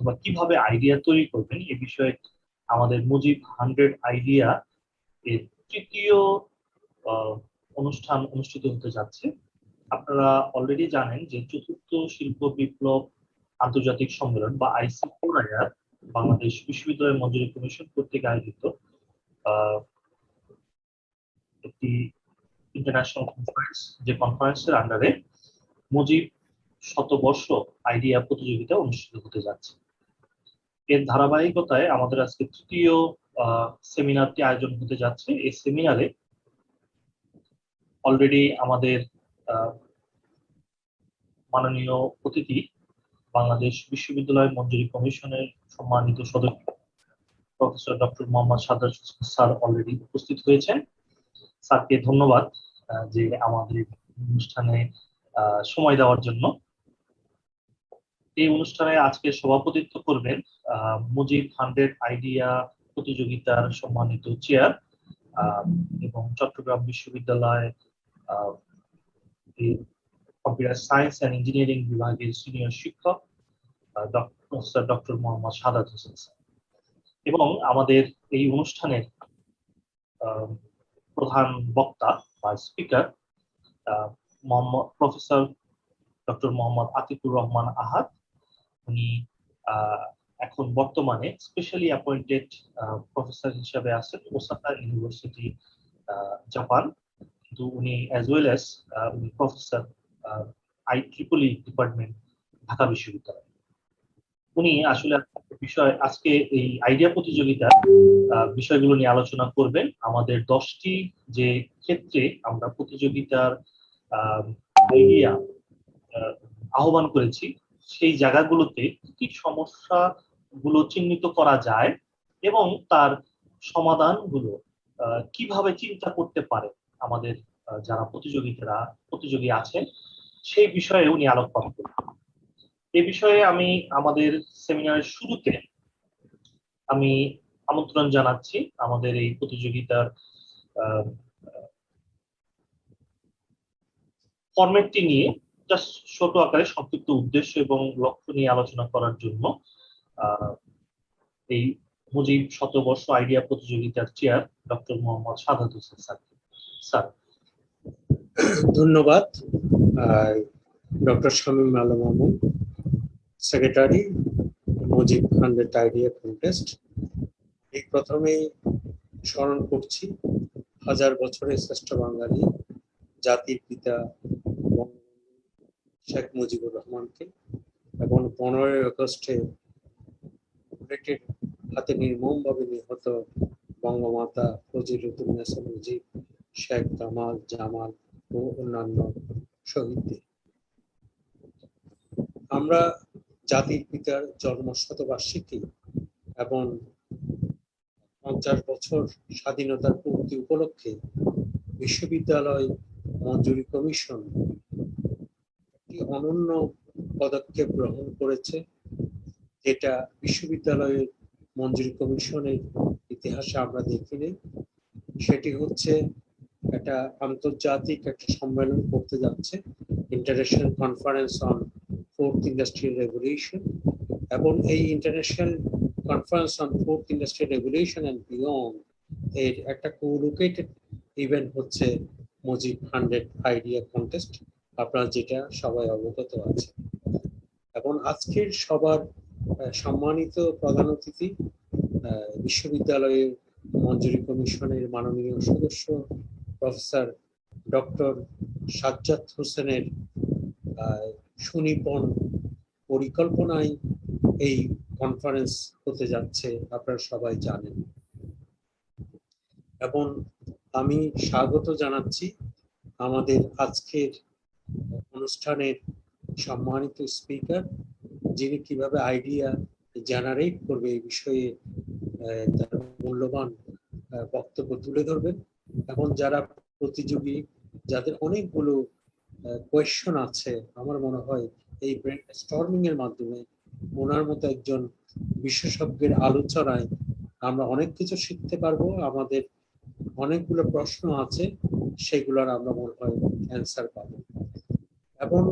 অথবা কিভাবে আইডিয়া তৈরি করবেন এ বিষয়ে আমাদের মুজিব 100 আইডিয়া এর তৃতীয় আহ, অনুষ্ঠান অনুষ্ঠিত হতে যাচ্ছে। আপনারা অলরেডি জানেন যে চতুর্থ শিল্প বিপ্লব আন্তর্জাতিক সম্মেলন বা আইসি4IR বাংলাদেশ বিশ্ববিদ্যালয় মঞ্জুরি কমিশন কর্তৃক আয়োজিত আহ, একটি ইন্টারন্যাশনাল কনফারেন্স, যে কনফারেন্সের আন্ডারে মুজিব শতবর্ষ আইডিয়া প্রতিযোগিতা অনুষ্ঠিত হতে যাচ্ছে। এর ধারাবাহিকতায় আমাদের আজকে তৃতীয় সেমিনারটি আয়োজন হতে যাচ্ছে। এই সেমিনারে অলরেডি আমাদের মাননীয় অতিথি বাংলাদেশ বিশ্ববিদ্যালয় মঞ্জুরি কমিশনের সম্মানিত সদস্য প্রফেসর ডক্টর মোহাম্মদ সাদ্দাত হোসেন স্যার অলরেডি উপস্থিত হয়েছেন। স্যারকে ধন্যবাদ যে আমাদের অনুষ্ঠানে সময় দেওয়ার জন্য। এই অনুষ্ঠানে আজকে সভাপতিত্ব করবেন মুজিব 100 আইডিয়া প্রতিযোগিতার সম্মানিত চেয়ার এবং চট্টগ্রাম বিশ্ববিদ্যালয় কম্পিউটার সায়েন্স অ্যান্ড ইঞ্জিনিয়ারিং বিভাগের সিনিয়র শিক্ষক professor doctor Mohammad Sadat Hossain sir. এবং আমাদের এই অনুষ্ঠানের প্রধান বক্তা বা speaker professor doctor Mohammad Atiqur Rahman Ahad. উনি এখন বর্তমানে স্পেশালি অ্যাপয়েন্টেড প্রফেসর হিসেবে আছেন ওসাকা ইউনিভার্সিটি, জাপান। কিন্তু উনি অ্যাজ ওয়েল অ্যাজ উনি প্রফেসর IEEE ডিপার্টমেন্ট, ঢাকা বিশ্ববিদ্যালয়। উনি আসলে বিষয় আজকে এই আইডিয়া প্রতিযোগিতার বিষয়গুলো নিয়ে আলোচনা করবেন। আমাদের 10টি যে ক্ষেত্রে আমরা প্রতিযোগিতার আইডিয়া আহ্বান করেছি, সেই জায়গাগুলোতে কি সমস্যা গুলো চিহ্নিত করা যায় এবং তার সমাধানগুলো কিভাবে চিন্তা করতে পারে আমাদের যারা প্রতিযোগী আছেন, সেই বিষয়ে উনি আলোকপাত করবেন। এ বিষয়ে আমি আমাদের সেমিনারের শুরুতে আমি আমন্ত্রণ জানাচ্ছি আমাদের এই প্রতিযোগিতার ফরম্যাটটি নিয়ে জাস্ট ছোট আকারে সংক্ষিপ্ত উদ্দেশ্য এবং লক্ষ্য নিয়ে আলোচনা করার জন্য এই মুজিব শতবর্ষ আইডিয়া প্রতিযোগিতার chair doctor Mohammad Sadat Hossain sir. ধন্যবাদ doctor Shamim Alam Mamun, secretary Mujib 100 idea contest. এই প্রথমেই স্মরণ করছি হাজার বছরের শ্রেষ্ঠ বাঙালি জাতির পিতা শেখ মুজিবুর রহমানকে এবং 15ই আগস্টে বুলেটের হাতে নির্মমভাবে নিহত বঙ্গমাতা ফজিলাতুন্নেসা মুজিব, শেখ কামাল, জামাল ও অন্যান্য শহীদদের। আমরা জাতির পিতার জন্ম শতবার্ষিকী এবং 50 বছর স্বাধীনতার পূর্তি উপলক্ষে বিশ্ববিদ্যালয় মঞ্জুরি কমিশন একটি অনন্য পদক্ষেপ গ্রহণ করেছে, যেটা বিশ্ববিদ্যালয়ের মঞ্জুরি কমিশনের ইতিহাসে আমরা দেখিনি। সেটি হচ্ছে একটা আন্তর্জাতিক একটা সম্মেলন করতে যাচ্ছে, international conference on 4th industrial revolution. এবং এই international conference on 4th industrial revolution and beyond এর একটা কো-লোকেটেড ইভেন্ট হচ্ছে মুজিব 100 আইডিয়া কন্টেস্ট, আপনারা যেটা সবাই অবগত আছে। এবং আজকের সবার সম্মানিত প্রধান অতিথি বিশ্ববিদ্যালয়ের মঞ্জুরি কমিশনের মাননীয় সদস্য প্রফেসর ডক্টর সাজ্জাদ হোসেনের সুনিপুণ পরিকল্পনায় এই কনফারেন্স হতে যাচ্ছে, আপনারা সবাই জানেন। এবং আমি স্বাগত জানাচ্ছি আমাদের আজকের অনুষ্ঠানের সম্মানিত স্পিকার, যিনি কিভাবে আইডিয়া জেনারেট করবে এই বিষয়ে তার মূল্যবান বক্তব্য তুলে ধরবেন। এবং যারা প্রতিযোগী, যাদের অনেকগুলো কোয়েশ্চন আছে, আমার মনে হয় এই ব্রেনস্টর্মিং এর মাধ্যমে ওনার মতো একজন বিশেষজ্ঞের আলোচনায় আমরা অনেক কিছু শিখতে পারবো। আমাদের অনেকগুলো প্রশ্ন আছে, সেগুলোর আমরা মনে হয় অ্যান্সার পাবো। এবং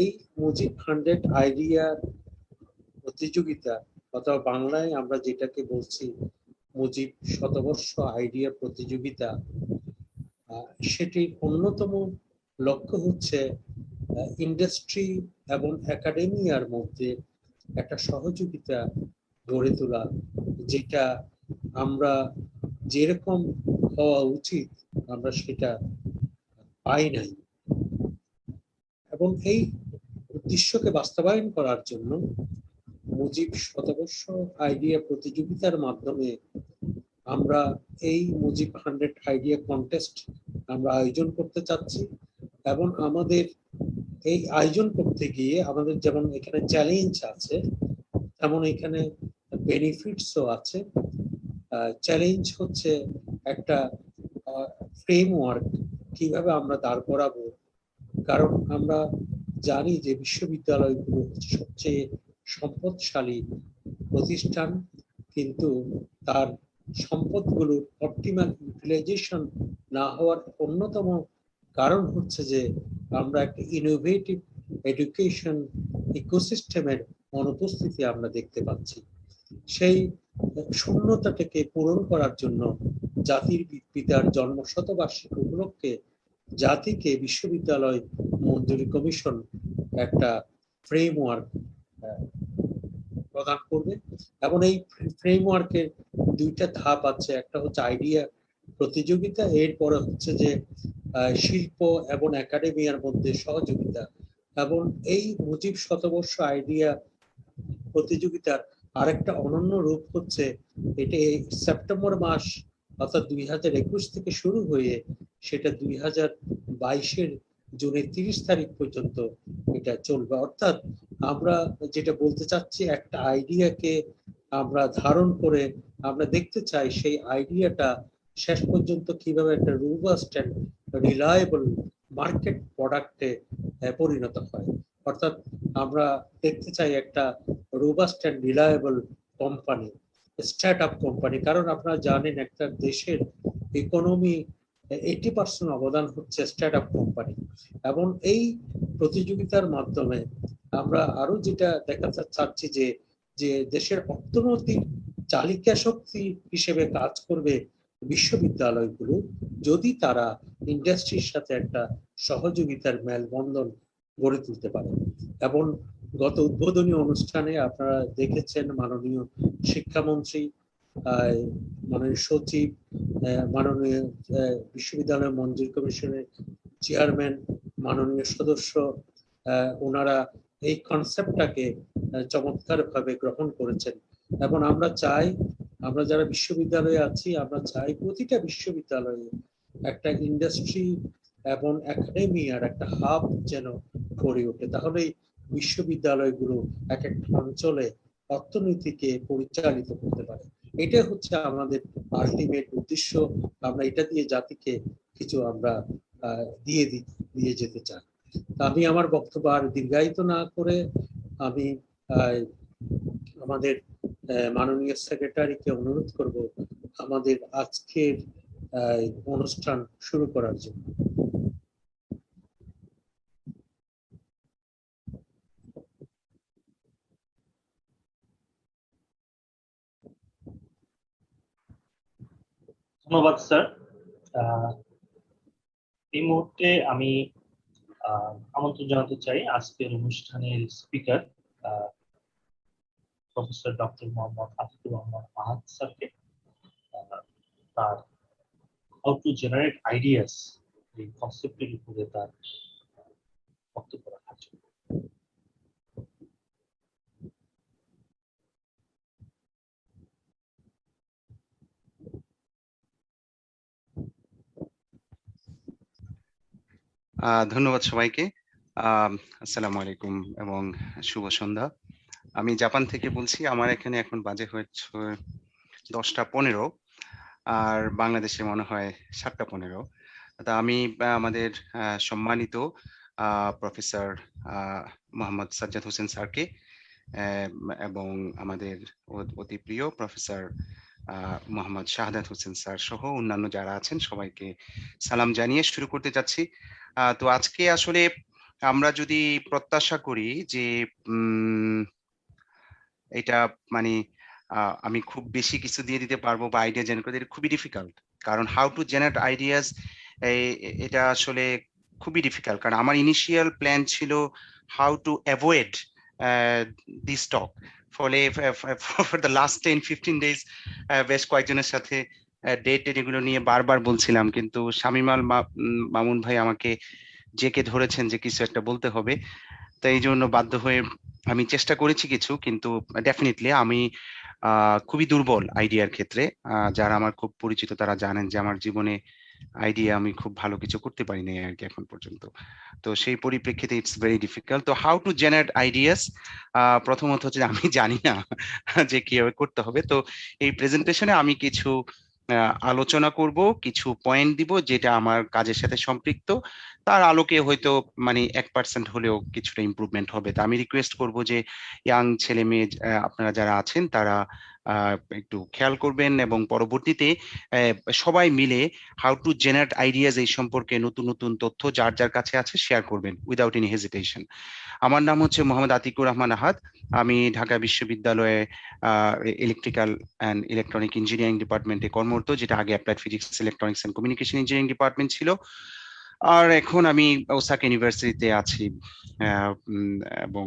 এই মুজিব 100 আইডিয়া প্রতিযোগিতা অথবা বাংলায় আমরা যেটাকে বলছি মুজিব শতবর্ষ আইডিয়া প্রতিযোগিতা, সেটির অন্যতম লক্ষ্য হচ্ছে ইন্ডাস্ট্রি এবং একাডেমিয়ার মধ্যে একটা সহযোগিতা গড়ে তোলা, যেটা আমরা যেরকম হওয়া উচিত আমরা সেটা পাই নাই। এবং এই উদ্দেশ্যকে বাস্তবায়ন করার জন্য মুজিব শতবর্ষ আইডিয়া প্রতিযোগিতার মাধ্যমে আমরা এই মুজিব 100 আইডিয়া কন্টেস্ট আমরা আয়োজন করতে চাচ্ছি। এবং আমাদের এই আয়োজন করতে গিয়ে আমাদের যেমন এখানে চ্যালেঞ্জ আছে, তেমন এখানে বেনিফিটসও আছে। চ্যালেঞ্জ হচ্ছে একটা ফ্রেমওয়ার্ক কিভাবে আমরা দাঁড় করাবো, কারণ আমরা জানি যে বিশ্ববিদ্যালয়গুলো হচ্ছে সবচেয়ে সম্পদশালী প্রতিষ্ঠান, কিন্তু তার সম্পদগুলোর অপটিমাল ইউটিলাইজেশন না হওয়ার অন্যতম কারণ হচ্ছে যে আমরা একটা ইনোভেটিভ এডুকেশন ইকোসিস্টেমের অনুপস্থিতি আমরা দেখতে পাচ্ছি। সেই শূন্যতাটাকে পূরণ করার জন্য জাতির পিতার জন্মশতবার্ষিকী উপলক্ষে জাতিকে বিশ্ববিদ্যালয় মঞ্জুরি কমিশন একটা ফ্রেমওয়ার্ক প্রদান করবে। এবং এই ফ্রেমওয়ার্কের দুইটা ধাপ আছে, একটা হচ্ছে আইডিয়া প্রতিযোগিতা, এরপরে হচ্ছে যে শিল্প এবং একাডেমিয়ার মধ্যে সহযোগিতা। এবং এই মুজিব শতবর্ষ আইডিয়া প্রতিযোগিতার আরেকটা অনন্য রূপ হচ্ছে এটা সেপ্টেম্বর মাস অর্থাৎ 2021 থেকে শুরু হয়ে সেটা 2022 জুনের 30 তারিখ পর্যন্ত এটা চলবে। অর্থাৎ আমরা যেটা বলতে চাচ্ছি, একটা আইডিয়াকে আমরা ধারণ করে আমরা দেখতে চাই সেই আইডিয়াটা শেষ পর্যন্ত কিভাবে একটা রোবাস্ট এন্ড রিলায়েবল মার্কেট প্রোডাক্টে পরিণত হয়। অর্থাৎ আমরা দেখতে চাই একটা robust and reliable company, start up company. কারণ আপনারা জানেন একটা দেশের ইকোনমি 80% অবদান হচ্ছে স্টার্ট আপ কোম্পানি। এবং এই প্রতিযোগিতার মাধ্যমে আমরা আরো যেটা দেখাতে চাচ্ছি যে দেশের অর্থনৈতিক চালিকা শক্তি হিসেবে কাজ করবে বিশ্ববিদ্যালয়গুলো, যদি তারা ইন্ডাস্ট্রির সাথে একটা সহযোগিতার মেলবন্ধন গড়ে তুলতে পারে। এবং গত উদ্বোধনী অনুষ্ঠানে আপনারা দেখেছেন মাননীয় শিক্ষামন্ত্রী, মাননীয় সচিব, মাননীয় বিশ্ববিদ্যালয় মঞ্জুরি কমিশনের চেয়ারম্যান, মাননীয় সদস্য, ওনারা এই কনসেপ্টটাকে চমৎকারভাবে গ্রহণ করেছেন। এবং আমরা চাই, আমরা যারা বিশ্ববিদ্যালয়ে আছি, আমরা চাই প্রতিটা বিশ্ববিদ্যালয়ে একটা ইন্ডাস্ট্রি এবং একাডেমিয়ার একটা হাব যেন গড়ে ওঠে। তাহলেই বিশ্ববিদ্যালয়গুলো এক একটা অঞ্চলে অর্থনীতিকে পরিচালিত করতে পারে। এটা হচ্ছে আমাদের আলটিমেট উদ্দেশ্য। আমরা এটা দিয়ে জাতিকে কিছু আমরা দিয়ে যেতে চাই। আমি আমার বক্তব্য আর দীর্ঘায়িত না করে আমি আমাদের মাননীয় সেক্রেটারিকে অনুরোধ করব আমাদের আজকের অনুষ্ঠান শুরু করার জন্য। ধন্যবাদ স্যার। এই মুহূর্তে আমি আমন্ত্রণ জানাতে চাই আজকের অনুষ্ঠানের speaker professor doctor Mohammad Atiqur Rahman Ahad স্যারকে তার হাউ টু জেনারেট আইডিয়াস এই কনসেপ্টের উপরে তার বক্তব্য রাখার জন্য। ধন্যবাদ সবাইকে। আসসালামু আলাইকুম এবং শুভ সন্ধ্যা। আমি জাপান থেকে বলছি। আমার এখানে এখন বাজে হচ্ছে 10টা 15 আর বাংলাদেশে মনে হয় 7টা 15। তা আমি আমাদের সম্মানিত প্রফেসর মোহাম্মদ সাজ্জাদ হোসেন স্যারকে এবং আমাদের অতি প্রিয় প্রফেসর মোহাম্মদ শাহাদাত হোসেন স্যার সহ অন্যান্য যারা আছেন সবাইকে সালাম জানিয়ে শুরু করতে যাচ্ছি। তো আজকে আসলে আমরা যদি প্রত্যাশা করি যে এটা মানে আমি খুব বেশি কিছু দিয়ে দিতে পারবো বা আইডিয়া জেনারেট করতে, এটা খুবই ডিফিকাল্ট। কারণ হাউ টু জেনারেট আইডিয়াস এটা আসলে খুবই ডিফিকাল্ট। কারণ আমার ইনিশিয়াল প্ল্যান ছিল হাউ টু অ্যাভয়েড দিস টক। ফলে ফর দ্য লাস্ট 10-15 ডেজ বেশ কয়েকজনের সাথে ডেট এগুলো নিয়ে বারবার বলছিলাম, কিন্তু শামিমাল মামুন ভাই আমাকে জেকে ধরেছেন যে কিছু একটা বলতে হবে। তো এই জন্য বাধ্য হয়ে আমি চেষ্টা করেছি কিছু, কিন্তু ডেফিনেটলি আমি খুবই দুর্বল আইডিয়ার ক্ষেত্রে। যারা আমার খুব পরিচিত তারা জানেন যে আমার জীবনে আইডিয়া আমি খুব ভালো কিছু করতে পারি নাই আর কি এখন পর্যন্ত। তো সেই পরিপ্রেক্ষিতে ইটস ভেরি ডিফিকাল্ট। তো হাউ টু জেনারেট আইডিয়াস, প্রথমত হচ্ছে যে আমি জানি না যে কিভাবে করতে হবে। তো এই প্রেজেন্টেশনে আমি কিছু আলোচনা করব, কিছু পয়েন্ট দিব যেটা আমার কাজের সাথে সম্পৃক্ত, তার আলোকে হয়তো মানে 1% হলেও কিছুটা ইমপ্রুভমেন্ট হবে। তা আমি রিকোয়েস্ট করব যে ইয়াং ছেলে মেয়ে আপনারা যারা আছেন তারা একটু খেয়াল করবেন এবং পরবর্তীতে সবাই মিলে হাউ টু জেনারেট আইডিয়াস এই সম্পর্কে নতুন নতুন তথ্য যার যার কাছে আছে শেয়ার করবেন উইদাউট এনি হেজিটেশন। আমার নাম হচ্ছে মোহাম্মদ আতিকুর রহমান আহাদ। আমি ঢাকা বিশ্ববিদ্যালয়ে ইলেকট্রিক্যাল অ্যান্ড ইলেকট্রনিক ইঞ্জিনিয়ারিং ডিপার্টমেন্টে কর্মরত, যেটা আগে applied physics electronics and communication engineering department ছিল। আর এখন আমি ওসাকা ইউনিভার্সিটিতে আছি। এবং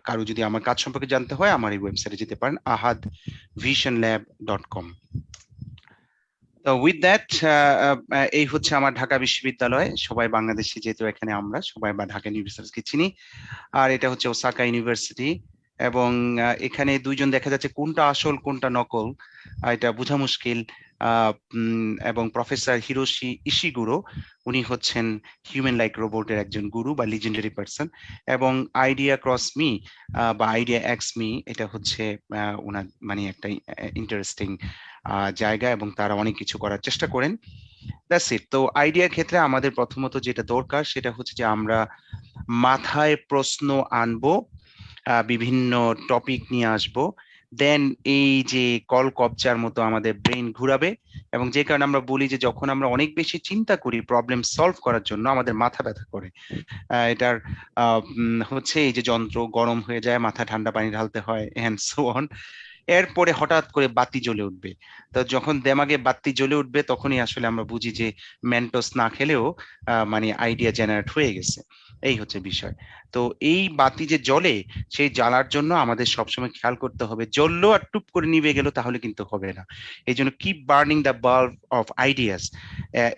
কারো যদি আমার কাজ সম্পর্কে জানতে হয় আমার এই ওয়েবসাইটে যেতে পারেন ahadvisionlab.com। উইথ দ্যাট এই হচ্ছে আমার ঢাকা বিশ্ববিদ্যালয়। সবাই বাংলাদেশি, যেহেতু এখানে আমরা সবাই বা ঢাকা ইউনিভার্সিটি চিনি। আর এটা হচ্ছে ওসাকা ইউনিভার্সিটি, এবং এখানে দুইজন দেখা যাচ্ছে, কোনটা আসল কোনটা নকল এটা বোঝা মুশকিল। এবং প্রফেসর হিরোশি ইশিগুরো, উনি হচ্ছেন হিউম্যান লাইক রোবটের একজন গুরু বা লিজেন্ডারি পারসন। এবং আইডিয়া ক্রস মি বা আইডিয়া এক্স মি, এটা হচ্ছে ওনার মানে একটা ইন্টারেস্টিং জায়গা, এবং তারা অনেক কিছু করার চেষ্টা করেন। That's it. তো আইডিয়ার ক্ষেত্রে আমাদের প্রথমত যেটা দরকার সেটা হচ্ছে যে আমরা মাথায় প্রশ্ন আনবো, বিভিন্ন টপিক নিয়ে আসবো, দেন এই যে কল কবজার মতো আমাদের ব্রেন ঘুরাবে। এবং যে কারণে আমরা বলি যে যখন আমরা অনেক বেশি চিন্তা করি প্রবলেম সলভ করার জন্য আমাদের মাথা ব্যথা করে। এটার হচ্ছে এই যে যন্ত্র গরম হয়ে যায়, মাথা ঠান্ডা পানি ঢালতে হয় এন্ড সো অন। এরপরে হঠাৎ করে বাতি জ্বলে উঠবে। তো যখন দেমাগে বাতি জ্বলে উঠবে তখনই আসলে আমরা বুঝি যে মেন্টোস না খেলেও মানে আইডিয়া জেনারেট হয়ে গেছে। এই হচ্ছে বিষয়। তো এই বাতি যে জ্বলে, সেই জ্বালার জন্য আমাদের সবসময় খেয়াল করতে হবে, জ্বললো আর টুপ করে নিভে গেল তাহলে কিন্তু হবে না। এই জন্য keep burning the bulb of ideas,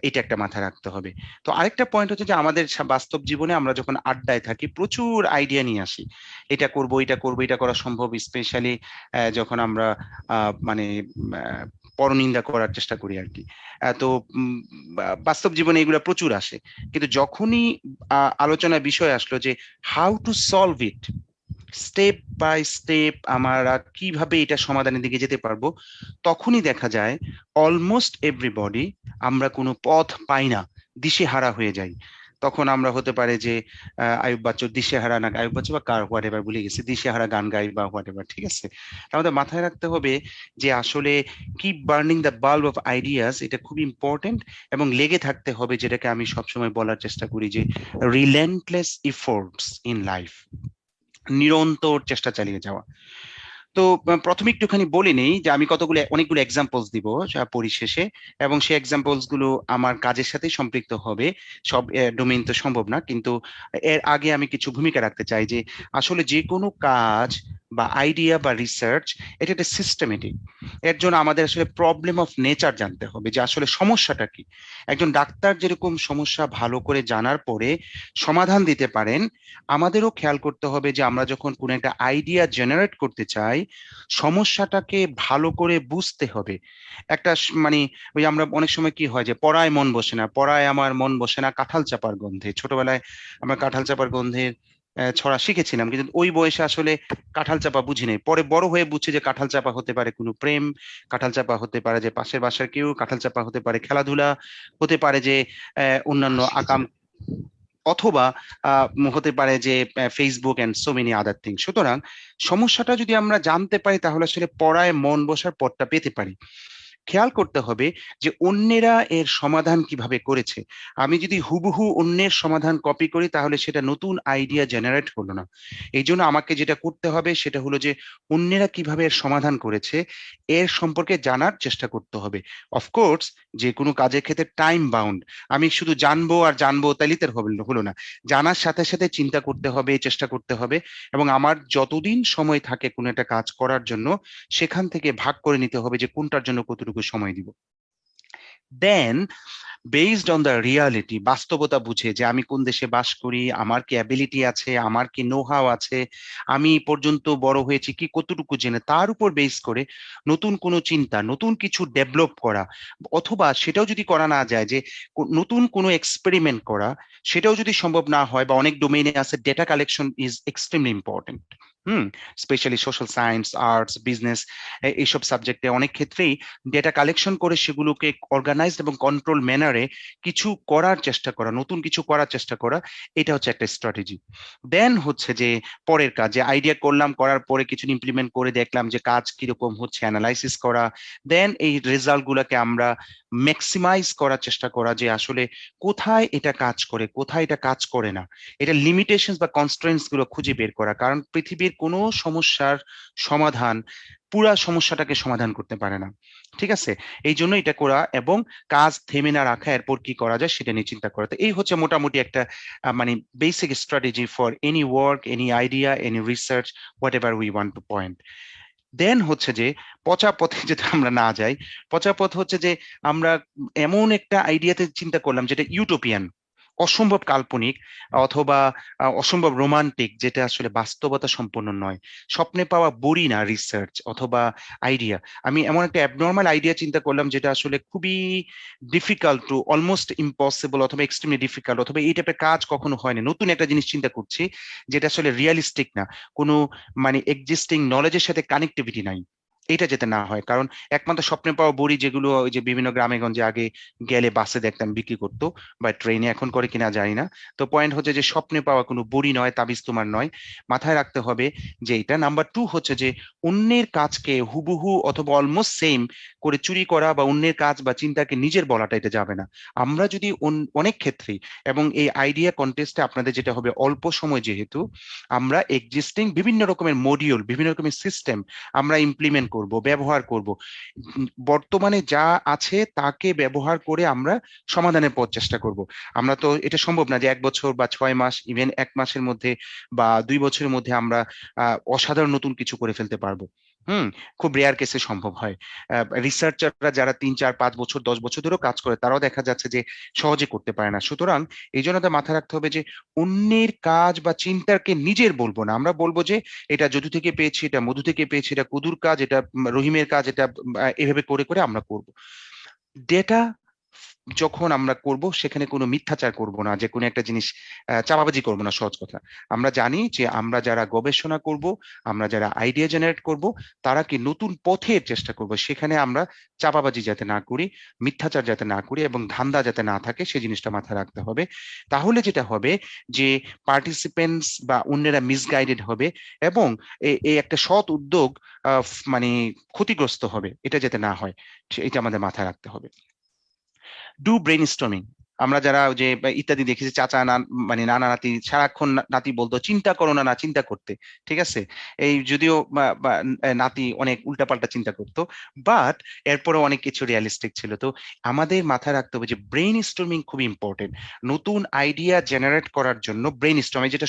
এটা একটা মাথায় রাখতে হবে। তো আরেকটা পয়েন্ট হচ্ছে যে আমাদের বাস্তব জীবনে আমরা যখন আড্ডায় থাকি প্রচুর আইডিয়া নিয়ে আসি, এটা করব এটা করব, এটা করা সম্ভব, স্পেশালি যখন আমরা মানে পরনিন্দা করার চেষ্টা করি আর কি। তো বাস্তব জীবনে এগুলো প্রচুর আসে, কিন্তু যখনই আলোচনার বিষয় আসলো যে how to solve it, step by step আমরা কিভাবে এটা সমাধানের দিকে যেতে পারবো, তখনই দেখা যায় অলমোস্ট এভরিবডি আমরা কোনো পথ পাই না, দিশেহারা হয়ে যাই। তখন আমরা হতে পারে যে আয়ুব বাচ্চুর দিশেহারা, না আয়ুব বাচ্চু বা কার হোয়াট এভার ভুলে গেছি, দিশেহারা গান গাই বা হোয়াট এভার, ঠিক আছে। আমাদের মাথায় রাখতে হবে যে আসলে keep burning the bulb of ideas, এটা খুব ইম্পর্টেন্ট। এবং লেগে থাকতে হবে, যেটাকে আমি সবসময় বলার চেষ্টা করি যে রিলেন্টলেস এফোর্টস ইন লাইফ, নিরন্তর চেষ্টা চালিয়ে যাওয়া। তো প্রথমে একটুখানি বলে নেই যে আমি অনেকগুলো এক্সাম্পলস দিব পরিশেষে, এবং সেই এক্সাম্পলস গুলো আমার কাজের সাথে সম্পৃক্ত হবে। সব ডোমেইন তো সম্ভব না, কিন্তু এর আগে আমি কিছু ভূমিকা রাখতে চাই যে আসলে যে কোনো কাজ বা আইডিয়া বা রিসার্চ, এটা একটা সিস্টেমেটিক। এর জন্য আমাদের আসলে প্রবলেম অফ নেচার জানতে হবে, যে আসলে সমস্যাটা কি। একজন ডাক্তার যেরকম সমস্যা ভালো করে জানার পরে সমাধান দিতে পারেন, আমাদেরও খেয়াল করতে হবে যে আমরা যখন কোনো একটা আইডিয়া জেনারেট করতে চাই, সমস্যাটাকে ভালো করে বুঝতে হবে। একটা মানে ওই আমরা অনেক সময় কি হয় যে পড়ায় মন বসে না, পড়ায় আমার মন বসে না কাঁঠাল চাপার গন্ধে। ছোটবেলায় আমরা কাঁঠাল চাপার গন্ধের ছড়া শিখেছিলাম, কিন্তু ওই বয়সে আসলে কাঁঠাল চাপা বুঝি নাই। পরে বড় হয়ে বুঝছি যে কাঁঠাল চাপা হতে পারে কোনো প্রেম, কাঁঠাল চাপা হতে পারে যে পাশের বাসার কেউ, কাঁঠাল চাপা হতে পারে খেলাধুলা, হতে পারে যে অন্যান্য আকাম, অথবা হতে পারে যে Facebook and so many other thing. সুতরাং সমস্যাটা যদি আমরা জানতে পারি তাহলে আসলে পড়ায় মন বসার পথটা পেতে পারি। খেয়াল করতে হবে যে অন্যেরা এর সমাধান কিভাবে করেছে। আমি যদি হুবহু অন্যের সমাধান কপি করি তাহলে সেটা নতুন আইডিয়া জেনারেট হলো না। এই জন্য আমাকে যেটা করতে হবে সেটা হলো যে অন্যেরা কিভাবে এর সমাধান করেছে এর সম্পর্কে জানার চেষ্টা করতে হবে। অফকোর্স যে কোনো কাজের ক্ষেত্রে টাইম বাউন্ড, আমি শুধু জানবো আর জানবো তাইলে তো হলো না। জানার সাথে সাথে চিন্তা করতে হবে, চেষ্টা করতে হবে, এবং আমার যতদিন সময় থাকে কোনো একটা কাজ করার জন্য সেখান থেকে ভাগ করে নিতে হবে যে কোনটার জন্য কতটুকু সময় দিব। দেন বেসড অন দ্য রিয়ালিটি, বাস্তবতা বুঝে যে আমি কোন দেশে বাস করি, আমার কি অ্যাবিলিটি আছে, আমার কি নো হাউ আছে, আমি পর্যন্ত বড় হয়েছি কি কতটুকু জেনে, তার উপর বেস করে নতুন কোনো চিন্তা, নতুন কিছু ডেভেলপ করা, অথবা সেটাও যদি করা না যায় যে নতুন কোনো এক্সপেরিমেন্ট করা, সেটাও যদি সম্ভব না হয়, বা অনেক ডোমেইনে আছে data collection is extremely important. Specially social science, arts, business, এইসব সাবজেক্টে অনেক ক্ষেত্রেই ডেটা কালেকশন করে সেগুলোকে অর্গানাইজড এবং কন্ট্রোল ম্যানারে কিছু করার চেষ্টা করা, নতুন কিছু করার চেষ্টা করা, এটা হচ্ছে একটা স্ট্র্যাটেজি। দেন হচ্ছে যে পরের কাজ, যে আইডিয়া করলাম, করার পরে কিছু ইমপ্লিমেন্ট করে দেখলাম যে কাজ কিরকম হচ্ছে, অ্যানালাইসিস করা, দেন এই রেজাল্ট গুলাকে আমরা ম্যাক্সিমাইজ করার চেষ্টা করা যে আসলে কোথায় এটা কাজ করে, কোথায় এটা কাজ করে না, এটা লিমিটেশনস বা কনস্ট্রেন্টস গুলো খুঁজে বের করা। কারণ পৃথিবীর কোনো সমস্যার সমাধান পুরা সমস্যাটাকে সমাধান করতে পারে না, ঠিক আছে? এই জন্য এটা করা এবং কাজ থেমে না রাখা, এরপর কি করা যায় সেটা নিয়ে চিন্তা করা। তো এই হচ্ছে মোটামুটি একটা মানে basic strategy for any work, any idea, any research, whatever we want to point. Then হচ্ছে যে পচা পথে যদি আমরা না যাই, পচা পথ হচ্ছে যে আমরা এমন একটা আইডিয়াতে চিন্তা করলাম যেটা ইউটোপিয়ান, অসম্ভব কাল্পনিক, অথবা অসম্ভব রোমান্টিক, যেটা আসলে বাস্তবতা সম্পন্ন নয়, স্বপ্নে পাওয়া বড়ি না রিসার্চ অথবা আইডিয়া। আমি এমন একটা অ্যাবনর্মাল আইডিয়া চিন্তা করলাম যেটা আসলে খুবই ডিফিকাল্ট টু অলমোস্ট ইম্পসিবল, অথবা এক্সট্রিমলি ডিফিকাল্ট, অথবা এই টাইপের কাজ কখনো হয় না, নতুন একটা জিনিস চিন্তা করছি যেটা আসলে রিয়ালিস্টিক না, কোনো মানে এক্সিস্টিং নলেজের সাথে কানেক্টিভিটি নাই, এটা যেতে না হয়। কারণ একমাত্র স্বপ্নে পাওয়া বড়ি যেগুলো ওই যে বিভিন্ন গ্রামে গঞ্জে আগে গেলে বাসে দেখতাম বিক্রি করতো, বা ট্রেনে এখন করে কিনা জানি না। তো পয়েন্ট হচ্ছে যে স্বপ্নে পাওয়া কোনো বড়ি নয়, তাবিজ তোমার নয়, মাথায় রাখতে হবে যে এটা। নাম্বার টু হচ্ছে যে অন্যের কাজকে হুবহু অথবা অলমোস্ট সেম করে চুরি করা, বা অন্যের কাজ বা চিন্তাকে নিজের বলাটা, এটা যাবে না। আমরা যদি অনেক ক্ষেত্রেই, এবং এই আইডিয়া কন্টেস্টে আপনাদের যেটা হবে অল্প সময়, যেহেতু আমরা এক্সিস্টিং বিভিন্ন রকমের মডিউল, বিভিন্ন রকমের সিস্টেম আমরা ইমপ্লিমেন্ট করব, ব্যবহার করব, বর্তমানে যা আছে তাকে ব্যবহার করে আমরা সমাধানের পথ চেষ্টা করব। আমরা তো এটা সম্ভব না যে 1 বছর বা 6 মাস, ইভেন 1 মাসের মধ্যে বা 2 বছরের মধ্যে আমরা অসাধারণ নতুন কিছু করে ফেলতে পারবো। খুব রেয়ার কেসে সম্ভব হয়। রিসার্চাররা যারা 3, 4, 5 বছর 10 বছর ধরেও কাজ করে, তারাও দেখা যাচ্ছে যে সহজে করতে পারে না। সুতরাং এই জন্য তো মাথায় রাখতে হবে যে অন্যের কাজ বা চিন্তাকে নিজের বলবো না, আমরা বলবো যে এটা যদু থেকে পেয়েছি, এটা মধু থেকে পেয়েছি, এটা কুদুর কাজ, এটা রহিমের কাজ, এটা এভাবে করে করে আমরা করব। ডেটা যখন আমরা করব সেখানে কোনো মিথ্যাচার করব না, যে কোনো একটা জিনিস চাপাবাজি করব না। সহজ কথা, আমরা জানি যে আমরা যারা গবেষণা করব, আমরা যারা আইডিয়া জেনারেট করব, তারা কি নতুন পথের চেষ্টা করব, সেখানে আমরা চাপাবাজি যাতে না করি, মিথ্যাচার যাতে না করি, এবং ধান্দা যাতে না থাকে, সেই জিনিসটা মাথায় রাখতে হবে। তাহলে যেটা হবে যে পার্টিসিপেন্টস বা অন্যেরা মিসগাইডেড হবে, এবং এই একটা সৎ উদ্যোগ মানে ক্ষতিগ্রস্ত হবে, এটা যাতে না হয়, এটা আমাদের মাথায় রাখতে হবে। Do brain storming. আমরা যারা ওই যে ইত্যাদি দেখেছি, চাচা মানে নানা নাতি সারাক্ষণ নাতি বলতো চিন্তা করো না, না চিন্তা করতে, ঠিক আছে? এই যদিও নাতি অনেক উল্টাপাল্টা চিন্তা করতো, বাট এরপরে অনেক কিছু রিয়ালিস্টিক ছিল। তো আমাদের মাথায় রাখতে হবে যে ব্রেন স্টর্মিং খুব ইম্পর্টেন্ট। নতুন আইডিয়া জেনারেট করার জন্য ব্রেন স্টর্মিং, যেটা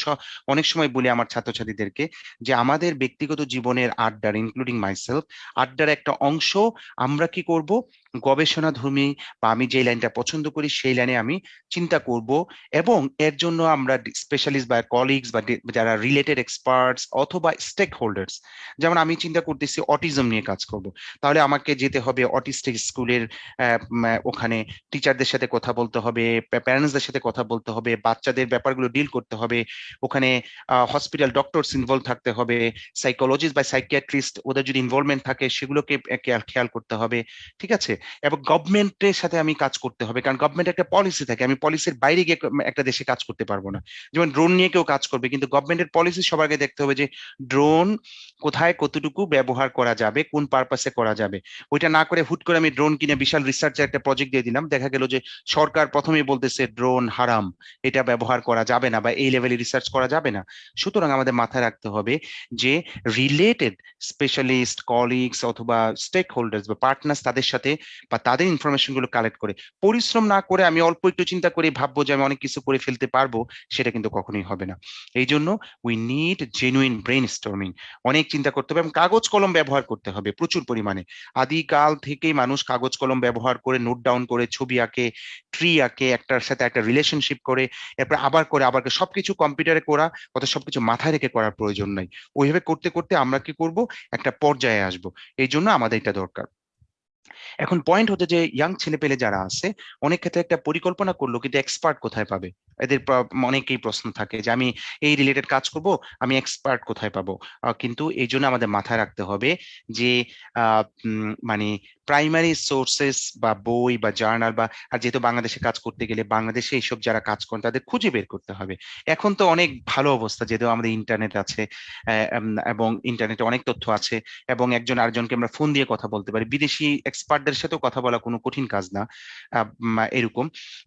অনেক সময় বলি আমার ছাত্রছাত্রীদেরকে, যে আমাদের ব্যক্তিগত জীবনের আড্ডার, ইনক্লুডিং মাইসেলফ, আড্ডার একটা অংশ আমরা কি করব, গবেষণাধর্মী, বা আমি যে লাইনটা পছন্দ করি সেই লাইনে আমি চিন্তা করব, এবং এর জন্য আমরা স্পেশালিস্ট বা কলিগস বা যারা রিলেটেড এক্সপার্টস অথবা স্টেক হোল্ডার্স, যেমন আমি চিন্তা করতেছি অটিজম নিয়ে কাজ করব, তাহলে আমাকে যেতে হবে অটিস্টিক স্কুলের ওখানে টিচারদের সাথে কথা বলতে হবে, প্যারেন্টসদের সাথে কথা বলতে হবে, বাচ্চাদের ব্যাপারগুলো ডিল করতে হবে, ওখানে হসপিটাল ডক্টরস ইনভলভ থাকতে হবে, সাইকোলজিস্ট বা সাইকিয়াট্রিস্ট ওদের যদি ইনভলভমেন্ট থাকে সেগুলোকে খেয়াল করতে হবে, ঠিক আছে? এবং গভর্নমেন্টের সাথে আমি কাজ করতে হবে, কারণ গভর্নমেন্ট একটা পলিসি থাকে, আমি পলিসির বাইরে গিয়ে একটা দেশে কাজ করতে পারবো না। যেমন ড্রোন নিয়ে কেউ কাজ করবে, কিন্তু গভর্নমেন্টের পলিসি সবার আগে দেখতে হবে যে ড্রোন কোথায় কতটুকু ব্যবহার করা যাবে, কোন পারপাসে করা যাবে। ওইটা না করে হুট করে আমি ড্রোন কিনে বিশাল রিসার্চের একটা প্রজেক্ট দিয়ে দিলাম, দেখা গেল যে সরকার প্রথমেই বলতেছে ড্রোন হারাম, এটা ব্যবহার করা যাবে না বা এই লেভেলে রিসার্চ করা যাবে না। সুতরাং আমাদের মাথায় রাখতে হবে যে রিলেটেড স্পেশালিস্ট কলিগস অথবা স্টেক হোল্ডার্স বা পার্টনার্স, তাদের সাথে বা তাদের ইনফরমেশন গুলো কালেক্ট করে, পরিশ্রম না করে আমি অল্প একটু চিন্তা করে ভাববো যে আমি অনেক কিছু করে ফেলতে পারবো, সেটা কিন্তু কখনোই হবে না। এই জন্য we need genuine brain storming, অনেক চিন্তা করতে হবে এবং কাগজ কলম ব্যবহার করতে হবে প্রচুর পরিমাণে। আদিকাল থেকেই মানুষ কাগজ কলম ব্যবহার করে নোট ডাউন করে ছবি আঁকে, ট্রি আঁকে, একটার সাথে একটা রিলেশনশিপ করে, এরপর আবার করে আবার করে, সবকিছু কম্পিউটারে করা অথবা সবকিছু মাথায় রেখে করার প্রয়োজন নাই। ওইভাবে করতে করতে আমরা কি করব, একটা পর্যায়ে আসবো। এই জন্য আমাদের এটা দরকার। এখন পয়েন্ট হচ্ছে যে ইয়াং ছেলে পেলে যারা আছে, অনেক ক্ষেত্রে একটা পরিকল্পনা করলো কিন্তু এক্সপার্ট কোথায় পাবে, এদের অনেকেই প্রশ্ন থাকে যে আমি এই রিলেটেড কাজ করব, আমি এক্সপার্ট কোথায় পাবো। কিন্তু এই জন্য আমাদের মাথায় রাখতে হবে যে মানে প্রাইমারি সোর্সেস বা বই বা জার্নাল বা, আর যেহেতু বাংলাদেশে কাজ করতে গেলে বাংলাদেশে এইসব যারা কাজ করেন তাদের খুঁজে বের করতে হবে। এখন তো অনেক ভালো অবস্থা, যেহেতু আমাদের ইন্টারনেট আছে এবং ইন্টারনেটে অনেক তথ্য আছে এবং একজন আরেকজনকে আমরা ফোন দিয়ে কথা বলতে পারি, বিদেশি এক্সপার্টদের সাথেও কথা বলা কোনো কঠিন কাজ না। এরকম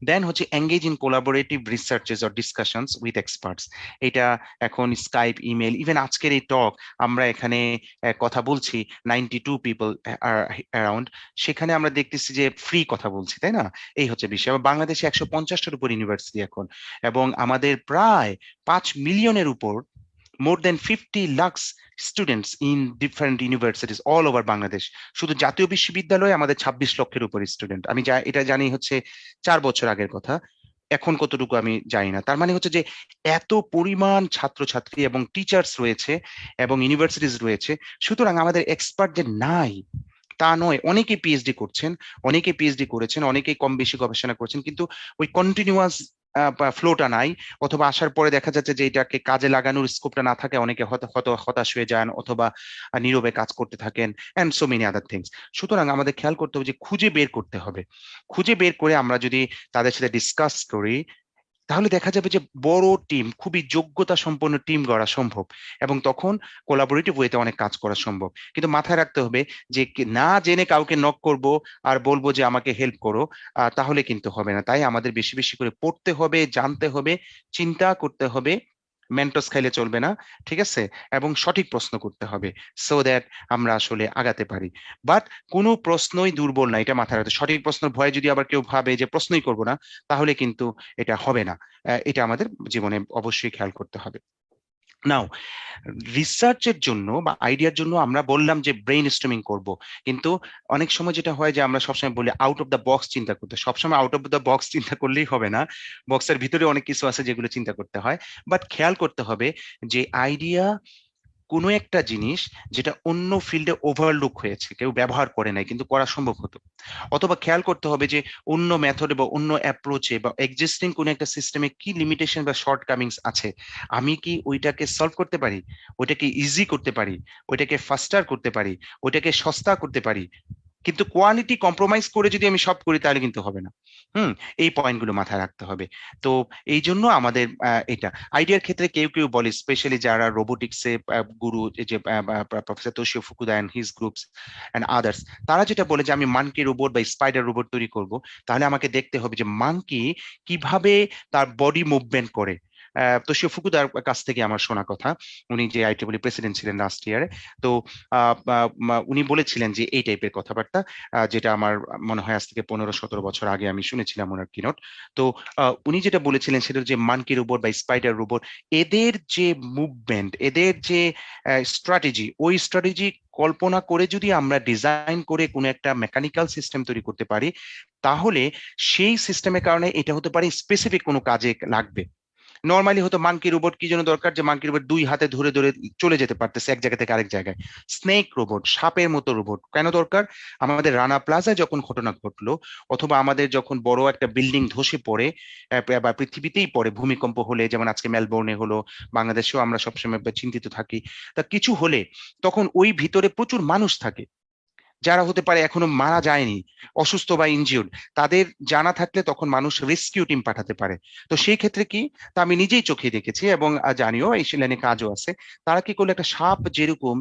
দেন হচ্ছে engage in collaborative researches or discussions with experts. এটা এখন স্কাইপ, ইমেল, ইভেন আজকের এই টক, আমরা এখানে কথা বলছি 92 পিপল অ্যারাউন্ড, সেখানে আমরা দেখতেছি যে ফ্রি কথা বলছি, তাই না? এই হচ্ছে বিষয়। বাংলাদেশে 150টার উপর ইউনিভার্সিটি এখন, এবং আমাদের প্রায় 5 মিলিয়নের উপর, more than 50 lakhs students in different universities all over Bangladesh. শুধু জাতীয় বিশ্ববিদ্যালয়ে আমাদের 26 লক্ষের উপর স্টুডেন্ট। আমি এটা জানি হচ্ছে 4 বছর আগের কথা, এখন কতটুকু আমি জানি না। তার মানে হচ্ছে যে এত পরিমাণ ছাত্রছাত্রী এবং টিচার্স রয়েছে এবং ইউনিভার্সিটিজ রয়েছে। সুতরাং আমাদের এক্সপার্ট যে নাই তা নয়, অনেকে পিএইচডি করছেন, অনেকে পিএইচডি করেছেন, অনেকেই কম বেশি গবেষণা করছেন, কিন্তু ওই কন্টিনিউয়াস ফ্লোটা নাই, অথবা আসার পরে দেখা যাচ্ছে যে এটাকে কাজে লাগানোর স্কোপটা না থাকে, অনেকে হয়তো হতাশ হয়ে যান অথবা নীরবে কাজ করতে থাকেন, and so many other things. সুতরাং আমাদের খেয়াল করতে হবে যে খুঁজে বের করতে হবে। খুঁজে বের করে আমরা যদি তাদের সাথে ডিসকাস করি, তাহলে দেখা যাবে যে বড় টিম, খুবই যোগ্যতা সম্পন্ন টিম গড়া সম্ভব, এবং তখন কোলাবোরেটিভ ওয়েতে অনেক কাজ করা সম্ভব। কিন্তু মাথায় রাখতে হবে যে না জেনে কাউকে নক করব আর বলবো যে আমাকে হেল্প করো, তাহলে কিন্তু হবে না। তাই আমাদের বেশি বেশি করে পড়তে হবে, জানতে হবে, চিন্তা করতে হবে, মেন্টস খাইলে চলবে না, ঠিক আছে, এবং সঠিক প্রশ্ন করতে হবে, সো দ্যাট আমরা আসলে আগাতে পারি। বাট কোনো প্রশ্নই দুর্বল না, এটা মাথায় রাখতে। সঠিক প্রশ্নের ভয়ে যদি আবার কেউ ভাবে যে প্রশ্নই করব না, তাহলে কিন্তু এটা হবে না। এটা আমাদের জীবনে অবশ্যই খেয়াল করতে হবে। নাও রিসার্চের জন্য বা আইডিয়ার জন্য আমরা বললাম যে ব্রেইন স্টর্মিং করব, কিন্তু অনেক সময় যেটা হয় যে আমরা সবসময় বলি আউট অফ দ্য বক্স চিন্তা করতে। সবসময় আউট অফ দ্য বক্স চিন্তা করলেই হবে না, বক্সের ভিতরে অনেক কিছু আছে যেগুলো চিন্তা করতে হয়। বাট খেয়াল করতে হবে যে আইডিয়া কোনো একটা জিনিস যেটা অন্য ফিল্ডে ওভারলুক হয়েছে, কেউ ব্যবহার করে নাই কিন্তু করা সম্ভব হতো, অথবা খেয়াল করতে হবে যে অন্য মেথডে বা অন্য অ্যাপ্রোচে বা এক্সিস্টিং কোনো একটা সিস্টেমে কি লিমিটেশন বা শর্ট কামিংস আছে, আমি কি ওইটাকে সলভ করতে পারি, ওইটাকে ইজি করতে পারি, ওইটাকে ফাস্টার করতে পারি, ওইটাকে সস্তা করতে পারি। কিন্তু কোয়ালিটি কম্প্রোমাইজ করে যদি আমি সব করি তাহলে কিন্তু হবে না। এই পয়েন্টগুলো মাথায় রাখতে হবে। তো এই জন্য আমাদের এটা আইডিয়ার ক্ষেত্রে কেউ কেউ বলে, স্পেশালি যারা রোবোটিক্সে গুরু, এই যে professor Toshio Fukuda and his groups and others, তারা যেটা বলে যে আমি মানকি রোবট বা স্পাইডার রোবট তৈরি করব, তাহলে আমাকে দেখতে হবে যে মানকি কিভাবে তার বডি মুভমেন্ট করে। তোশিও ফুকুদার কাছ থেকে আমার শোনা কথা, উনি যে আইটিবলি প্রেসিডেন্ট ছিলেন লাস্ট ইয়ারে, তো উনি বলেছিলেন যে এই টাইপের কথাবার্তা, যেটা আমার মনে হয় আজ থেকে 15-17 বছর আগে আমি শুনেছিলাম ওনার কিনোট। তো উনি যেটা বলেছিলেন সেটা যে মানকি রোবট বা স্পাইডার রোবট, এদের যে মুভমেন্ট, এদের যে স্ট্র্যাটেজি, ওই স্ট্র্যাটেজি কল্পনা করে যদি আমরা ডিজাইন করে কোনো একটা মেকানিক্যাল সিস্টেম তৈরি করতে পারি, তাহলে সেই সিস্টেমের কারণে এটা হতে পারে স্পেসিফিক কোনো কাজে লাগবে। নর্মালি হতো মাঙ্কি রোবট কি জন্য দরকার, যে মাঙ্কি রোবট 2 হাতে ধরে ধরে চলে যেতে পারতেছে এক জায়গা থেকে আরেক জায়গায়। স্নেক রোবট, সাপের মতো রোবট কেন দরকার? আমাদের রানা প্লাজায় যখন ঘটনা ঘটলো, অথবা আমাদের যখন বড় একটা বিল্ডিং ধসে পড়ে বা পৃথিবীতেই পড়ে, ভূমিকম্প হলে, যেমন আজকে মেলবোর্নে হলো, বাংলাদেশেও আমরা সবসময় চিন্তিত থাকি, তা কিছু হলে তখন ওই ভিতরে প্রচুর মানুষ থাকে, যারা হতে পারে এখনো মারা যায়নি, অসুস্থ বা ইনজিউর্ড, তাদের জানা থাকলে তখন মানুষ রেস্কিউ টিম পাঠাতে পারে। তো সেই ক্ষেত্রে কি, তা আমি নিজেই চোখে দেখেছি এবং জানিও এই লাইনে কাজও আছে। তারা কি করলো, একটা সাপ যেরকম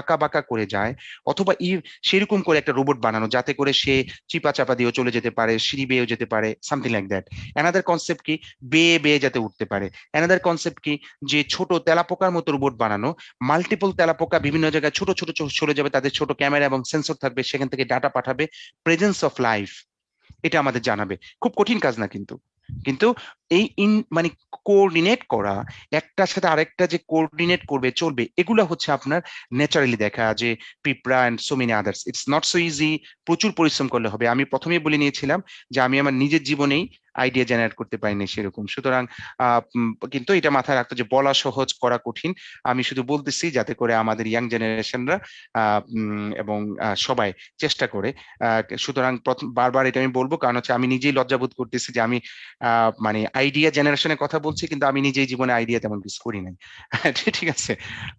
আঁকা বাঁকা করে যায়, অথবা সেরকম করে একটা রোবট বানানো যাতে করে সে চিপা চাপা দিয়েও চলে যেতে পারে, সিঁড়ি বেয়েও যেতে পারে, something like that. Another concept কি, বেয়ে বেয়ে যাতে উঠতে পারে। অ্যানাদার কনসেপ্ট কি, যে ছোট তেলাপোকার মতো রোবট বানানো, মাল্টিপল তেলাপোকা বিভিন্ন জায়গায় ছোট ছোট চলে যাবে, তাদের ছোট ক্যামেরা এবং সেন্সর থাকবে, সেখান থেকে ডাটা পাঠাবে, প্রেজেন্স অফ লাইফ এটা আমাদের জানাবে। খুব কঠিন কাজ না কিন্তু, কিন্তু এই মানে কোঅর্ডিনেট করা, একটার সাথে আরেকটা যে কোঅর্ডিনেট করবে চলবে, এগুলো হচ্ছে আপনার ন্যাচারালি দেখা, যে পিঁপড়া and so many others, it's not so easy. প্রচুর পরিশ্রম করলে হবে। আমি প্রথমেই বলে নিয়েছিলাম যে আমি আমার নিজের জীবনেই আইডিয়া জেনারেট করতে পারিনি সেরকম, সুতরাং কিন্তু এটা মাথায় রাখতো যে বলা সহজ করা কঠিন। আমি শুধু বলতেছি যাতে করে আমাদের ইয়াং জেনারেশনরা এবং সবাই চেষ্টা করে। সুতরাং বারবার এটা আমি বলবো, কারণ হচ্ছে আমি নিজেই লজ্জাবোধ করতেছি যে আমি মানে আইডিয়া জেনারেশনের কথা বলছি, কিন্তু আমি নিজেই জীবনে আইডিয়া তেমন কিছু করি নাই। ঠিক আছে,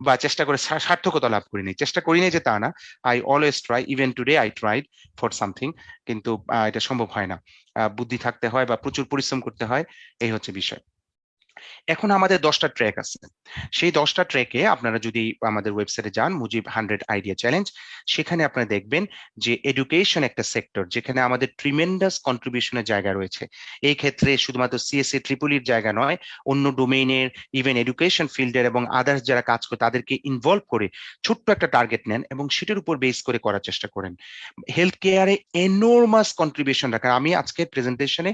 বা চেষ্টা করে সার্থকতা লাভ করি নাই, চেষ্টা করি নাই যে তা না। I always try, even today I tried for something, কিন্তু এটা সম্ভব হয় না। বুদ্ধি থাকতে হয় বা প্রচুর পরিশ্রম করতে হয়, এই হচ্ছে বিষয়। এখন আমাদের 10টা ট্র্যাক আছে। সেই 10টা ট্র্যাকে আপনারা যদি আমাদের ওয়েবসাইটে যান, মুজিব 100 আইডিয়া চ্যালেঞ্জ, সেখানে আপনারা দেখবেন যে এডুকেশন একটা সেক্টর যেখানে আমাদের ট্রিমেন্ডাস কন্ট্রিবিউশনের জায়গা রয়েছে। এই ক্ষেত্রে শুধুমাত্র সিএসসি ট্রিপলির জায়গা নয়, অন্য ডোমেইনের, ইভেন এডুকেশন ফিল্ডের এবং আদার্স যারা কাজ করে তাদেরকে ইনভলভ করে ছোট্ট একটা টার্গেট নেন এবং সেটার উপর বেস করে করার চেষ্টা করেন। হেলথ কেয়ারে এনোর্মাস কন্ট্রিবিউশন রাখা। আমি আজকের প্রেজেন্টেশনে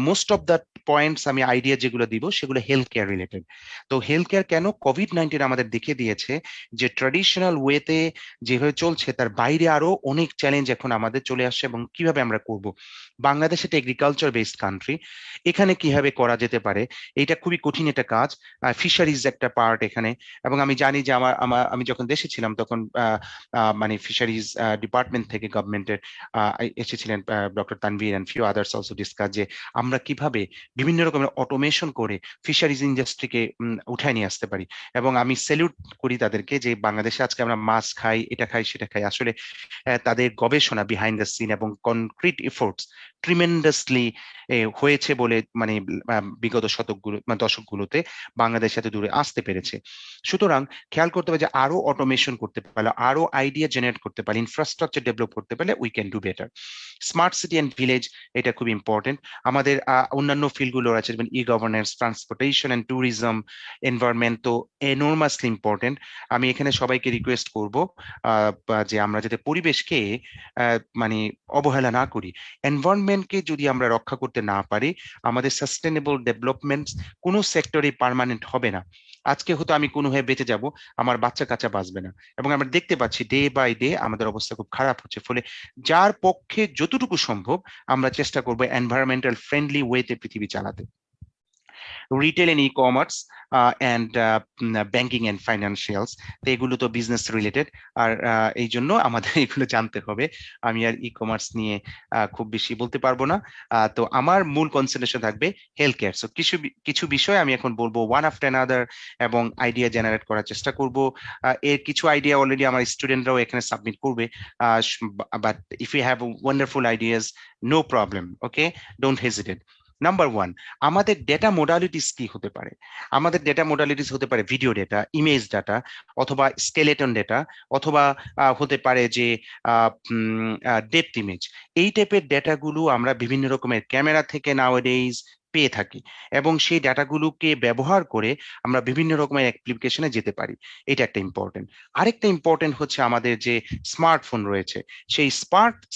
মোস্ট অফ দ্য পয়েন্টস, আমি আইডিয়া যেগুলো দিব সেগুলো হেলথ কেয়ার রিলেটেড। তো হেলথ কেয়ার কেন, কোভিড-19 আমাদের দেখিয়ে দিয়েছে যে ট্র্যাডিশনাল ওয়েতে যেভাবে চলছে তার বাইরে আরো অনেক চ্যালেঞ্জ এখন আমাদের চলে আসছে, এবং কিভাবে আমরা করব। বাংলাদেশ একটা এগ্রিকালচার বেসড কান্ট্রি, এখানে কিভাবে করা যেতে পারে, এটা খুবই কঠিন একটা কাজ। ফিশারিজ একটা পার্ট এখানে, এবং আমি জানি যে আমি যখন দেশে ছিলাম তখন মানে ফিশারিজ ডিপার্টমেন্ট থেকে গভর্নমেন্টের এসেছিলেন doctor Tanvir and few others also discuss, যে আমরা কিভাবে বিভিন্ন রকমের অটোমেশন করে ফিশারিজ ইন্ডাস্ট্রিকে উঠায় নিয়ে আসতে পারি। এবং আমি স্যালিউট করি তাদেরকে, যে বাংলাদেশে আজকে আমরা মাছ খাই, এটা খাই, সেটা খাই, আসলে তাদের গবেষণা বিহাইন্ড দ্য সিন এবং কনক্রিট এফোর্টস ট্রিমেন্ডাসলি হয়েছে বলে, মানে বিগত দশকগুলোতে বাংলাদেশ এত দূরে আসতে পেরেছে। সুতরাং খেয়াল করতে হবে যে আরো অটোমেশন করতে পারলে, আরো আইডিয়া জেনারেট করতে পারলে, ইনফ্রাস্ট্রাকচার ডেভেলপ করতে পারলে we can do better. Smart city and village, এটা খুব ইম্পর্টেন্ট। আমাদের অন্যান্য ফিল্ডগুলো আছে, যেমন ই governance, transportation and tourism, environment, তো এনর্মাসলি ইম্পর্টেন্ট। আমি এখানে সবাইকে রিকোয়েস্ট করব যে আমরা যাতে পরিবেশকে মানে অবহেলা না করি। এনভায়রনমেন্টকে যদি আমরা রক্ষা করতে না পারি, আমাদের সাস্টেনেবল ডেভেলপমেন্ট কোনো সেক্টরে পার্মানেন্ট হবে না। আজকে হয়তো আমি কোনোভাবে বেঁচে যাব, আমার বাচ্চা কাচ্চা বাঁচবে না, এবং আমরা দেখতে পাচ্ছি ডে বাই ডে আমাদের অবস্থা খুব খারাপ হচ্ছে। ফলে যার পক্ষে যতটুকু সম্ভব আমরা চেষ্টা করব এনভায়রনমেন্টাল ফ্রেন্ডলি ওয়েতে পৃথিবী চালাতে। Retail and e commerce and banking and financials, তো এগুলো তো বিজনেস রিলেটেড, আর এই জন্য আমাদের এগুলো জানতে হবে। আমি আর ই কমার্স নিয়ে খুব বেশি বলতে পারবো না। তো আমার মূল কনসেন্ট্রেশন থাকবে হেলথ কেয়ার। সো কিছু বিষয় আমি এখন বলবো ওয়ান আফটার অ্যানাদার, এবং আইডিয়া জেনারেট করার চেষ্টা করব। এর কিছু আইডিয়া অলরেডি আমার স্টুডেন্টরাও এখানে সাবমিট করবে, but if you have wonderful ideas, no problem, okay, don't hesitate. Number 1, আমাদের ডেটা মোডালিটিস কি হতে পারে? আমাদের ডেটা মোডালিটিস হতে পারে ভিডিও ডেটা, ইমেজ ডাটা, অথবা স্কেলেটন ডেটা, অথবা হতে পারে যে ডেপথ ইমেজ। এই টাইপের ডেটাগুলো আমরা বিভিন্ন রকমের ক্যামেরা থেকে নাওয়াডেইজ পেয়ে থাকি, এবং সেই ডাটাগুলোকে ব্যবহার করে আমরা বিভিন্ন রকমের অ্যাপ্লিকেশনে যেতে পারি। এটা একটা ইম্পর্টেন্ট। আরেকটা ইম্পর্টেন্ট হচ্ছে আমাদের যে স্মার্টফোন রয়েছে, সেই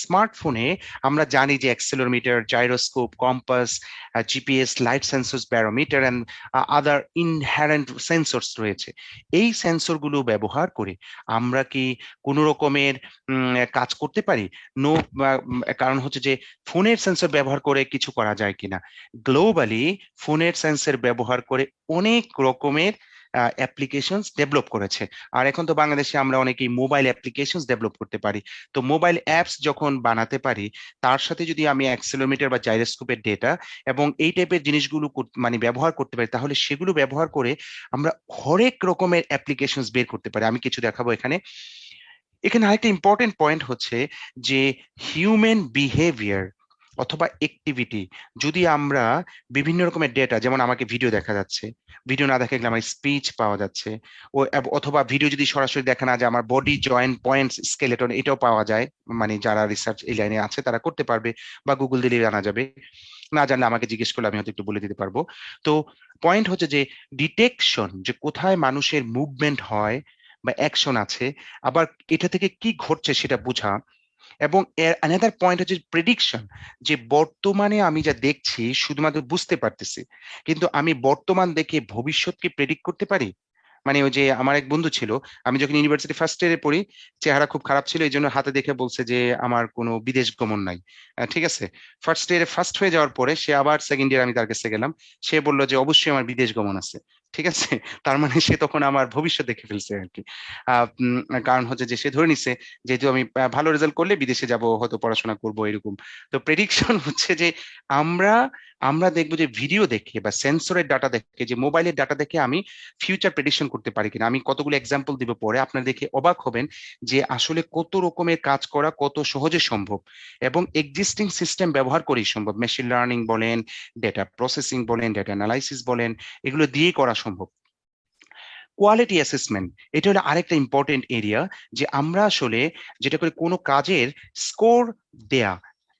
স্মার্টফোনে আমরা জানি যে accelerometer, gyroscope, compass, GPS, light sensors, barometer and other inherent sensors রয়েছে। এই সেন্সরগুলো ব্যবহার করে আমরা কি কোনো রকমের কাজ করতে পারি? নো। কারণ হচ্ছে যে ফোনের সেন্সর ব্যবহার করে কিছু করা যায় কিনা। গ্লোবালি ফোনের সেন্সর ব্যবহার করে অনেক রকমের অ্যাপ্লিকেশনস ডেভেলপ করেছে। আর এখন তো বাংলাদেশে আমরা অনেকেই মোবাইল অ্যাপ্লিকেশনস ডেভেলপ করতে পারি। তো মোবাইল অ্যাপস যখন বানাতে পারি, তার সাথে যদি আমি অ্যাক্সেলোমিটার বা জাইরোস্কোপের ডেটা এবং এই টাইপের জিনিসগুলো মানে ব্যবহার করতে পারি, তাহলে সেগুলো ব্যবহার করে আমরা হরেক রকমের অ্যাপ্লিকেশনস বের করতে পারি। আমি কিছু দেখাবো এখানে। এখানে আরেকটা ইম্পর্টেন্ট পয়েন্ট হচ্ছে যে হিউম্যান বিহেভিয়ার অথবা অ্যাক্টিভিটি, যদি আমরা বিভিন্ন রকমের ডেটা, যেমন আমাকে ভিডিও দেখা যাচ্ছে, ভিডিও না দেখা গেলে আমার স্পিচ পাওয়া যাচ্ছে, অথবা ভিডিও যদি সরাসরি দেখা না যায় আমার বডি জয়েন্ট পয়েন্টস স্কেলেটন এটাও পাওয়া যায়, মানে যারা রিসার্চ এই লাইনে আছে তারা করতে পারবে, বা গুগল দিলে জানা যাবে, না জানলে আমাকে জিজ্ঞেস করলে আমি হয়তো একটু বলে দিতে পারবো। তো পয়েন্ট হচ্ছে যে ডিটেকশন, যে কোথায় মানুষের মুভমেন্ট হয় বা অ্যাকশন আছে, আবার এটা থেকে কি ঘটছে সেটা বোঝা, এবং এর অ্যানাদার পয়েন্ট হচ্ছে প্রেডিকশন, যে বর্তমানে আমি যা দেখছি শুধুমাত্র বুঝতে পারতেছি, কিন্তু আমি বর্তমান দেখে ভবিষ্যৎকে প্রেডিক্ট করতে পারি। মানে ওই যে আমার এক বন্ধু ছিল, আমি যখন ইউনিভার্সিটি ফার্স্ট ইয়ারে পড়ি, চেহারা খুব খারাপ ছিল, এই জন্য হাতে দেখে বলছে যে আমার কোনো বিদেশ গমন নাই। ঠিক আছে, ফার্স্ট ইয়ারে ফার্স্ট হয়ে যাওয়ার পরে সে আবার সেকেন্ড ইয়ার আমি তার কাছে গেলাম, সে বললো যে অবশ্যই আমার বিদেশ গমন আছে। ঠিক আছে, তার মানে সে তখন আমার ভবিষ্যৎ দেখে ফেলছে আর কি। কারণ হচ্ছে যে সে ধরে নিছে যেহেতু আমি ভালো রেজাল্ট করলে বিদেশে যাব, হয়তো পড়াশোনা করব এরকম। তো প্রেডিকশন হচ্ছে যে আমরা আমরা দেখবো যে ভিডিও দেখে বা সেন্সরের ডাটা দেখে, যে মোবাইলের ডাটা দেখে আমি ফিউচার প্রেডিকশন করতে পারি কিনা। আমি কতগুলো এক্সাম্পল দিব পরে, আপনারা দেখে অবাক হবেন যে আসলে কত রকমের কাজ করা কত সহজে সম্ভব, এবং এক্সিস্টিং সিস্টেম ব্যবহার করেই সম্ভব। মেশিন লার্নিং বলেন, ডেটা প্রসেসিং বলেন, ডেটা অ্যানালাইসিস বলেন, এগুলো দিয়েই করা সম্ভব। কোয়ালিটি অ্যাসেসমেন্ট, এটা হলো আরেকটা ইম্পর্টেন্ট এরিয়া, যে আমরা আসলে যেটা করে কোনো কাজের স্কোর দেয়া,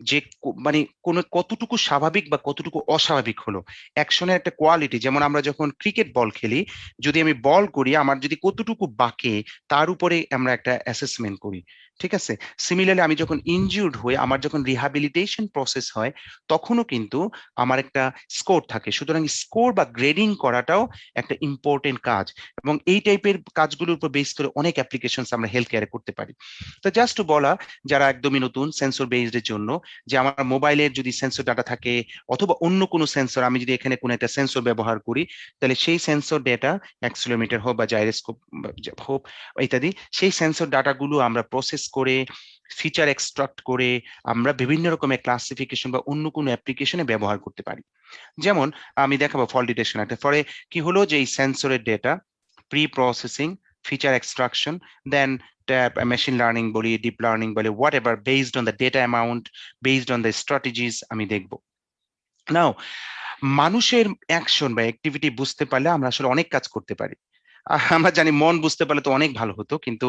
যে মানে কোনো কতটুকু স্বাভাবিক বা কতটুকু অস্বাভাবিক হলো, অ্যাকশনের একটা কোয়ালিটি। যেমন আমরা যখন ক্রিকেট বল খেলি, যদি আমি বল করি আমার যদি কতটুকু বাঁকে, তার উপরে আমরা একটা অ্যাসেসমেন্ট করি। ঠিক আছে, সিমিলারলি আমি যখন ইনজিউর্ড হই, আমার যখন রিহ্যাবিলিটেশন প্রসেস হয়, তখনও কিন্তু আমার একটা স্কোর থাকে। সুতরাং স্কোর বা গ্রেডিং করাটাও একটা ইম্পর্টেন্ট কাজ, এবং এই টাইপের কাজগুলোর উপর বেস করে অনেক অ্যাপ্লিকেশনস আমরা হেলথ কেয়ারে করতে পারি। তো জাস্ট বলা যারা একদমই নতুন সেন্সর বেসড এর জন্য, যে আমার মোবাইলের যদি সেন্সর ডাটা থাকে অথবা অন্য কোনো সেন্সর, আমি যদি এখানে কোনো একটা সেন্সর ব্যবহার করি, তাহলে সেই সেন্সর ডেটা, অ্যাক্সিলোমিটার হোক বা জাইরোস্কোপ হোক ইত্যাদি, সেই সেন্সর ডাটাগুলো আমরা প্রসেস করে ফিচার এক্সট্রাক্ট করে আমরা বিভিন্ন রকমের ক্লাসিফিকেশন বা অন্য কোনো অ্যাপ্লিকেশনে ব্যবহার করতে পারি। যেমন আমি দেখাবো ফল ডিটেকশন একটা, পরে কি হলো যে এই সেন্সরের data pre processing, feature extraction, then machine learning বলি, ডিপ লার্নিং বলি, whatever, based on the data amount, based on the strategies আমি দেখবো। নাও মানুষের অ্যাকশন বা অ্যাক্টিভিটি বুঝতে পারলে আমরা আসলে অনেক কাজ করতে পারি। আমরা জানি মন বুঝতে পারলে তো অনেক ভালো হতো, কিন্তু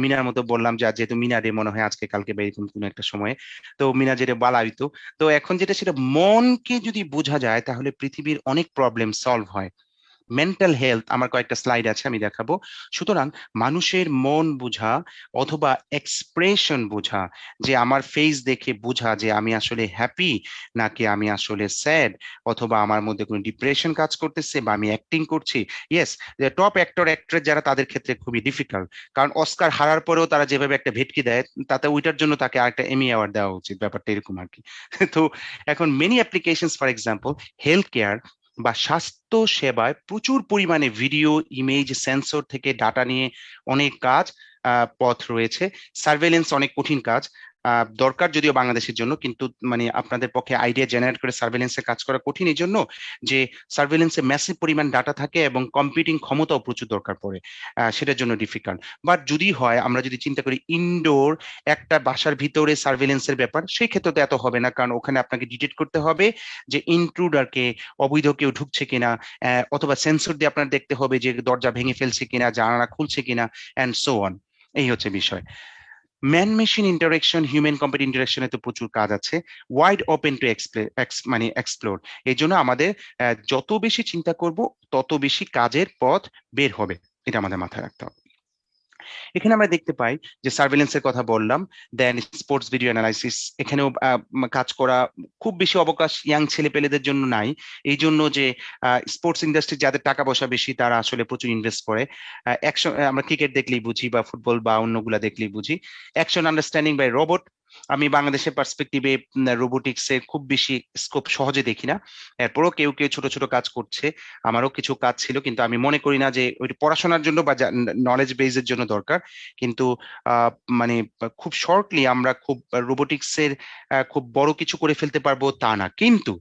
মিনার মতো বললাম যে যেহেতু মিনা রে মনে হয় আজকে কালকে বা এরকম কোনো একটা সময়ে, তো মিনা যেটা বলা হইতো, তো এখন যেটা সেটা মনকে যদি বোঝা যায় তাহলে পৃথিবীর অনেক প্রবলেম সলভ হয়। মেন্টাল হেলথ আমার কয়েকটা স্লাইড আছে আমি দেখাবো। সুতরাং মানুষের মন বোঝা অথবা এক্সপ্রেশন বোঝা, যে আমার ফেস দেখে বোঝা যে আমি আসলে হ্যাপি নাকি আমি আসলে স্যাড, অথবা আমার মধ্যে কোনো ডিপ্রেশন কাজ করতেছে বা আমি অ্যাক্টিং করছি। ইয়েস, টপ অ্যাক্টর অ্যাক্ট্রেস যারা তাদের ক্ষেত্রে খুবই ডিফিকাল্ট, কারণ অস্কার হারার পরেও তারা যেভাবে একটা ভেটকি দেয়, তাতে ওইটার জন্য তাকে আরেকটা এমি অ্যাওয়ার্ড দেওয়া উচিত, ব্যাপারটা এরকম আর কি। তো এখন many applications, for example health care বা স্বাস্থ্য সেবায় প্রচুর পরিমাণে ভিডিও, ইমেজ, সেন্সর থেকে ডাটা নিয়ে অনেক কাজ, পথ রয়েছে। সার্ভেলেন্স অনেক কঠিন কাজ, দরকার যদিও বাংলাদেশের জন্য, কিন্তু মানে আপনাদের পক্ষে আইডিয়া জেনারেট করে সার্ভেলেন্সে কাজ করা কঠিন এই জন্য যে সার্ভেলেন্সে ম্যাসিভ পরিমাণ ডাটা থাকে এবং কম্পিউটিং ক্ষমতাও প্রচুর দরকার পড়ে, সেটার জন্য ডিফিকাল্ট। বাট যদি হয়, আমরা যদি চিন্তা করি ইনডোর একটা বাসার ভিতরে সার্ভেলেন্সের ব্যাপার, সেই ক্ষেত্রে তো এত হবে না, কারণ ওখানে আপনাকে ডিটেক্ট করতে হবে যে ইন্ট্রুডারকে, অবৈধ কেউ ঢুকছে কিনা, অথবা সেন্সর দিয়ে আপনার দেখতে হবে যে দরজা ভেঙে ফেলছে কিনা, জানালা খুলছে কিনা, অ্যান্ড সো অন। এই হচ্ছে বিষয়। Man machine interaction, human computer ইন্টারাকশনে তো প্রচুর কাজ আছে, ওয়াইড ওপেন টু মানে এক্সপ্লোর। এই জন্য আমাদের যত বেশি চিন্তা করব তত বেশি কাজের পথ বের হবে, এটা আমাদের মাথায় রাখতে হবে। এখানে আমরা দেখতে পাই যে সার্ভেলেন্সের কথা বললাম, দেন স্পোর্টস ভিডিও অ্যানালাইসিস, এখানেও কাজ করা খুব বেশি অবকাশ ইয়াং ছেলে পেলেদের জন্য নাই, এই জন্য যে স্পোর্টস ইন্ডাস্ট্রি যাদের টাকা পয়সা বেশি তারা আসলে প্রচুর ইনভেস্ট করে। অ্যাকশন, আমরা ক্রিকেট দেখলেই বুঝি বা ফুটবল বা অন্যগুলা দেখলেই বুঝি। অ্যাকশন আন্ডারস্ট্যান্ডিং বাই রোবট, আমি বাংলাদেশের পার্সপেক্টিভে রোবোটিক্স এর খুব বেশি স্কোপ সহজে দেখি না, এরপরও কেউ কেউ ছোট ছোট কাজ করছে, আমারও কিছু কাজ ছিল, কিন্তু আমি মনে করি না যে ওই পড়াশোনার জন্য বা নলেজ বেসের জন্য দরকার। কিন্তু আহ, মানে খুব শর্টলি আমরা খুব রোবোটিক্স এর খুব বড় কিছু করে ফেলতে পারবো তা না, কিন্তু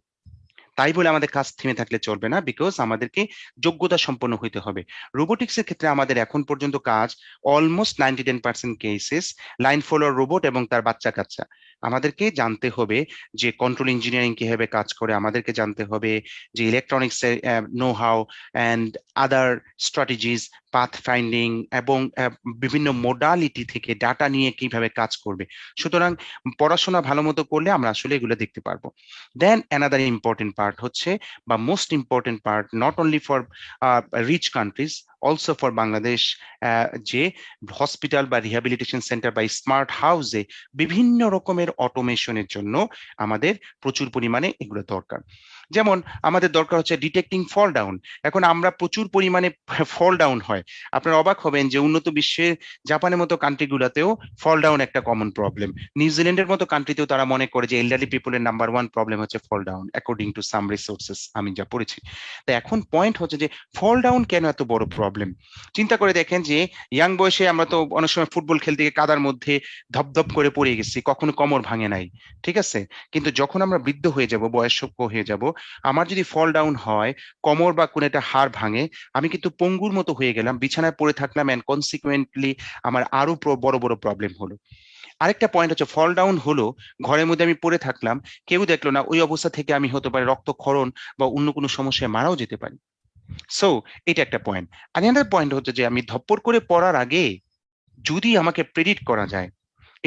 তাই বলে আমাদের কাজ থেমে থাকলে চলবে না, বিকজ আমাদেরকে যোগ্যতা সম্পন্ন হইতে হবে। রোবোটিক্সের ক্ষেত্রে আমাদের এখন পর্যন্ত কাজ almost 99% cases line follower robot এবং তার বাচ্চা কাচ্চা। আমাদেরকে জানতে হবে যে কন্ট্রোল ইঞ্জিনিয়ারিং কিভাবে কাজ করে, আমাদেরকে জানতে হবে যে ইলেকট্রনিক্স এর know how and other strategies, path finding এবং বিভিন্ন মোডালিটি থেকে ডাটা নিয়ে কিভাবে কাজ করবে। সুতরাং পড়াশোনা ভালো মতো করলে আমরা আসলে এগুলো দেখতে পারবো। দেন অ্যানাদার ইম্পর্টেন্ট পার্ট হচ্ছে, বা most important part, not only for rich countries, also for Bangladesh, যে হসপিটাল বা রিহ্যাবিলিটেশন সেন্টার বা স্মার্ট হাউসে বিভিন্ন রকমের অটোমেশনের জন্য আমাদের প্রচুর পরিমাণে এগুলো দরকার। যেমন আমাদের দরকার হচ্ছে ডিটেক্টিং ফল ডাউন। এখন আমরা প্রচুর পরিমাণে ফল ডাউন হয়, আপনারা অবাক হবেন যে উন্নত বিশ্বের জাপানের মতো কান্ট্রিগুলোতেও ফল ডাউন একটা কমন প্রবলেম। নিউজিল্যান্ডের মতো কান্ট্রিতেও তারা মনে করে যে এল্ডারলি পিপলের নাম্বার 1 প্রবলেম হচ্ছে fall down, according to some resources, আমি যা পড়েছি। তো এখন পয়েন্ট হচ্ছে যে ফল ডাউন কেন এত বড় প্রবলেম। চিন্তা করে দেখেন যে ইয়াং বয়সে আমরা তো অনেক সময় ফুটবল খেলতে গিয়ে কাদার মধ্যে ধপধপ করে পড়ে গেছি, কখনো কোমর ভাঙে নাই, ঠিক আছে। কিন্তু যখন আমরা বৃদ্ধ হয়ে যাব, বয়স্ক হয়ে যাব, আমার যদি ফল ডাউন হয়, কোমর বা কোনো একটা হাড় ভাঙে, আমি কিন্তু পঙ্গুর মতো হয়ে গেলাম, বিছানায় পড়ে থাকলাম, এন্ড কনসিকুয়েন্টলি আমার আরো বড় বড় প্রবলেম হলো। আরেকটা পয়েন্ট হচ্ছে ফল ডাউন হলো, ঘরের মধ্যে আমি পড়ে থাকলাম, কেউ দেখলো না, ওই অবস্থা থেকে আমি হতে পারে রক্তক্ষরণ বা অন্য কোনো সমস্যায় মারাও যেতে পারি। সো এটা একটা পয়েন্ট। আরেকটা পয়েন্ট হচ্ছে যে আমি ধপ্পর করে পড়ার আগে যদি আমাকে প্রেডিক্ট করা যায়,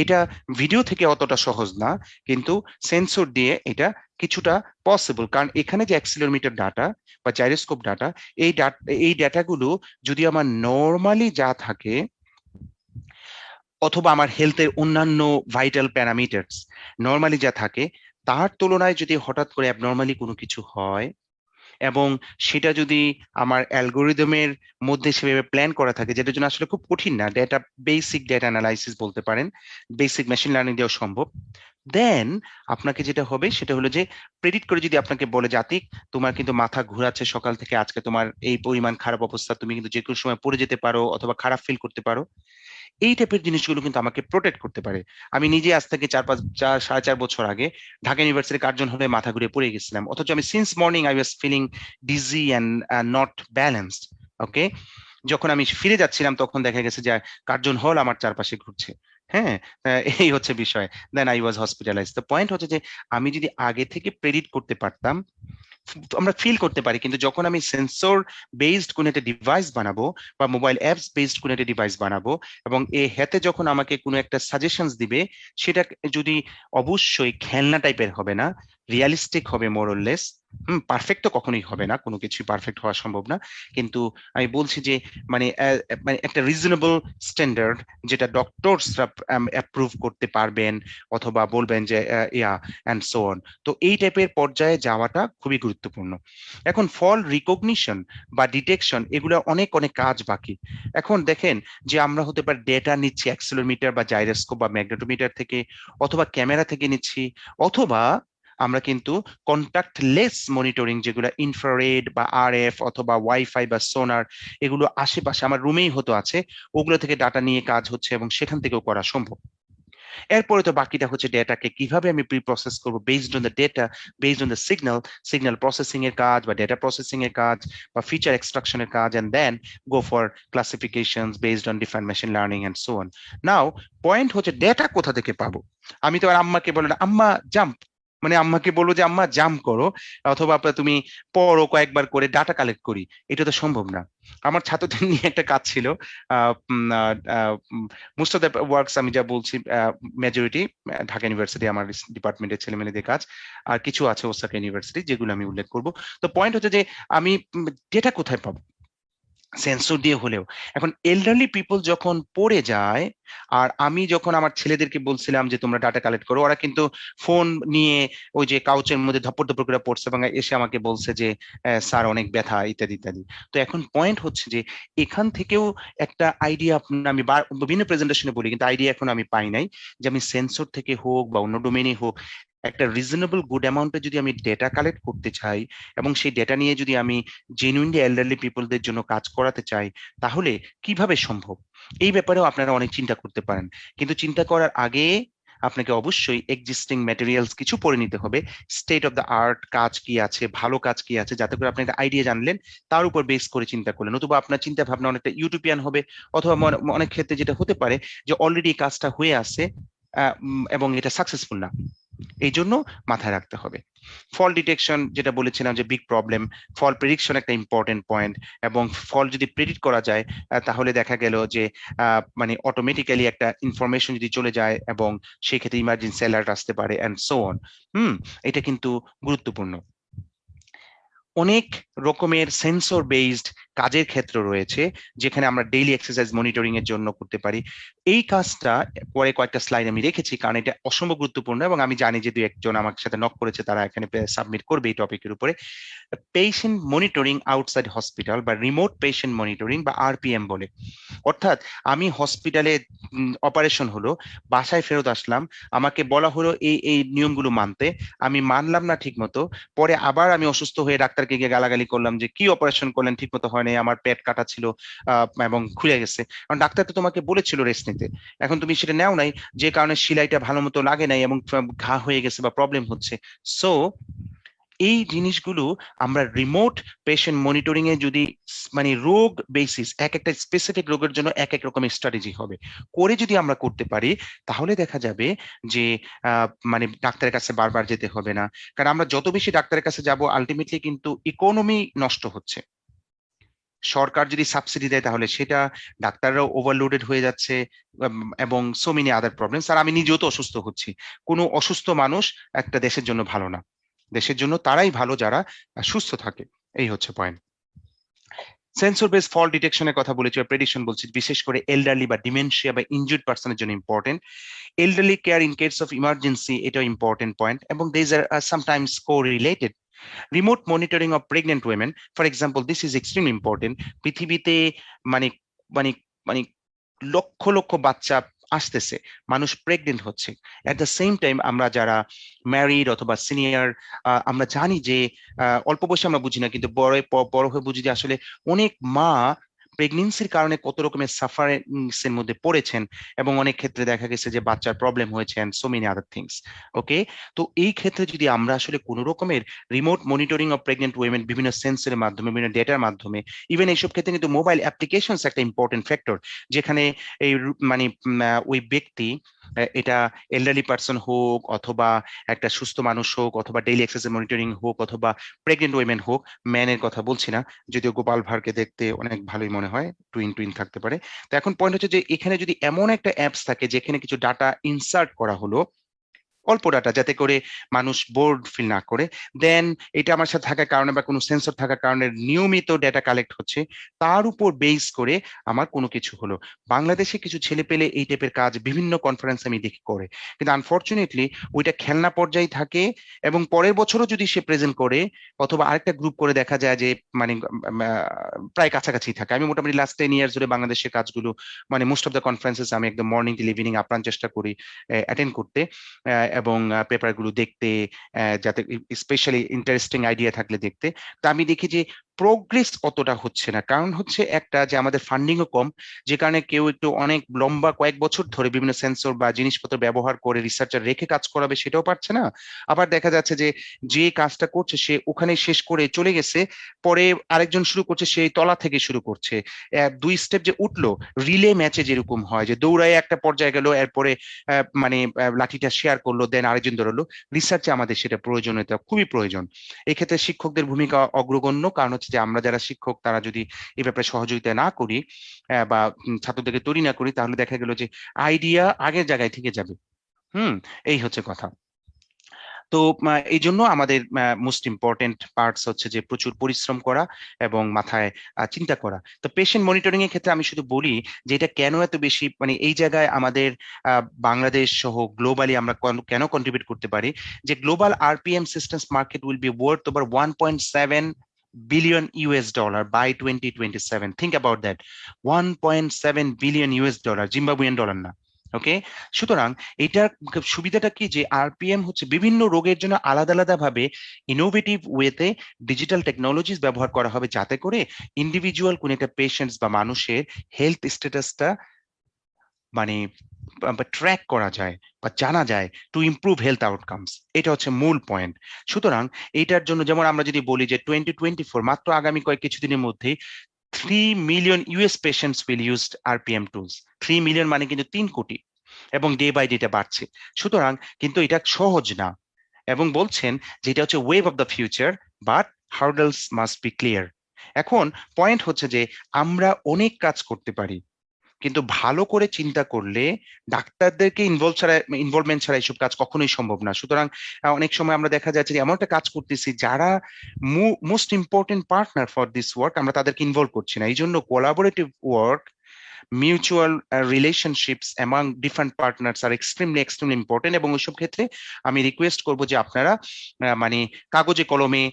এটা ভিডিও থেকে অতটা সহজ না, কিন্তু সেন্সর দিয়ে এটা কিছুটা পসিবল। কারণ এখানে যে অ্যাক্সিলোমিটার ডাটা বা জাইরোস্কোপ ডাটা, এই ডাটাগুলো যদি আমার নর্মালি যা থাকে, অথবা আমার হেলথের অন্যান্য ভাইটাল প্যারামিটারস নর্মালি যা থাকে, তার তুলনায় যদি হঠাৎ করে অ্যাবনর্মালি কোনো কিছু হয়, এবং সেটা যদি আমার অ্যালগোরিদমের মধ্যে সেভাবে প্ল্যান করা থাকে, যেটার জন্য আসলে খুব কঠিন না, ডেটা বেসিক ডেটা অ্যানালাইসিস বলতে পারেন, বেসিক মেশিন লার্নিং দিয়েও সম্ভব, দেন আপনাকে যেটা হবে সেটা হলো যে প্রেডিক্ট করে যদি আপনাকে বলে যে আতিক, তোমার কিন্তু মাথা ঘোরাচ্ছে সকাল থেকে, আজকে তোমার এই পরিমাণ খারাপ অবস্থা, তুমি কিন্তু যে কোনো সময় পড়ে যেতে পারো অথবা খারাপ ফিল করতে পারো, এই টাইপের জিনিসগুলো কিন্তু আমাকে প্রোটেক্ট করতে পারে। আমি নিজে আজ থেকে 4-5 4 সাড়ে 4 বছর আগে ঢাকা ইউনিভার্সিটির কার্জন হলে মাথা ঘুরে পড়ে গেছিলাম, অথচ আমি since morning I was feeling dizzy and not balanced. Okay, যখন আমি ফিরে যাচ্ছিলাম তখন দেখা গেছে যে কার্জন হল আমার চারপাশে ঘুরছে। হ্যাঁ, এই হচ্ছে বিষয়। Then I was hospitalize. তো পয়েন্ট হচ্ছে যে আমি যদি আগে থেকে প্রেডিক্ট করতে পারতাম, আমরা ফিল করতে পারি, কিন্তু যখন আমি সেন্সর বেসড কোন একটা ডিভাইস বানাবো বা মোবাইল অ্যাপস বেসড কোন একটা ডিভাইস বানাবো, এবং এ হাতে যখন আমাকে কোনো একটা সাজেশনস দিবে, সেটা যদি অবশ্যই খেলনা টাইপের হবে না, রিয়ালিস্টিক হবে মোরলেস। পারফেক্ট তো কখনোই হবে না, কোনো কিছু পারফেক্ট হওয়া সম্ভব না, কিন্তু আমি বলছি যে মানে মানে একটা রিজনেবল স্ট্যান্ডার্ড, যেটা ডক্টরসরা অ্যাপ্রুভ করতে পারবেন অথবা বলবেন যে ইয়া অ্যান্ড সো অন। তো এই টাইপের পর্যায়ে যাওয়াটা খুবই গুরুত্বপূর্ণ। এখন ফল রিকগনিশন বা ডিটেকশন, এগুলো অনেক অনেক কাজ বাকি। এখন দেখেন যে আমরা হতে পারে ডেটা নিচ্ছি অ্যাক্সেলোমিটার বা জাইরোস্কোপ বা ম্যাগনেটোমিটার থেকে, অথবা ক্যামেরা থেকে নিচ্ছি, অথবা আমরা কিন্তু কন্টাক্টলেস মনিটরিং, যেগুলো ইনফ্রারেড বা আরএফ অথবা ওয়াইফাই বা সোনার, এগুলো আশেপাশে আমার রুমেই হতো আছে, ওগুলো থেকে ডাটা নিয়ে কাজ হচ্ছে এবং সেখান থেকেও করা সম্ভব। এরপরে তো বাকিটা হচ্ছে ডেটাকে কিভাবে আমি প্রি প্রসেস করবো, based on the data, based on the signal processing এর কাজ বা ডেটা প্রসেসিং এর কাজ বা ফিচার এক্সট্রাকশনের কাজ, and then go for classifications based on different machine learning and so on. Now point হচ্ছে ডেটা কোথা থেকে পাবো। আমি তো আর আম্মাকে বলবো না আম্মা জাম্প, মানে আম্মাকে বলবো যে আম্মা জাম্প করো, অথবা তুমি পড়ো কয়েকবার করে ডাটা কালেক্ট করি, এটা তো সম্ভব না। আমার ছাত্রদের নিয়ে একটা কাজ ছিল, মোস্ট অফ দ্য ওয়ার্কস আমি যা বলছি মেজরিটি ঢাকা ইউনিভার্সিটি আমার ডিপার্টমেন্টের ছেলেমেয়েদের কাজ, আর কিছু আছে ওসাকা ইউনিভার্সিটি, যেগুলো আমি উল্লেখ করব। তো পয়েন্ট হচ্ছে যে আমি ডেটা কোথায় পাবো, সেন্সর দিয়ে হলেও। এখন এল্ডারলি পিপল যখন পড়ে যায়, আর আমি যখন আমার ছেলেদেরকে বলছিলাম যে তোমরা ডাটা কালেক্ট করো, ওরা কিন্তু ফোন নিয়ে ওই যে কাউচের মধ্যে ধপর ধপর করে পড়ছে এবং এসে আমাকে বলছে যে স্যার অনেক ব্যথা ইত্যাদি ইত্যাদি। তো এখন পয়েন্ট হচ্ছে যে এখান থেকেও একটা আইডিয়া আমি বিভিন্ন প্রেজেন্টেশনে বলি, কিন্তু আইডিয়া এখন আমি পাই নাই, যে আমি সেন্সর থেকে হোক বা অন্য ডোমেনে হোক, একটা রিজনেবল গুড অ্যামাউন্টে যদি আমি ডেটা কালেক্ট করতে চাই, এবং সেই ডেটা নিয়ে যদি আমি জেনুইনলি এল্ডারলি পিপলদের জন্য কাজ করাতে চাই, তাহলে কিভাবে সম্ভব, এই ব্যাপারেও আপনারা অনেক চিন্তা করতে পারেন। কিন্তু চিন্তা করার আগে আপনাকে অবশ্যই এক্সিস্টিং ম্যাটেরিয়ালস কিছু পড়ে নিতে হবে, স্টেট অফ দ্য আর্ট কাজ কি আছে, ভালো কাজ কি আছে, যাতে করে আপনি একটা আইডিয়া জানলেন, তার উপর বেস করে চিন্তা করলেন। নতুবা আপনার চিন্তা ভাবনা অনেকটা ইউটোপিয়ান হবে, অথবা অনেক ক্ষেত্রে যেটা হতে পারে যে অলরেডি কাজটা হয়ে আছে এবং এটা সাকসেসফুল না। এই জন্য মাথায় রাখতে হবে। ফল ডিটেকশন যেটা বলেছিলাম যে বিগ প্রবলেম, ফল প্রেডিকশন একটা ইম্পর্টেন্ট পয়েন্ট, এবং ফল যদি প্রেডিক্ট করা যায় তাহলে দেখা গেল যে মানে অটোমেটিক্যালি একটা ইনফরমেশন যদি চলে যায় এবং সেই ক্ষেত্রে ইমার্জেন্সি অ্যালার্ট আসতে পারে এন্ড সো অন। এটা কিন্তু গুরুত্বপূর্ণ। অনেক রকমের সেন্সর বেসড কাজের ক্ষেত্র রয়েছে যেখানে আমরা ডেইলি এক্সারসাইজ মনিটরিং এর জন্য করতে পারি। এই কাজটা পরে কয়েকটা স্লাইড আমি রেখেছি, কারণ এটা অসম্ভব গুরুত্বপূর্ণ এবং আমি জানি যে দুই একজন আমার সাথে নক করেছে, তারা এখানে সাবমিট করবে এই টপিকের উপরে। পেশেন্ট মনিটরিং আউটসাইড হসপিটাল বা রিমোট পেশেন্ট মনিটরিং বা আরপিএম বলে। অর্থাৎ আমি হসপিটালে অপারেশন হলো, বাসায় ফেরত আসলাম, আমাকে বলা হলো এই এই নিয়মগুলো মানতে, আমি মানলাম না ঠিক মতো, পরে আবার আমি অসুস্থ হয়ে ডাক্তারকে গিয়ে গালাগালি করলাম যে কি অপারেশন করলেন, ঠিক মতো হয়নি, আমার পেট কাটা ছিল এবং খুলে গেছে, কারণ ডাক্তার তো তোমাকে বলেছিল রেস্ট নিতে, এখন তুমি সেটা নেও নাই, যে কারণে সেলাইটা ভালো মতো লাগে নাই এবং ঘা হয়ে গেছে বা প্রবলেম হচ্ছে। সো এই জিনিসগুলো আমরা রিমোট পেশেন্ট মনিটরিং এ যদি মানে রোগ বেসিস, এক একটা স্পেসিফিক রোগের জন্য এক এক রকমের স্ট্র্যাটেজি হবে করে যদি আমরা করতে পারি, তাহলে দেখা যাবে যে মানে ডাক্তারের কাছে বারবার যেতে হবে না। কারণ আমরা যত বেশি ডাক্তারের কাছে যাব আলটিমেটলি কিন্তু ইকোনমি নষ্ট হচ্ছে। সরকার যদি সাবসিডি দেয় তাহলে সেটা, ডাক্তাররাও ওভারলোডেড হয়ে যাচ্ছে এবং সো মেনি আদার প্রবলেমস। আর আমি নিজেও তো অসুস্থ হচ্ছি। কোনো অসুস্থ মানুষ একটা দেশের জন্য ভালো না, দেশের জন্য তারাই ভালো যারা সুস্থ থাকে। এই হচ্ছে পয়েন্ট। সেন্সর বেস ফল ডিটেকশনের কথা বলেছি বা প্রেডিকশন বলছি, বিশেষ করে এল্ডারলি বা ডিমেনশিয়া বা ইনজুর্ড পার্সনের জন্য important. Elderly care in case of emergency, এটাও ইম্পর্টেন্ট পয়েন্ট, এবং this are sometimes correlated. Remote monitoring of pregnant women, for example, this is extremely important. পৃথিবীতে মানে মানে মানে লক্ষ লক্ষ বাচ্চা আসতেছে, মানুষ প্রেগনেন্ট হচ্ছে, এট দ্য সেম টাইম আমরা যারা ম্যারিড অথবা সিনিয়র, আমরা জানি যে অল্প বয়সে আমরা বুঝি না, কিন্তু বড় হয়ে বুঝি যে আসলে অনেক মা প্রেগনেন্সির কারণে কত রকমের সাফারিংস এর মধ্যে পড়েছেন, এবং অনেক ক্ষেত্রে দেখা গেছে যে বাচ্চার প্রবলেম হয়েছে and so many other things. Okay, তো এই ক্ষেত্রে যদি আমরা আসলে কোনো রকমের remote monitoring of pregnant women বিভিন্ন সেন্সরের মাধ্যমে, বিভিন্ন ডেটার মাধ্যমে, ইভেন এইসব ক্ষেত্রে কিন্তু মোবাইল অ্যাপ্লিকেশনস একটা ইম্পর্টেন্ট ফ্যাক্টর, যেখানে এই মানে ওই ব্যক্তি, এটা এল্ডারলি পার্সন হোক অথবা একটা সুস্থ মানুষ হোক অথবা ডেইলি এক্সারসাইজ মনিটরিং হোক অথবা প্রেগনেন্ট উইমেন হোক, ম্যানের কথা বলছি না, যদিও গোপাল ভাঁড়কে দেখতে অনেক ভালোই মনে হয়, টুইন টুইন থাকতে পারে। তো এখন পয়েন্ট হচ্ছে যে এখানে যদি এমন একটা অ্যাপস থাকে যেখানে কিছু ডাটা ইনসার্ট করা হলো, অল্প ডাটা, যাতে করে মানুষ বোর্ড ফিল না করে, দেন এটা আমার সাথে থাকার কারণে বা কোনো সেন্সর থাকার কারণে নিয়মিত ডেটা কালেক্ট হচ্ছে, তার উপর বেস করে আমার কোনো কিছু হলো। বাংলাদেশে কিছু ছেলে পেলে এই টাইপের কাজ বিভিন্ন কনফারেন্স আমি দেখি করে, কিন্তু আনফর্চুনেটলি ওইটা খেলনা পর্যায়ে থাকে, এবং পরের বছরও যদি সে প্রেজেন্ট করে অথবা আরেকটা গ্রুপ করে, দেখা যায় যে মানে প্রায় কাছাকাছি থাকে। আমি মোটামুটি লাস্ট 10 ইয়ার্স ধরে বাংলাদেশের কাজগুলো মানে মোস্ট অফ দ্য কনফারেন্সেস আমি একদম মর্নিং টিল ইভিনিং আপ্রাণ চেষ্টা করি অ্যাটেন্ড করতে এবং পেপারগুলো দেখতে, যাতে স্পেশালি ইন্টারেস্টিং আইডিয়া থাকলে দেখতে। তো আমি দেখি যে প্রোগ্রেস অতটা হচ্ছে না, কারণ হচ্ছে একটা যে আমাদের ফান্ডিংও কম, যে কারণে কেউ একটু অনেক লম্বা কয়েক বছর ধরে বিভিন্ন সেন্সর বা জিনিসপত্র ব্যবহার করে রিসার্চার রেখে কাজ করাবে সেটাও পারছে না। আবার দেখা যাচ্ছে যে যে কাজটা করছে সে ওখানে শেষ করে চলে গেছে, পরে আরেকজন শুরু করছে, সেই তলা থেকে শুরু করছে, দুই স্টেপ যে উঠলো, রিলে ম্যাচে যেরকম হয় যে দৌড়ায় একটা পর্যায়ে গেল, এরপরে মানে লাঠিটা শেয়ার করলো, দেন আরেকজন ধরলো। রিসার্চে আমাদের সেটা প্রয়োজনীয়তা খুবই প্রয়োজন। এক্ষেত্রে শিক্ষকদের ভূমিকা অগ্রগণ্য, কারণ হচ্ছে যে আমরা যারা শিক্ষক তারা যদি এই ব্যাপারে সহযোগিতা না করি বা ছাত্রদেরকে তৈরি না করি, তাহলে দেখা গেল যে আইডিয়া আগের জায়গায় থেকে যাবে। এই হচ্ছে কথা। তো এই জন্য আমাদের মোস্ট ইম্পর্টেন্ট পার্টস হচ্ছে যে প্রচুর পরিশ্রম করা এবং মাথায় চিন্তা করা। তো পেশেন্ট মনিটরিং এর ক্ষেত্রে আমি শুধু বলি যে এটা কেন এত বেশি, মানে এই জায়গায় আমাদের বাংলাদেশ সহ গ্লোবালি আমরা কেন কন্ট্রিবিউট করতে পারি, যে global RPM systems market will be worth over 1.7 billion US dollar by 2027. Think about that. 1.7 billion US dollar, Zimbabwean dollar না। ওকে, সুতরাং এটার সুবিধাটা কি, যে আরপিএম হচ্ছে বিভিন্ন রোগের জন্য আলাদা আলাদা ভাবে ইনোভেটিভ ওয়েতে ডিজিটাল টেকনোলজিস ব্যবহার করা হবে, যাতে করে ইন্ডিভিজুয়াল কোন একটা পেশেন্টস বা মানুষের হেলথ স্ট্যাটাসটা মানে ট্র্যাক করা যায় বা জানা যায় টু ইমপ্রুভ হেলথ আউটকামস। এটা হচ্ছে মূল পয়েন্ট। সুতরাং এইটার জন্য যেমন আমরা যদি বলি যে 2024 মাত্র আগামী কিছুদিনের মধ্যেই 3 million US patients will use RPM tools. 3 million মানে কিন্তু 3 কোটি, এবং ডে বাই ডে এটা বাড়ছে। সুতরাং কিন্তু এটা সহজ না, এবং বলছেন যে এটা হচ্ছে wave of the future, but hurdles must be clear. এখন পয়েন্ট হচ্ছে যে আমরা অনেক কাজ করতে পারি, কিন্তু ভালো করে চিন্তা করলে ডাক্তারদেরকে ইনভলভমেন্ট ছাড়া এইসব কাজ কখনোই সম্ভব না। সুতরাং অনেক সময় আমরা দেখা যাচ্ছে যে এমন একটা কাজ করতেছি যারা most important partner for this work, আমরা তাদেরকে ইনভলভ করছি না। এই জন্য collaborative work, mutual relationships among different partners are extremely important. এবং ওইসব ক্ষেত্রে আমি রিকোয়েস্ট করবো যে আপনারা মানে কাগজে কলমে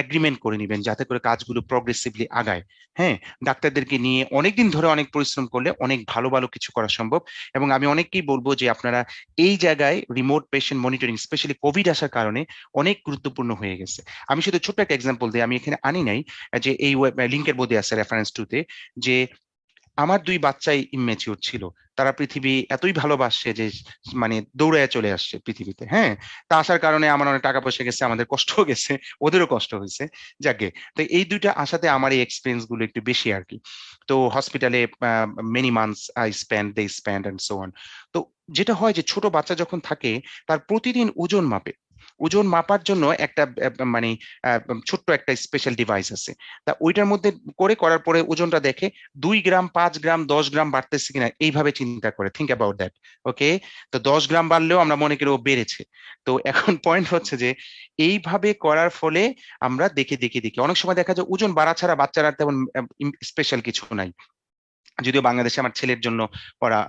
এগ্রিমেন্ট করে নেবেন, যাতে করে কাজগুলো প্রগ্রেসিভলি আগায়। হ্যাঁ, ডাক্তারদেরকে নিয়ে অনেকদিন ধরে অনেক পরিশ্রম করলে অনেক ভালো ভালো কিছু করা সম্ভব। এবং আমি অনেককেই বলবো যে আপনারা এই জায়গায় remote patient monitoring, specially Covid আসার কারণে অনেক গুরুত্বপূর্ণ হয়ে গেছে। আমি শুধু ছোট্ট একটা এক্সাম্পল দিই, আমি এখানে আনি নাই, যে এই লিঙ্কের মধ্যে আছে রেফারেন্স টুতে, যে আমার 2 বাচ্চাই ইম্যাচিউর ছিল, তারা পৃথিবী এতই ভালোবাসছে যে মানে দৌড়ায় চলে আসছে পৃথিবীতে। হ্যাঁ, তা আসার কারণে আমার অনেক টাকা পয়সা গেছে, আমাদের কষ্টও গেছে, ওদেরও কষ্ট হয়েছে। যাকে তো এই দুইটা আসাতে আমার এই এক্সপিরিয়েন্স গুলো একটু বেশি আর কি। তো হসপিটালে many months I spend, they spend and so on. তো যেটা হয় যে ছোট বাচ্চা যখন থাকে তার প্রতিদিন ওজন মাপে, ওজন মাপার জন্য একটা মানে ছোট্ট একটা স্পেশাল ডিভাইস আছে। তা ওইটার মধ্যে করার পরে ওজনটা দেখে 2 গ্রাম, 5 গ্রাম, 10 গ্রাম বাড়তেছে কিনা এইভাবে চিন্তা করে, থিঙ্ক অ্যাবাউট দ্যাট। ওকে, তো 10 গ্রাম বাড়লেও আমরা মনে করি ও বেড়েছে। তো এখন পয়েন্ট হচ্ছে যে এইভাবে করার ফলে আমরা দেখে দেখে দেখে অনেক সময় দেখা যায় ওজন বাড়া ছাড়া বাচ্চারা তেমন স্পেশাল কিছু নাই। যদিও বাংলাদেশে আমার ছেলের জন্য ওরা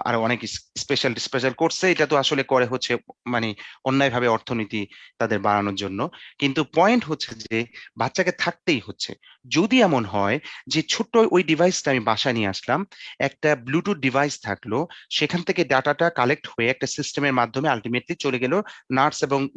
আরো অনেক স্পেশাল স্পেশাল করছে, এটা তো আসলে করে হচ্ছে মানে অন্যায়ভাবে অর্থনীতি তাদের বাড়ানোর জন্য। কিন্তু পয়েন্ট হচ্ছে যে বাচ্চাকে থাকতেই হচ্ছে। যদি এমন হয় যে ছোট্ট ওই ডিভাইসটা আমি বাসায় নিয়ে আসলাম, একটা ব্লুটুথ ডিভাইস থাকলো, সেখান থেকে ডাটাটা কালেক্ট হয়ে একটা সিস্টেমের মাধ্যমে আলটিমেটলি চলে গেল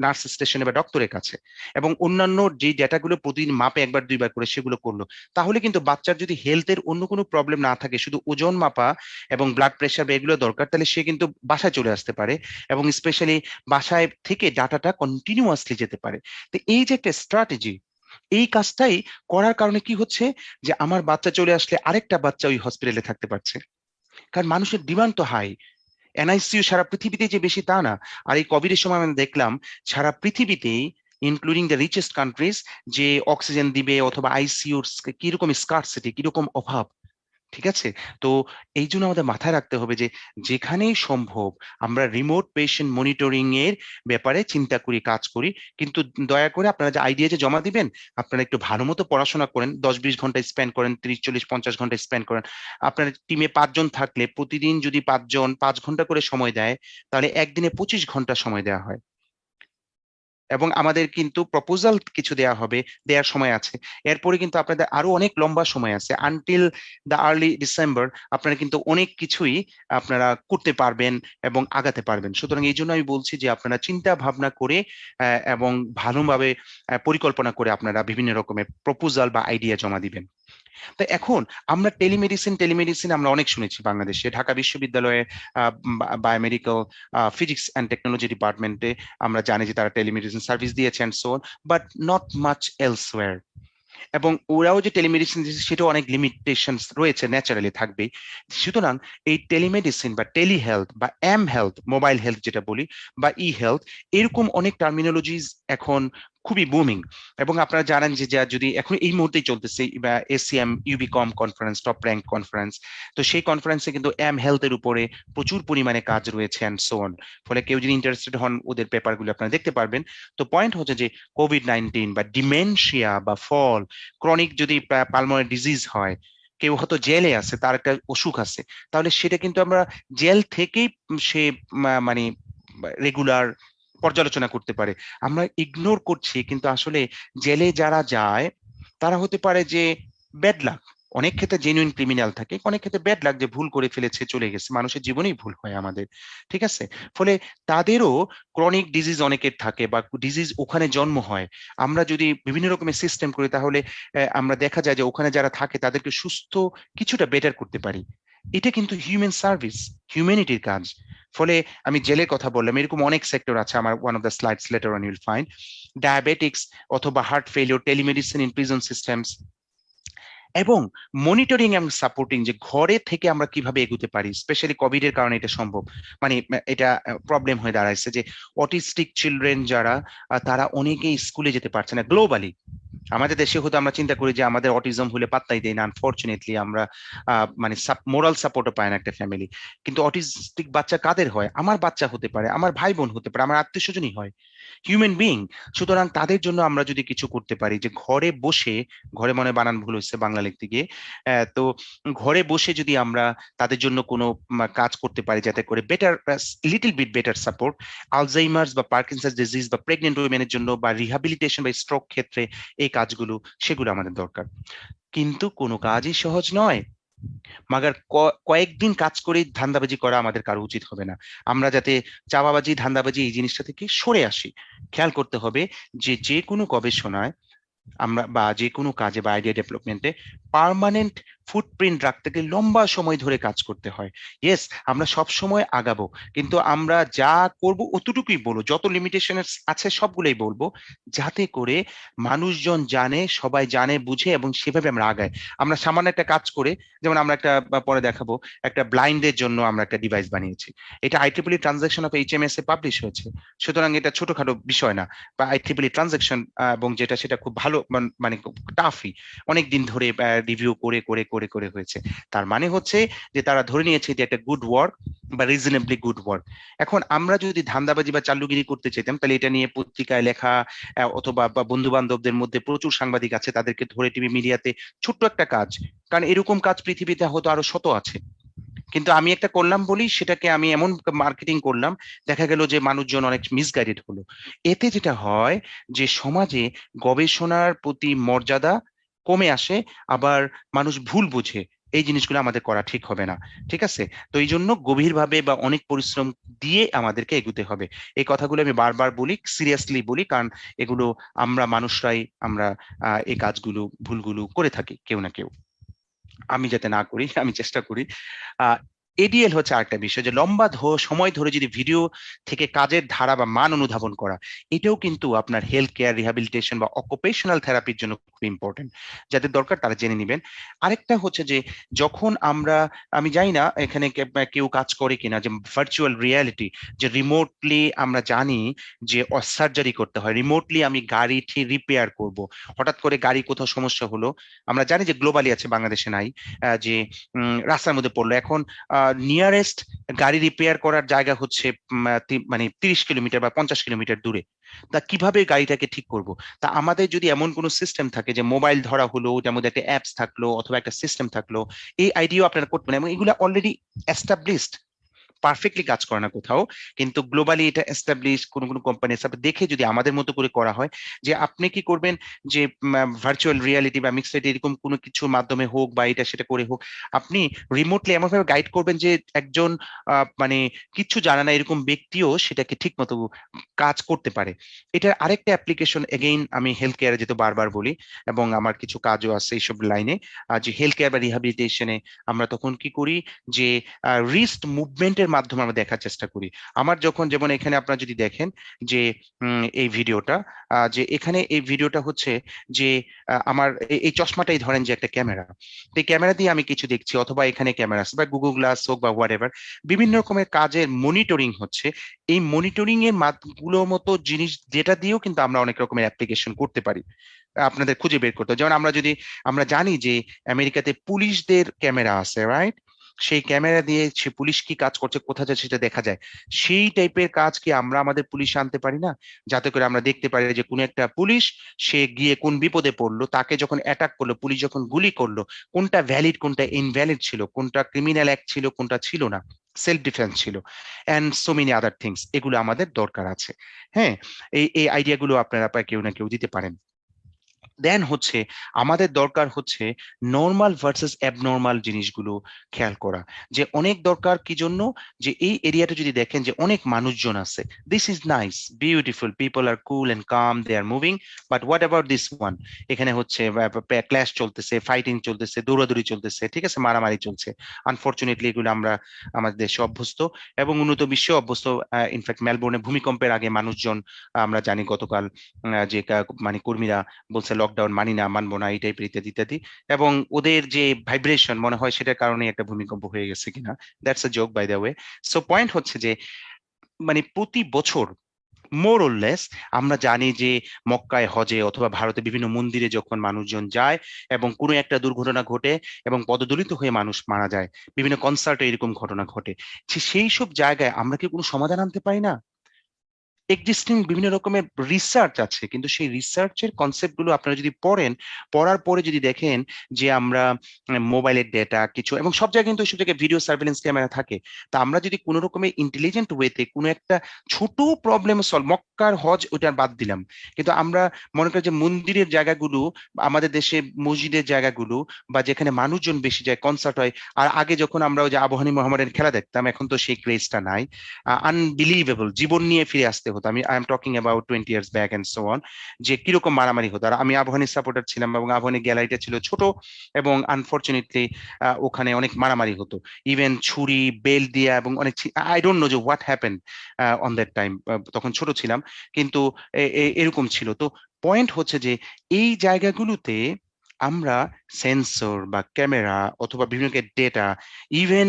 নার্স স্টেশনে বা ডক্টরের কাছে, এবং অন্যান্য যে ডেটাগুলো প্রতিদিন মাপে একবার দুইবার করে সেগুলো করলো, তাহলে কিন্তু বাচ্চার যদি হেলথের অন্য কোনো প্রবলেম না থাকে, শুধু ওজন মাপা এবং ব্লাড প্রেশার এগুলো দরকার, তাহলে সে কিন্তু বাসায় চলে আসতে পারে, এবং স্পেশালি বাসায় থেকে ডাটাটা কন্টিনিউয়াসলি যেতে পারে। তো এই যে একটা স্ট্র্যাটেজি, এই কাজটাই করার কারণে কি হচ্ছে যে আমার বাচ্চা চলে আসলে আরেকটা বাচ্চা ওই হসপিটালে থাকতে পারছে, কারণ মানুষের ডিমান্ড তো হাই। এনআইসিইউ সারা পৃথিবীতে যে বেশি তা না। আর এই কোভিডের সময় আমরা দেখলাম সারা পৃথিবীতেই ইনক্লুডিং দ্য রিচেস্ট কান্ট্রিজ যে অক্সিজেন দিবে অথবা আইসিইউর কিরকম স্কার্সিটি, কিরকম অভাব। ঠিক আছে, তো এই জন্য আমাদের মাথায় রাখতে হবে যে যেখানেই সম্ভব আমরা রিমোট পেশেন্ট মনিটরিং এর ব্যাপারে চিন্তা করি, কাজ করি। কিন্তু দয়া করে আপনারা যে আইডিয়া যে জমা দিবেন, আপনারা একটু ভালো মতো পড়াশোনা করেন, 10-20 ঘন্টা স্পেন্ড করেন, 30-40-50 ঘন্টা স্পেন্ড করেন। আপনার টিমে 5 জন থাকলে প্রতিদিন যদি 5 জন 5 ঘন্টা করে সময় দেয়, তাহলে একদিনে 25 ঘন্টা সময় দেওয়া হয়। এবং আমাদের কিন্তু প্রপোজাল কিছু দেওয়া হবে, দেওয়ার সময় আছে। এরপরে কিন্তু আপনাদের আরো অনেক লম্বা সময় আছে, আনটিল দ্য আর্লি ডিসেম্বর। আপনারা কিন্তু অনেক কিছুই আপনারা করতে পারবেন এবং আগাতে পারবেন। সুতরাং এই জন্য আমি বলছি যে আপনারা চিন্তা ভাবনা করে এবং ভালোভাবে পরিকল্পনা করে আপনারা বিভিন্ন রকমের প্রপোজাল বা আইডিয়া জমা দিবেন। তো এখন আমরা টেলিমেডিসিন আমরা অনেক শুনেছি বাংলাদেশে। ঢাকা বিশ্ববিদ্যালয়ে বায়োমেডিক্যাল ফিজিক্স অ্যান্ড টেকনোলজি ডিপার্টমেন্টে আমরা জানি যে তারা টেলিমেডিসিন সার্ভিস দিয়েছে and so on, but not much elsewhere. এবং ওরাও যে টেলিমেডিসিন দিচ্ছে সেটাও অনেক লিমিটেশন রয়েছে, ন্যাচারালি থাকবেই। সুতরাং এই টেলিমেডিসিন বা টেলি হেলথ বা এম হেলথ, মোবাইল হেলথ যেটা বলি, বা ই হেলথ, এরকম অনেক টার্মিনোলজিস এখন খুবই বুমিং। এবং আপনারা জানেন যে যা যদি এখন এই মুহূর্তেই চলতেছে ACM UbiComp conference, top rank conference, তো সেই কনফারেন্সে কিন্তু এম হেলথের উপরে প্রচুর পরিমাণে কাজ রয়েছে অ্যান্ড সো অন। ফলে কেউ যদি ইন্টারেস্টেড হন ওদের পেপারগুলো আপনারা দেখতে পারবেন। তো পয়েন্ট হচ্ছে যে কোভিড-19 বা ডিমেনশিয়া বা ফল, ক্রনিক যদি পালমোনারি ডিজিজ হয়, কেউ হয়তো জেলে আছে, তার একটা অসুখ আছে, তাহলে সেটা কিন্তু আমরা জেল থেকেই সে মানে রেগুলার পর্যালোচনা করতে পারে। আমরা ইগনোর করছি, কিন্তু আসলে জেলে যারা যায় তারা হতে পারে যে ব্যাড লাক, অনেক ক্ষেত্রে জেনুইন ক্রিমিনাল থাকে, অনেক ক্ষেত্রে ব্যাড লাক যে ভুল করে ফেলেছে চলে গেছে, মানুষের জীবনেই ভুল হয় আমাদের। ঠিক আছে, ফলে তাদেরও ক্রনিক ডিজিজ অনেকের থাকে বা ডিজিজ ওখানে জন্ম হয়। আমরা যদি বিভিন্ন রকমের সিস্টেম করি তাহলে আমরা দেখা যায় যে ওখানে যারা থাকে তাদেরকে সুস্থ কিছুটা বেটার করতে পারি। এটা কিন্তু হিউম্যান সার্ভিস, হিউম্যানিটির কাজ। ফলে আমি জেলের কথা বললাম, এরকম অনেক সেক্টর আছে। আমার one of the slides later on you'll find diabetics অথবা heart failure, telemedicine in prison systems, এবং মনিটরিং এবং সাপোর্টিং, যে ঘরে থেকে আমরা কিভাবে এগোতে পারি। স্পেশালি কোভিড এর কারণে এটা সম্ভব, মানে এটা প্রবলেম হয়ে দাঁড়াইছে যে অটিস্টিক চিলড্রেন যারা, তারা অনেকেই স্কুলে যেতে পারছে না গ্লোবালি। আমাদের দেশে হয়তো আমরা চিন্তা করি যে আমাদের অটিজম হলে পাত্তাই দেয় না, আনফর্চুনেটলি আমরা মানে মোরাল সাপোর্টও পায় না একটা ফ্যামিলি। কিন্তু অটিস্টিক বাচ্চা কাদের হয়? আমার বাচ্চা হতে পারে, আমার ভাই বোন হতে পারে, আমার আত্মীয় স্বজনই হয়, হিউম্যান বিইং। সুতরাং তাদের জন্য আমরা যদি কিছু করতে পারি, যে ঘরে বসে, ঘরে মনে বানান ভুল হচ্ছে বাংলা লিখতে গিয়ে, তো ঘরে বসে যদি আমরা তাদের জন্য কোনো কাজ করতে পারি, যাতে করে better, little bit better support, Alzheimer's বা পার্কিনসন্স ডিজিজ বা প্রেগনেন্ট উইমেনের জন্য, বা রিহ্যাবিলিটেশন বা স্ট্রোক ক্ষেত্রে এই কাজগুলো, সেগুলো আমাদের দরকার। কিন্তু কোনো কাজই সহজ নয়। মাগার কয়েকদিন কাজ করে ধান্দাবাজি করা আমাদের কারো উচিত হবে না। আমরা যাতে চাপাবাজি, ধান্দাবাজি এই জিনিসটা থেকে সরে আসি। খেয়াল করতে হবে যে যে কোনো গবেষণায় আমরা বা যে কোনো কাজে বা আইডিয়া ডেভেলপমেন্টে পার্মানেন্ট ফুটপ্রিন্ট রাখতে গেলে লম্বা সময় ধরে কাজ করতে হয়। ইয়েস, আমরা সব সময় আগাবো, কিন্তু আমরা যা করব অতটুকুই বলবো, যত লিমিটেশন আছে সবগুলোই বলবো, যাতে করে মানুষজন জানে, সবাই জানে বুঝে, এবং সেভাবে আমরা আগাই। আমরা সামান্য একটা কাজ করে, যেমন আমরা একটা পরে দেখাবো, একটা ব্লাইন্ডের জন্য আমরা একটা ডিভাইস বানিয়েছি। এটা IEEE transaction of HMS A publish হয়েছে। সুতরাং এটা ছোটখাটো বিষয় না, বা IEEE ট্রানজাকশন, এবং যেটা সেটা খুব ভালো, মানে টাফই, অনেক দিন ধরে রিভিউ করে করে করে করে হয়েছে। তার মানে হচ্ছে যে তারা ধরে নিয়েছে যে একটা গুড ওয়ার্ক বা রিজনেবলি গুড ওয়ার্ক। এখন আমরা যদি ধান্দাবাজি বা চাল্লুগিরি করতে চাইতাম, তাহলে এটা নিয়ে পত্রিকায় লেখা, অথবা বন্ধু বান্ধবদের মধ্যে প্রচুর সাংবাদিক আছে, তাদেরকে ধরে টিভি মিডিয়াতে, ছোট্ট একটা কাজ, কারণ এরকম কাজ পৃথিবীতে হয়তো আরো শত আছে। কিন্তু আমি একটা করলাম বলি, সেটাকে আমি এমন মার্কেটিং করলাম, দেখা গেল যে মানুষজন অনেক মিসগাইডেড হলো। এতে যেটা হয় যে সমাজে গবেষণার প্রতি মর্যাদা কমে আসে, আবার মানুষ ভুল বুঝে। এই জিনিসগুলো আমাদের করা ঠিক হবে না। ঠিক আছে? তো এই জন্য গভীরভাবে বা অনেক পরিশ্রম দিয়ে আমাদেরকে এগুতে হবে। এই কথাগুলো আমি বারবার বলি, সিরিয়াসলি বলি, কারণ এগুলো আমরা মানুষরাই, আমরা এই কাজগুলো, ভুলগুলো করে থাকি কেউ না কেউ। আমি যাতে না করি, আমি চেষ্টা করি। এডিএল হচ্ছে আরেকটা বিষয়, যে লম্বা সময় ধরে যদি ভিডিও থেকে কাজের ধারা বা মান অনুধাবন করা, এটাও কিন্তু আপনার হেলথ কেয়ার, রিহ্যাবিলিটেশন বা অকুপেশনাল থেরাপির জন্য খুব ইম্পর্টেন্ট। যাদের দরকার তারা জেনে নেবেন। আরেকটা হচ্ছে যে যখন আমরা, আমি জানি না এখানে কেউ কাজ করে কিনা, যে ভার্চুয়াল রিয়ালিটি, যে রিমোটলি আমরা জানি যে সার্জারি করতে হয়, রিমোটলি আমি গাড়ি রিপেয়ার করব, হঠাৎ করে গাড়ি কোথাও সমস্যা হলো, আমরা জানি যে গ্লোবালি আছে, বাংলাদেশে নাই, যে রাস্তার মধ্যে পড়লো, এখন নিয়ারেস্ট গাড়ি রিপেয়ার করার জায়গা হচ্ছে মানে 30 কিলোমিটার বা 50 কিলোমিটার দূরে। তা কিভাবে গাড়িটাকে ঠিক করব? তা আমাদের যদি এমন কোনো সিস্টেম থাকে, যে মোবাইল ধরা হলো, ওটার মধ্যে একটা অ্যাপস থাকলো অথবা একটা সিস্টেম থাকলো, এই আইডিয়াও আপনারা করতে পারেন, এবং এগুলো অলরেডি এস্টাবলিশড, পারফেক্টলি কাজ করে না কোথাও, কিন্তু গ্লোবালি এটা এস্টাবলিশ। কোন কোন কোম্পানি দেখে যদি আমাদের মতো করে করা হয়, যে আপনি কি করবেন, যে ভার্চুয়াল রিয়ালিটি বা মিক্সড এরকম কোনো কিছুর মাধ্যমে হোক বা এটা সেটা করে হোক, আপনি রিমোটলি এমন ভাবে গাইড করবেন যে একজন মানে কিছু জানা না এরকম ব্যক্তিও সেটাকে ঠিক মতো কাজ করতে পারে। এটার আরেকটা অ্যাপ্লিকেশন, এগেইন আমি হেলথ কেয়ারে যেহেতু বারবার বলি, এবং আমার কিছু কাজও আছে এইসব লাইনে, যে হেলথ কেয়ার বা রিহ্যাবিলিটেশনে আমরা তখন কি করি, যে রিস্ট মুভমেন্টের মাধ্যমে আমরা দেখার চেষ্টা করি। আমার যখন, যেমন এখানে আপনারা যদি দেখেন যে এই ভিডিওটা, যে এখানে এই ভিডিওটা হচ্ছে যে আমার এই চশমাটাই ধরেন যে একটা ক্যামেরা, তো এই ক্যামেরা দিয়ে আমি কিছু দেখছি, অথবা এখানে ক্যামেরা আছে, বা গুগল গ্লাস হোক বা হোয়াট এভার, বিভিন্ন রকমের কাজের মনিটরিং হচ্ছে। এই মনিটরিং এর গুলোর মতো জিনিস, যেটা দিয়েও কিন্তু আমরা অনেক রকমের অ্যাপ্লিকেশন করতে পারি। আপনাদের খুঁজে বের করতে হবে। যেমন আমরা জানি যে আমেরিকাতে পুলিশদের ক্যামেরা আছে, রাইট? সেই ক্যামেরা দিয়ে সে পুলিশ কি কাজ করছে, কোথায় যাচ্ছে সেটা দেখা যায়। সেই টাইপের কাজ কি আমরা আমাদের পুলিশে আনতে পারি না? যাতে করে আমরা দেখতে পারি যে কোন একটা পুলিশ, সে গিয়ে কোন বিপদে পড়লো, তাকে যখন অ্যাটাক করলো, পুলিশ যখন গুলি করলো, কোনটা ভ্যালিড কোনটা ইনভ্যালিড ছিল, কোনটা ক্রিমিনাল অ্যাক্ট ছিল কোনটা ছিল না, সেলফ ডিফেন্স ছিল, and so many other things. এগুলো আমাদের দরকার আছে। হ্যাঁ, এই আইডিয়া গুলো আপনারা কেউ না কেউ দিতে পারেন। দেন হচ্ছে আমাদের দরকার হচ্ছে নর্মাল ভার্সেস অ্যাবনর্মাল জিনিসগুলো খেয়াল করা, যে অনেক দরকার কি জন্য, যে এই এরিয়াটা যদি দেখেন যে অনেক মানুষজন আছে, this is nice beautiful, people are cool and calm, they are moving, but what about this one, এখানে হচ্ছে ক্ল্যাশ চলতেছে, ফাইটিং চলতেছে, দৌড়াদৌড়ি চলতেছে, ঠিক আছে, মারামারি চলছে। আনফর্চুনেটলি এগুলো আমরা আমাদের দেশে অভ্যস্ত এবং উন্নত বিশ্বে অভ্যস্ত। ইনফ্যাক্ট মেলবোর্নে ভূমিকম্পের আগে মানুষজন, আমরা জানি গতকাল যে মানে কর্মীরা বলছে লকডাউন মানি না, মানবো না, এই টাইপের ইত্যাদি ইত্যাদি, এবং ওদের যে ভাইব্রেশন মনে হয় সেটার কারণে একটা ভূমিকম্প হয়ে গেছে কিনা, that's a joke by the way. So point হচ্ছে যে মানে প্রতি বছর মোর অর লেস আমরা জানি যে মক্কায়, হজে অথবা ভারতে বিভিন্ন মন্দিরে যখন মানুষজন যায় এবং কোনো একটা দুর্ঘটনা ঘটে এবং পদদলিত হয়ে মানুষ মারা যায়, বিভিন্ন কনসার্টে এরকম ঘটনা ঘটে, সেই সব জায়গায় আমরা কি কোনো সমাধান আনতে পারি না? এক্সিস্টিং বিভিন্ন রকমের রিসার্চ আছে, কিন্তু সেই রিসার্চের কনসেপ্ট গুলো আপনারা যদি পড়েন, পড়ার পরে যদি দেখেন যে আমরা মোবাইলের ডেটা কিছু, এবং সব জায়গায় কিন্তু সব জায়গায় ভিডিও সার্ভেলেন্স ক্যামেরা থাকে, তা আমরা যদি কোনো রকমের ইন্টেলিজেন্ট ওয়েতে কোনো একটা ছোট প্রবলেম সলভ, মক্কার হজ ওটা বাদ দিলাম, কিন্তু আমরা মনে করি যে মন্দিরের জায়গাগুলো, আমাদের দেশে মসজিদের জায়গাগুলো, বা যেখানে মানুষজন বেশি যায়, কনসার্ট হয়, আর আগে যখন আমরা ওই যে আবাহনী মোহামেডান খেলা দেখতাম, এখন তো সেই ক্রেজটা নাই, আনবিলিভেবল, জীবন নিয়ে ফিরে আসতে হতো। আমি I am talking about 20 years back end so on, যে কিরকম মারামারি হতো। আর আমি আবাহনী সাপোর্টার ছিলাম এবং আবাহনী গ্যালারিটা ছিল ছোট, এবং আনফর্চুনেটলি ওখানে অনেক মারামারি হতো, ইভেন ছুরি বেল দিয়া, এবং অনেক, আই ডোন্ট নো যে what happen on that time, তখন ছোট ছিলাম, কিন্তু এরকম ছিল। তো পয়েন্ট হচ্ছে যে এই জায়গাগুলোতে আমরা সেন্সর বা ক্যামেরা অথবা বিভিন্ন ডেটা, ইভেন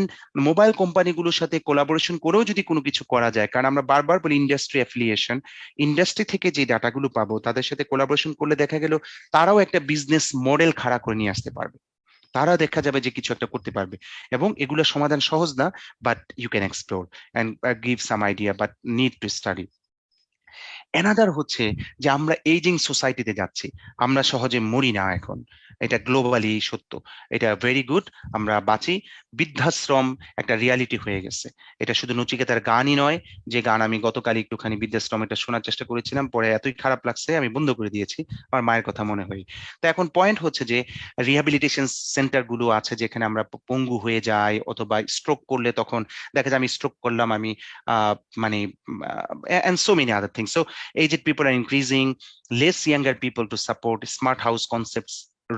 মোবাইল কোম্পানিগুলোর সাথে কোলাবোরেশন করেও যদি কোনো কিছু করা যায়, কারণ আমরা বারবার বলি ইন্ডাস্ট্রি অ্যাফিলিয়েশন, ইন্ডাস্ট্রি থেকে যে ডাটাগুলো পাবো তাদের সাথে কোলাবোরেশন করলে দেখা গেল তারাও একটা বিজনেস মডেল খাড়া করে নিয়ে আসতে পারবে, তারা দেখা যাবে যে কিছু একটা করতে পারবে, এবং এগুলো সমাধান সহজ না, but you can explore and give some idea, but need to study. Another হচ্ছে যে আমরা এইজিং সোসাইটিতে যাচ্ছি, আমরা সহজে মরি না এখন, এটা গ্লোবালি সত্য, এটা ভেরি গুড, আমরা বাঁচি। বৃদ্ধাশ্রম একটা রিয়ালিটি হয়ে গেছে, এটা শুধু নচিকেতার গানই নয়, যে গান আমি গতকাল একটুখানি বৃদ্ধাশ্রম এটা শোনার চেষ্টা করেছিলাম, পরে এতই খারাপ লাগছে আমি বন্ধ করে দিয়েছি, আমার মায়ের কথা মনে হয়। তো এখন পয়েন্ট হচ্ছে যে রিহ্যাবিলিটেশন সেন্টার গুলো আছে যেখানে আমরা পঙ্গু হয়ে যাই, অথবা স্ট্রোক করলে তখন দেখা যায় আমি স্ট্রোক করলাম, আমি মানে and so many other things. So aged people are increasing, less younger people to support smart house concepts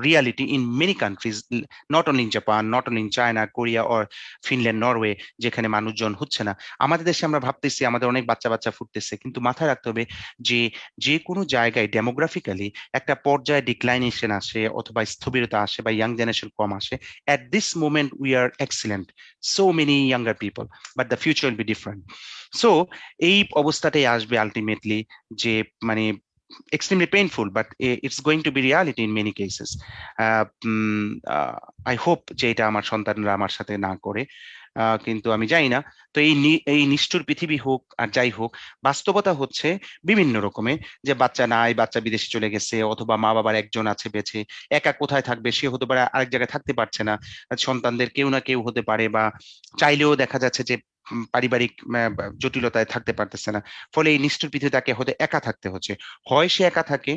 reality in many countries, not only in Japan, not only in China, Korea or Finland, Norway, যেখানে মানুষজন হচ্ছে না। আমাদের দেশে আমরা ভাবতেছি আমাদের অনেক বাচ্চা বাচ্চা ফুটতেছে, কিন্তু মাথায় রাখতে হবে যে যে কোনো জায়গায় ডেমোগ্রাফিক্যালি একটা পর্যায়ে ডিক্লাইনেশন আসে অথবা স্থবিরতা আসে বা ইয়াং জেনারেশন কম আসে। at this moment we are excellent, so many younger people, but the future will be different. So এই অবস্থাটাই আসবে আলটিমেটলি, যে মানে extremely painful, but it's going to be reality in many cases. I hope যে এটা আমার সন্তানরা আমার সাথে না করে, কিন্তু আমি জানি না। তো এই নিষ্ঠুর পৃথিবী হোক আর যাই হোক, বাস্তবতা হচ্ছে বিভিন্ন রকমের, যে বাচ্চা নাই, বাচ্চা বিদেশে চলে গেছে, অথবা মা বাবার একজন আছে বেঁচে, একা কোথায় থাকবে, সে হতে পারে আরেক জায়গায় থাকতে পারছে না, সন্তানদের কেউ না কেউ হতে পারে, বা চাইলেও দেখা যাচ্ছে যে পারিবারিক জটিলতায় থাকতে পারতেছে না, ফলে এই নিষ্ঠুর পৃথিবী তাকে হতে একা থাকতে হচ্ছে। হয় সে একা থাকে,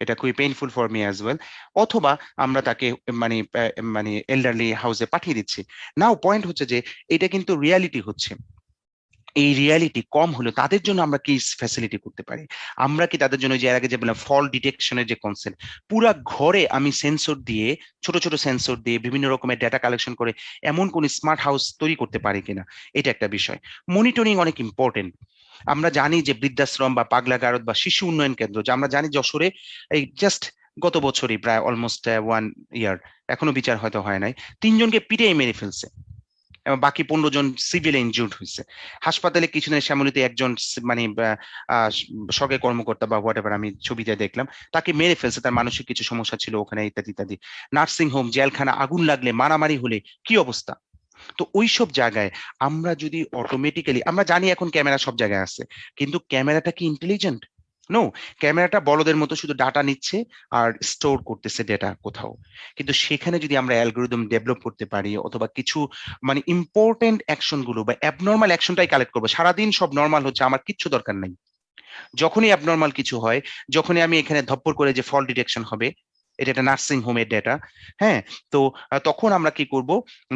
এটা খুবই painful for me as well, অথবা আমরা তাকে মানে মানে এল্ডারলি হাউসে পাঠিয়ে দিচ্ছি। নাও পয়েন্ট হচ্ছে যে এটা কিন্তু রিয়ালিটি হচ্ছে, এই রিয়ালিটি কম হলো তাদের জন্য আমরা কি ফ্যাসিলিটি করতে পারি? আমরা কি তাদের জন্য, যে এর আগে যে বললাম ফল ডিটেকশনের যে কনসেপ্ট, পুরা ঘরে আমি সেন্সর দিয়ে, ছোট ছোট সেন্সর দিয়ে বিভিন্ন রকমের ডেটা কালেকশন করে এমন কোন স্মার্ট হাউস তৈরি করতে পারি কিনা, এটা একটা বিষয়। মনিটরিং অনেক ইম্পর্টেন্ট। আমরা জানি যে বৃদ্ধাশ্রম বা পাগলা গারদ বা শিশু উন্নয়ন কেন্দ্র, যে আমরা জানি যশোরে এই জাস্ট গত বছরই প্রায় অলমোস্ট 1 ইয়ার, এখনো বিচার হয়তো হয় নাই, 3 জনকে পিটিয়ে মেরে ফেলছে এবং বাকি 15 জন সিভিল ইনজুর্ড হয়েছে। হাসপাতালে কিছুদিন শ্যামলীতে একজন মানে সরকারি কর্মকর্তা বা হোয়াট এভার, আমি ছবিতে দেখলাম, তাকে মেরে ফেলছে, তার মানসিক কিছু সমস্যা ছিল ওখানে, ইত্যাদি ইত্যাদি। নার্সিং হোম, জেলখানা আগুন লাগলে, মারামারি হলে কি অবস্থা? তো ওইসব জায়গায় আমরা যদি অটোমেটিক্যালি, আমরা জানি এখন ক্যামেরা সব জায়গায় আছে, কিন্তু ক্যামেরাটা কি ইন্টেলিজেন্ট? নো, ক্যামেরাটা বলদের মতো শুধু ডাটা নিচ্ছে আর স্টোর করতেছে ডেটা কোথাও, কিন্তু সেখানে যদি আমরা অ্যালগোরিদম ডেভেলপ করতে পারি, অথবা কিছু মানে ইম্পর্টেন্ট অ্যাকশন গুলো বা অ্যাবনর্মাল অ্যাকশনটাই কালেক্ট করবো, সারাদিন সব নর্মাল হচ্ছে, আমার কিচ্ছু দরকার নাই, যখনই অ্যাবনর্মাল কিছু হয়, যখনই আমি এখানে ধপ্পর করে যে ফল ডিটেকশন হবে, এটা একটা নার্সিং হোমের ডেটা। হ্যাঁ, তো তখন আমরা কি করব,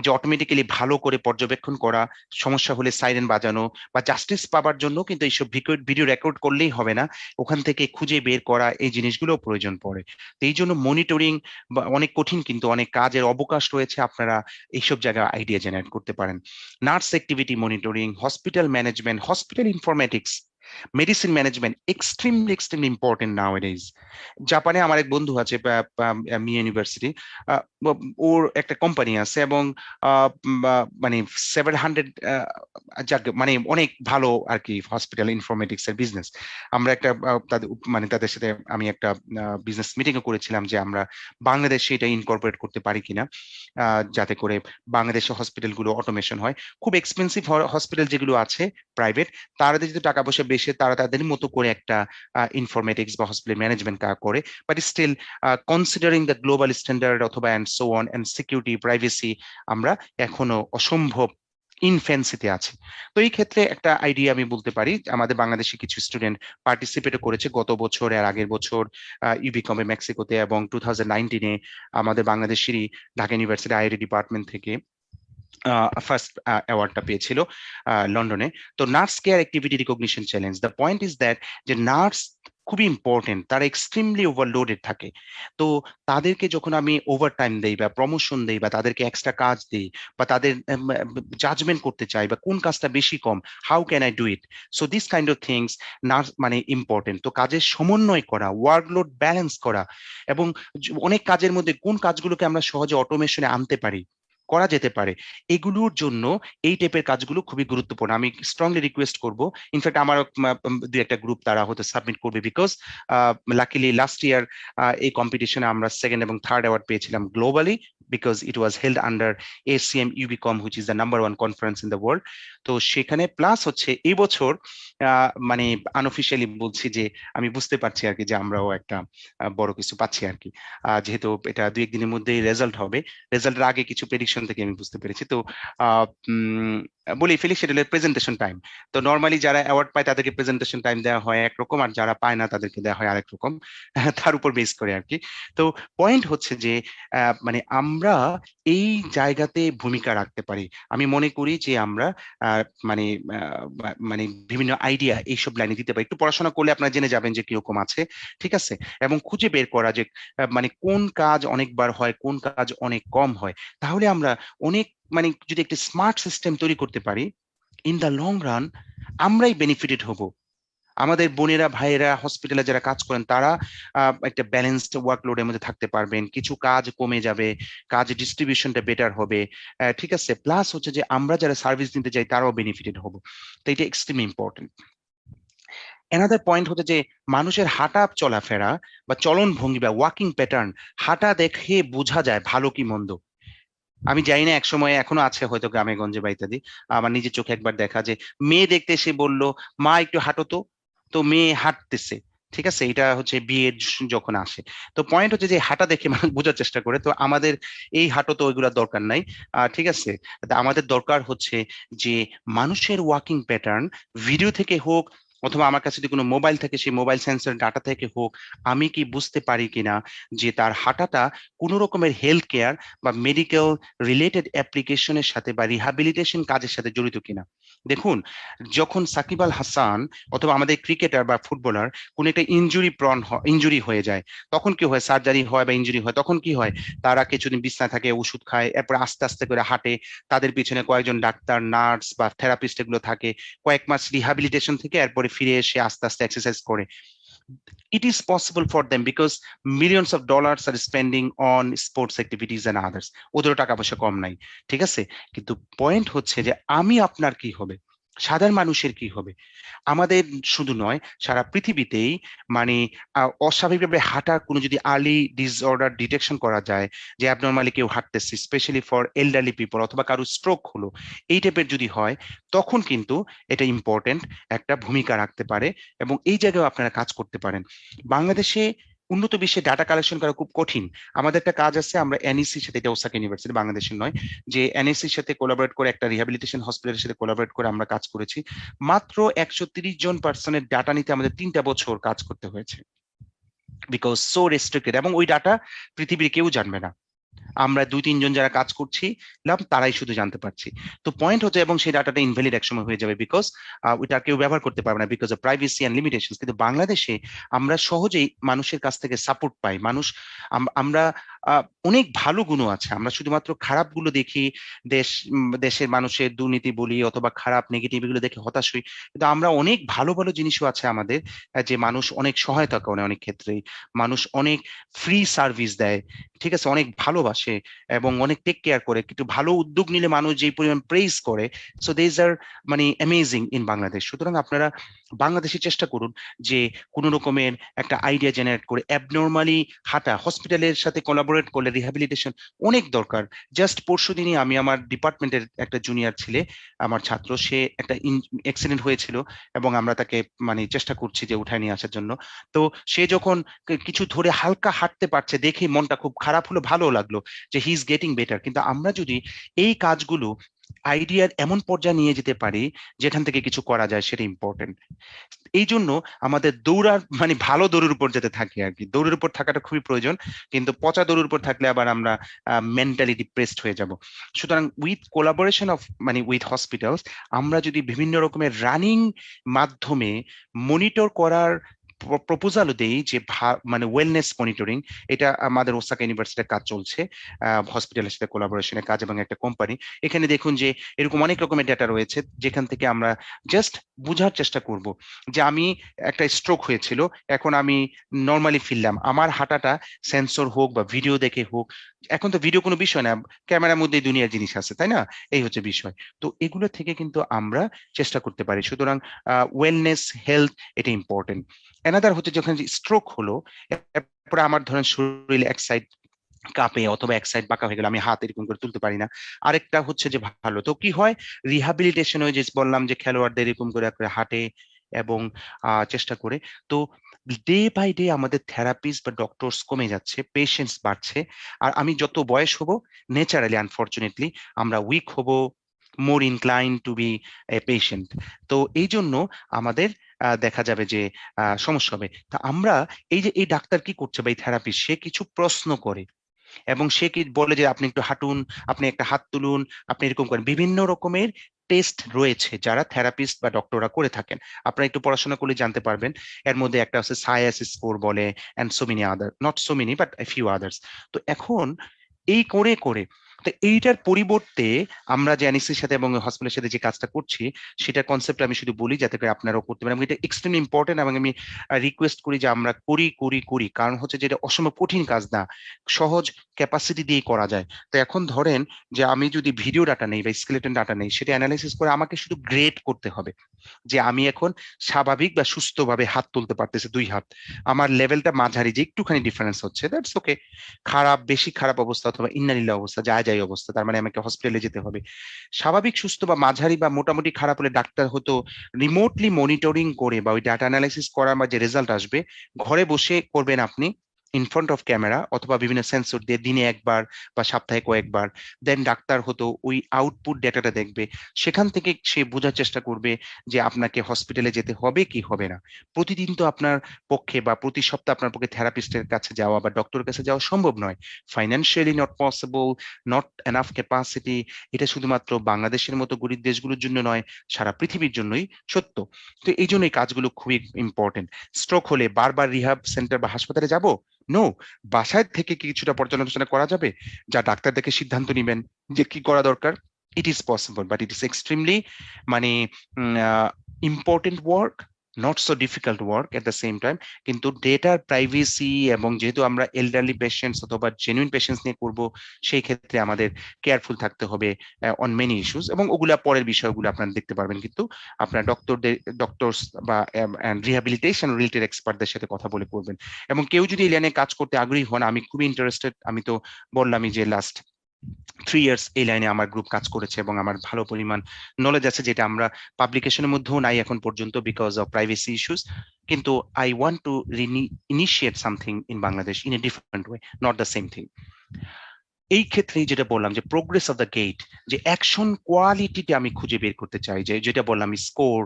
যে অটোমেটিক্যালি ভালো করে পর্যবেক্ষণ করা, সমস্যা হলে সাইরেন বাজানো, বা জাস্টিস পাবার জন্য কিন্তু এইসব ভিডিও রেকর্ড করলেই হবে না, ওখান থেকে খুঁজে বের করা, এই জিনিসগুলো প্রয়োজন পড়ে। তো এই জন্য মনিটরিং বা অনেক কঠিন, কিন্তু অনেক কাজের অবকাশ রয়েছে, আপনারা এইসব জায়গায় আইডিয়া জেনারেট করতে পারেন। Nurse activity monitoring, hospital management, hospital informatics, medicine management extremely important nowadays. জাপানে আমার এক বন্ধু আছে, মি ইউনিভার্সিটি, ওর একটা কোম্পানি আছে, এবং মানে 700, মানে অনেক ভালো আর কি হসপিটাল ইনফরমেটিক্স এর বিজনেস। আমরা একটা তাদের মানে তাদের সাথে আমি একটা বিজনেস মিটিংও করেছিলাম, যে আমরা বাংলাদেশে এটা ইনকর্পোরেট করতে পারি কিনা, যাতে করে বাংলাদেশে হসপিটালগুলো অটোমেশন হয়। খুব এক্সপেন্সিভ হসপিটাল যেগুলো আছে প্রাইভেট, তারা যদি টাকা পয়সা বেশি, তারা তাদের মতো করে একটা ইনফরমেটিক্স বা হসপিটাল ম্যানেজমেন্ট করে, but still considering the global standard অথবা and so on and security privacy, আমরা এখনো অসম্ভব ইনফ্যান্সিতে আছে। তো এই ক্ষেত্রে একটা আইডিয়া আমি বলতে পারি, আমাদের বাংলাদেশি কিছু স্টুডেন্ট পার্টিসিপেটও করেছে গত বছর, আর আগের বছর ইউবিকমে মেক্সিকোতে, এবং 2019-এ আমাদের বাংলাদেশেরই ঢাকা ইউনিভার্সিটি আইআইটি ডিপার্টমেন্ট থেকে ফার্স্ট অ্যাওয়ার্ডটা পেয়েছিল লন্ডনে। তো nurse care activity recognition challenge, the point is that যে নার্স খুবই ইম্পর্টেন্ট, তারা এক্সট্রিমলি ওভারলোডেড থাকে। তো তাদেরকে যখন আমি ওভারটাইম দেই বা প্রমোশন দেই বা তাদেরকে এক্সট্রা কাজ দিই, বা তাদের জাজমেন্ট করতে চাই বা কোন কাজটা বেশি কম, how can I do it, so this kind of things nurse মানে ইম্পর্টেন্ট। তো কাজের সমন্বয় করা, ওয়ার্কলোড ব্যালেন্স করা, এবং অনেক কাজের মধ্যে কোন কাজগুলোকে আমরা সহজে অটোমেশনে আনতে পারি, করা যেতে পারে, এগুলোর জন্য এই টাইপের কাজগুলো খুবই গুরুত্বপূর্ণ। আমি স্ট্রংলি রিকোয়েস্ট করব, ইনফ্যাক্ট আমার দুই একটা গ্রুপ তারা হয়তো সাবমিট করবে, বিকজ লাকিলি লাস্ট ইয়ার এই কম্পিটিশনে আমরা সেকেন্ড এবং থার্ড অ্যাওয়ার্ড পেয়েছিলাম globally, because it was held under ACM UBCOM, which is the #1 conference in the world. তো সেখানে প্লাস হচ্ছে এই বছর মানে আনঅফিশিয়ালি বলছি যে আমি বুঝতে পারছি আর কি, যে আমরাও একটা বড় কিছু পাচ্ছি আর কি, যেহেতু এটা 2-1 দিনের মধ্যেই রেজাল্ট হবে। রেজাল্টের আগে কিছু প্রেডিকশন থেকে আমি বুঝতে পেরেছি। তো বলি ফেলি সেডুলের প্রেজেন্টেশন টাইম, তো নর্মালি যারা অ্যাওয়ার্ড পায় তাদেরকে প্রেজেন্টেশন টাইম দেওয়া হয় একরকম, আর যারা পায় না তাদেরকে দেওয়া হয় আরেক রকম, তার উপর বেস করে আর কি। তো পয়েন্ট হচ্ছে যে মানে আমরা এই জায়গাতে ভূমিকা রাখতে পারি। আমি মনে করি যে আমরা মানে মানে বিভিন্ন আইডিয়া এইসব লাইনে দিতে পারি। একটু পড়াশোনা করলে আপনারা জেনে যাবেন যে কিরকম আছে, ঠিক আছে, এবং খুঁজে বের করা যে মানে কোন কাজ অনেকবার হয়, কোন কাজ অনেক কম হয়। তাহলে আমরা অনেক মানে যদি একটা স্মার্ট সিস্টেম তৈরি করতে পারি, ইন দ্য লং রান আমরাই বেনিফিটেড হব। আমাদের বোনেরা ভাইয়েরা হসপিটালে যারা কাজ করেন, তারা একটা ব্যালেন্সড ওয়ার্কলোডের মধ্যে থাকতে পারবেন, কিছু কাজ কমে যাবে, কাজ ডিস্ট্রিবিউশনটা বেটার হবে, ঠিক আছে, প্লাস হচ্ছে যে আমরা যারা সার্ভিস নিতে চাই তারাও বেনিফিটেড হব। তো এটা এক্সট্রিমলি ইম্পর্টেন্ট। অ্যানাদার পয়েন্ট হচ্ছে যে মানুষের হাঁটা চলাফেরা বা চলন ভঙ্গি বা ওয়াকিং প্যাটার্ন, হাঁটা দেখে বোঝা যায় ভালো কি মন্দ। আমি জানি না, একসময় এখনো আছে হয়তো গ্রামে গঞ্জে বা ইত্যাদি, আমার নিজের চোখে একবার দেখা যে মেয়ে দেখতে এসে বললো, মা একটু হাঁটো তো, তো মেয়ে হাঁটতেছে, ঠিক আছে, এটা হচ্ছে বিয়ের যখন আসে। তো পয়েন্ট হচ্ছে যে হাঁটা দেখে মানুষ বোঝার চেষ্টা করে। তো আমাদের এই হাঁটো তো ওইগুলোর দরকার নাই, ঠিক আছে, আমাদের দরকার হচ্ছে যে মানুষের ওয়াকিং প্যাটার্ন ভিডিও থেকে হোক, অথবা আমার কাছে যদি কোনো মোবাইল থাকে সেই মোবাইল সেন্সর ডাটা থেকে হোক, আমি কি বুঝতে পারি কিনা যে তার হাঁটাটা কোনো রকমের হেলথ কেয়ার বা মেডিকেল রিলেটেড অ্যাপ্লিকেশনের সাথে বা রিহ্যাবিলিটেশন কাজের সাথে জড়িত কিনা। দেখুন, যখন সাকিব আল হাসান অথবা আমাদের ক্রিকেটার বা ফুটবলার কোন একটা ইনজুরি হয়ে যায়, তখন কি হয়, সার্জারি হয় বা ইনজুরি হয়, তখন কি হয়, তারা কিছুদিন বিছানায় থাকে, ওষুধ খায়, এরপর আস্তে আস্তে করে হাঁটে, তাদের পিছনে কয়েকজন ডাক্তার নার্স বা থেরাপিস্ট এগুলো থাকে, কয়েক মাস রিহ্যাবিলিটেশন থেকে এরপরে ফিরে এসে আস্তে আস্তে এক্সারসাইজ করে। It is possible for them because millions of dollars are spending on sports activities and others. ওদেরও টাকা পয়সা কম নাই, ঠিক আছে, কিন্তু পয়েন্ট হচ্ছে যে আমি আপনার কি হবে, সাধারণ মানুষের কি হবে। আমাদের শুধু নয়, সারা পৃথিবীতেই মানে অস্বাভাবিকভাবে হাঁটার কোনো যদি আর্লি ডিসঅর্ডার ডিটেকশন করা যায়, যে অ্যাবনর্মালি কেউ হাঁটতেছে, স্পেশালি ফর এল্ডারলি পিপল, অথবা কারো স্ট্রোক হলো, এই টাইপের যদি হয়, তখন কিন্তু এটা ইম্পর্টেন্ট একটা ভূমিকা রাখতে পারে, এবং এই জায়গায় আপনারা কাজ করতে পারেন। বাংলাদেশে উন্নত বিশ্বে ডাটা কালেকশন করা খুব কঠিন। আমাদের একটা কাজ আছে, আমরা এনইসির সাথে, এটা ওসাকা ইউনিভার্সিটি বাংলাদেশের নয়, যে এনইসির সাথে কোলাবরেট করে একটা রিহ্যাবিলিটেশন হসপিটালের সাথে কোলাবরেট করে আমরা কাজ করেছি। মাত্র 130 জন পার্সনের ডাটা নিতে আমাদের 3টা বছর কাজ করতে হয়েছে, বিকজ সো রেস্ট্রিক্টেড, এবং ওই ডাটা পৃথিবীর কেউ জানবে না। আমরা 2-3 জন যারা কাজ করছি তারাই শুধু জানতে পারছি। তো পয়েন্ট হচ্ছে, এবং সেই ডাটাটা ইনভ্যালিড একসময় হয়ে যাবে, বিকজ ওইটা কেউ ব্যবহার করতে পারবে না, because of privacy and limitation. কিন্তু বাংলাদেশে আমরা সহজেই মানুষের কাছ থেকে সাপোর্ট পাই। মানুষ, আমরা অনেক ভালো গুণও আছে, আমরা শুধুমাত্র খারাপ গুলো দেখি, দেশের মানুষের দুর্নীতি বলি অথবা খারাপ নেগেটিভ এগুলো দেখে হতাশ হই। কিন্তু আমরা অনেক ভালো ভালো জিনিসও আছে আমাদের, যে মানুষ অনেক সহায়তা করে, অনেক ক্ষেত্রেই মানুষ অনেক ফ্রি সার্ভিস দেয়, ঠিক আছে, অনেক ভালোবাসে এবং অনেক টেক কেয়ার করে। কিন্তু ভালো উদ্যোগ নিলে মানুষ যে পরিমাণ প্রেইজ করে, সো দিস আর মানে অ্যামেজিং ইন বাংলাদেশ। সুতরাং আপনারা বাংলাদেশে চেষ্টা করুন যে কোনো রকমের একটা আইডিয়া জেনারেট করে অ্যাবনর্মালি হাঁটা, হসপিটালের সাথে কোলাবোরেট করলে রিহ্যাবিলিটেশন অনেক দরকার। জাস্ট পরশুদিনই আমি আমার ডিপার্টমেন্টের একটা জুনিয়র ছেলে, আমার ছাত্র, সে একটা অ্যাক্সিডেন্ট হয়েছিল এবং আমরা তাকে মানে চেষ্টা করছি যে উঠায় নিয়ে আসার জন্য। তো সে যখন কিছু ধরে হালকা হাঁটতে পারছে দেখে মনটা খুব খারাপ হলো, ভালো লাগলো যে হি ইজ গেটিং বেটার। কিন্তু আমরা যদি এই কাজগুলো আইডিয়ার এমন পর্যায়ে নিয়ে যেতে পারি যেখান থেকে কিছু করা যায়, সেটা ইম্পর্টেন্ট। এই জন্য আমাদের দৌড়ার মানে ভালো দৌড়ের উপর যেতে থাকে আর কি, দৌড়ের উপর থাকাটা খুবই প্রয়োজন, কিন্তু পচা দৌড়ের উপর থাকলে আবার আমরা মেন্টালি ডিপ্রেসড হয়ে যাব। সুতরাং উইথ কোলাবোরেশন অফ মানে উইথ হসপিটালস, আমরা যদি বিভিন্ন রকমের রানিং মাধ্যমে মনিটর করার প্রপোজালও দেই, যে মানে ওয়েলনেস মনিটরিং, এটা আমাদের ওসাকা ইউনিভার্সিটির কাজ চলছে, হসপিটালের সাথে কোলাবোরেশনের কাজ এবং একটা কোম্পানি। এখানে দেখুন যে এরকম অনেক রকমের ডেটা রয়েছে, যেখান থেকে আমরা জাস্ট বোঝার চেষ্টা করব যে আমি একটা স্ট্রোক হয়েছিল, এখন আমি নর্মালি ফিরলাম, আমার হাঁটাটা সেন্সর হোক বা ভিডিও দেখে হোক, এখন তো ভিডিও কোনো বিষয় না, ক্যামেরার মধ্যেই দুনিয়ার জিনিস আছে, তাই না? এই হচ্ছে বিষয়। তো এগুলো থেকে কিন্তু আমরা চেষ্টা করতে পারি। সুতরাং ওয়েলনেস, হেলথ, এটা ইম্পর্টেন্ট। অ্যানাদার হচ্ছে যখন স্ট্রোক হলো, এরপরে আমার ধরেন শরীরে এক সাইড কাঁপে অথবা এক সাইড বাঁকা হয়ে গেল, আমি হাত এরকম করে তুলতে পারি না। আরেকটা হচ্ছে যে ভালো, তো কি হয়, রিহ্যাবিলিটেশন হয়ে, যে বললাম যে খেলোয়াড়দের এরকম করে হাঁটে এবং চেষ্টা করে। তো ডে বাই ডে আমাদের থেরাপিস্ট বা ডক্টরস কমে যাচ্ছে, পেশেন্টস বাড়ছে। আর আমি যত বয়স হব, ন্যাচারালি আনফরচুনেটলি আমরা উইক হব, more incline to be a patient. তো এই জন্য আমাদের দেখা যাবে যে সমস্যা হবে। তা আমরা এই যে এই ডাক্তার কি করছে বা এই থেরাপিস্ট, সে কিছু প্রশ্ন করে এবং সে কি বলে যে আপনি একটু হাঁটুন, আপনি একটা হাত তুলুন, আপনি এরকম করেন। বিভিন্ন রকমের টেস্ট রয়েছে যারা থেরাপিস্ট বা ডক্টররা করে থাকেন, আপনারা একটু পড়াশোনা করলে জানতে পারবেন। এর মধ্যে একটা আছে সায়াস স্কোর বলে, and so many other, not so many but a few others. তো এখন এই করে করে, তো এইটার পরিবর্তে আমরা যে অ্যানিক্সের সাথে এবং হসপিটালের সাথে যে কাজটা করছি, সেটা কনসেপ্ট আমি শুধু বলি যাতে করে আপনারাও করতে পারেন, এবং এটা এক্সট্রিমলি ইম্পর্টেন্ট। এবং আমি রিকোয়েস্ট করি যে আমরা করি করি করি, কারণ হচ্ছে যে এটা অসম্ভব কঠিন কাজ না, সহজ ক্যাপাসিটি দিয়ে করা যায়। তো এখন ধরেন যে আমি যদি ভিডিও ডাটা নেই বা স্কেলেটন ডাটা নেই, সেটা অ্যানালাইসিস করে আমাকে শুধু গ্রেড করতে হবে যে আমি এখন স্বাভাবিক বা সুস্থভাবে হাত তুলতে পারতেছি, 2 হাত, আমার লেভেলটা মাঝারি, যে একটুখানি ডিফারেন্স হচ্ছে, দ্যাটস ওকে। খারাপ, বেশি খারাপ অবস্থা অথবা ইন্নালিল্লাহ অবস্থা, যায় যায় অবস্থা, তার মানে আমাকে হসপিটালে যেতে হবে। স্বাভাবিক, সুস্থ বা মাঝারি বা মোটামুটি খারাপ হলে ডাক্তার হতো রিমোটলি মনিটরিং করে বা ওই ডাটা অ্যানালাইসিস করার বা যে রেজাল্ট আসবে ঘরে বসে করবেন আপনি, ইন ফ্রন্ট অফ ক্যামেরা অথবা বিভিন্ন সেন্সর দিয়ে দিনে একবার বা সপ্তাহে কয়েকবার। দেন ডাক্তার হতো ওই আউটপুট ডেটাটা দেখবে, সেখান থেকে সে বোঝার চেষ্টা করবে যে আপনাকে হসপিটালে যেতে হবে কি হবে না। প্রতিদিন তো আপনার পক্ষে বা প্রতি সপ্তাহে আপনার পক্ষে থেরাপিস্টের কাছে যাওয়া বা ডক্টরের কাছে যাওয়া সম্ভব নয়, financially not possible, not enough capacity. এটা শুধুমাত্র বাংলাদেশের মতো গরিব দেশগুলোর জন্য নয়, সারা পৃথিবীর জন্যই সত্য। তো এই জন্য এই কাজগুলো খুবই ইম্পর্টেন্ট। স্ট্রোক হলে বারবার রিহাব সেন্টার বা হাসপাতালে যাব? নো। বাসায় থেকে কি কিছুটা পর্যালোচনা করা যাবে, যা ডাক্তার দেখে সিদ্ধান্ত নিবেন যে কি করা দরকার? It is possible, but it is extremely মানে important work, not so difficult work at the same time. কিন্তু ডেটার প্রাইভেসি, এবং যেহেতু আমরা এল্ডারলি পেশেন্টস অথবা জেনুইন পেশেন্টস নিয়ে করব, সেই ক্ষেত্রে আমাদের কেয়ারফুল থাকতে হবে অন মেনি ইস্যুস, এবং ওগুলা পরের বিষয়গুলো আপনারা দেখতে পারবেন। কিন্তু আপনার ডক্টরস বা রিহ্যাবিলিটেশন রিলেটেড এক্সপার্টদের সাথে কথা বলে করবেন। এবং কেউ যদি এই লাইনে কাজ করতে আগ্রহী হন, আমি খুবই ইন্টারেস্টেড। আমি তো বললামই যে লাস্ট 3 ইয়ার্স এই লাইনে আমার গ্রুপ কাজ করেছে এবং আমার ভালো পরিমাণ নলেজ আছে, যেটা আমরা পাবলিকেশনের মধ্যেও নাই এখন পর্যন্ত বিকজ অফ প্রাইভেসি ইস্যুস। কিন্তু I want to initiate something in Bangladesh in a different way, not the same thing. এই ক্ষেত্রেই যেটা বললাম যে প্রোগ্রেস অফ দ্য গেট, যে অ্যাকশন কোয়ালিটিটা আমি খুঁজে বের করতে চাই, যে যেটা বললাম স্কোর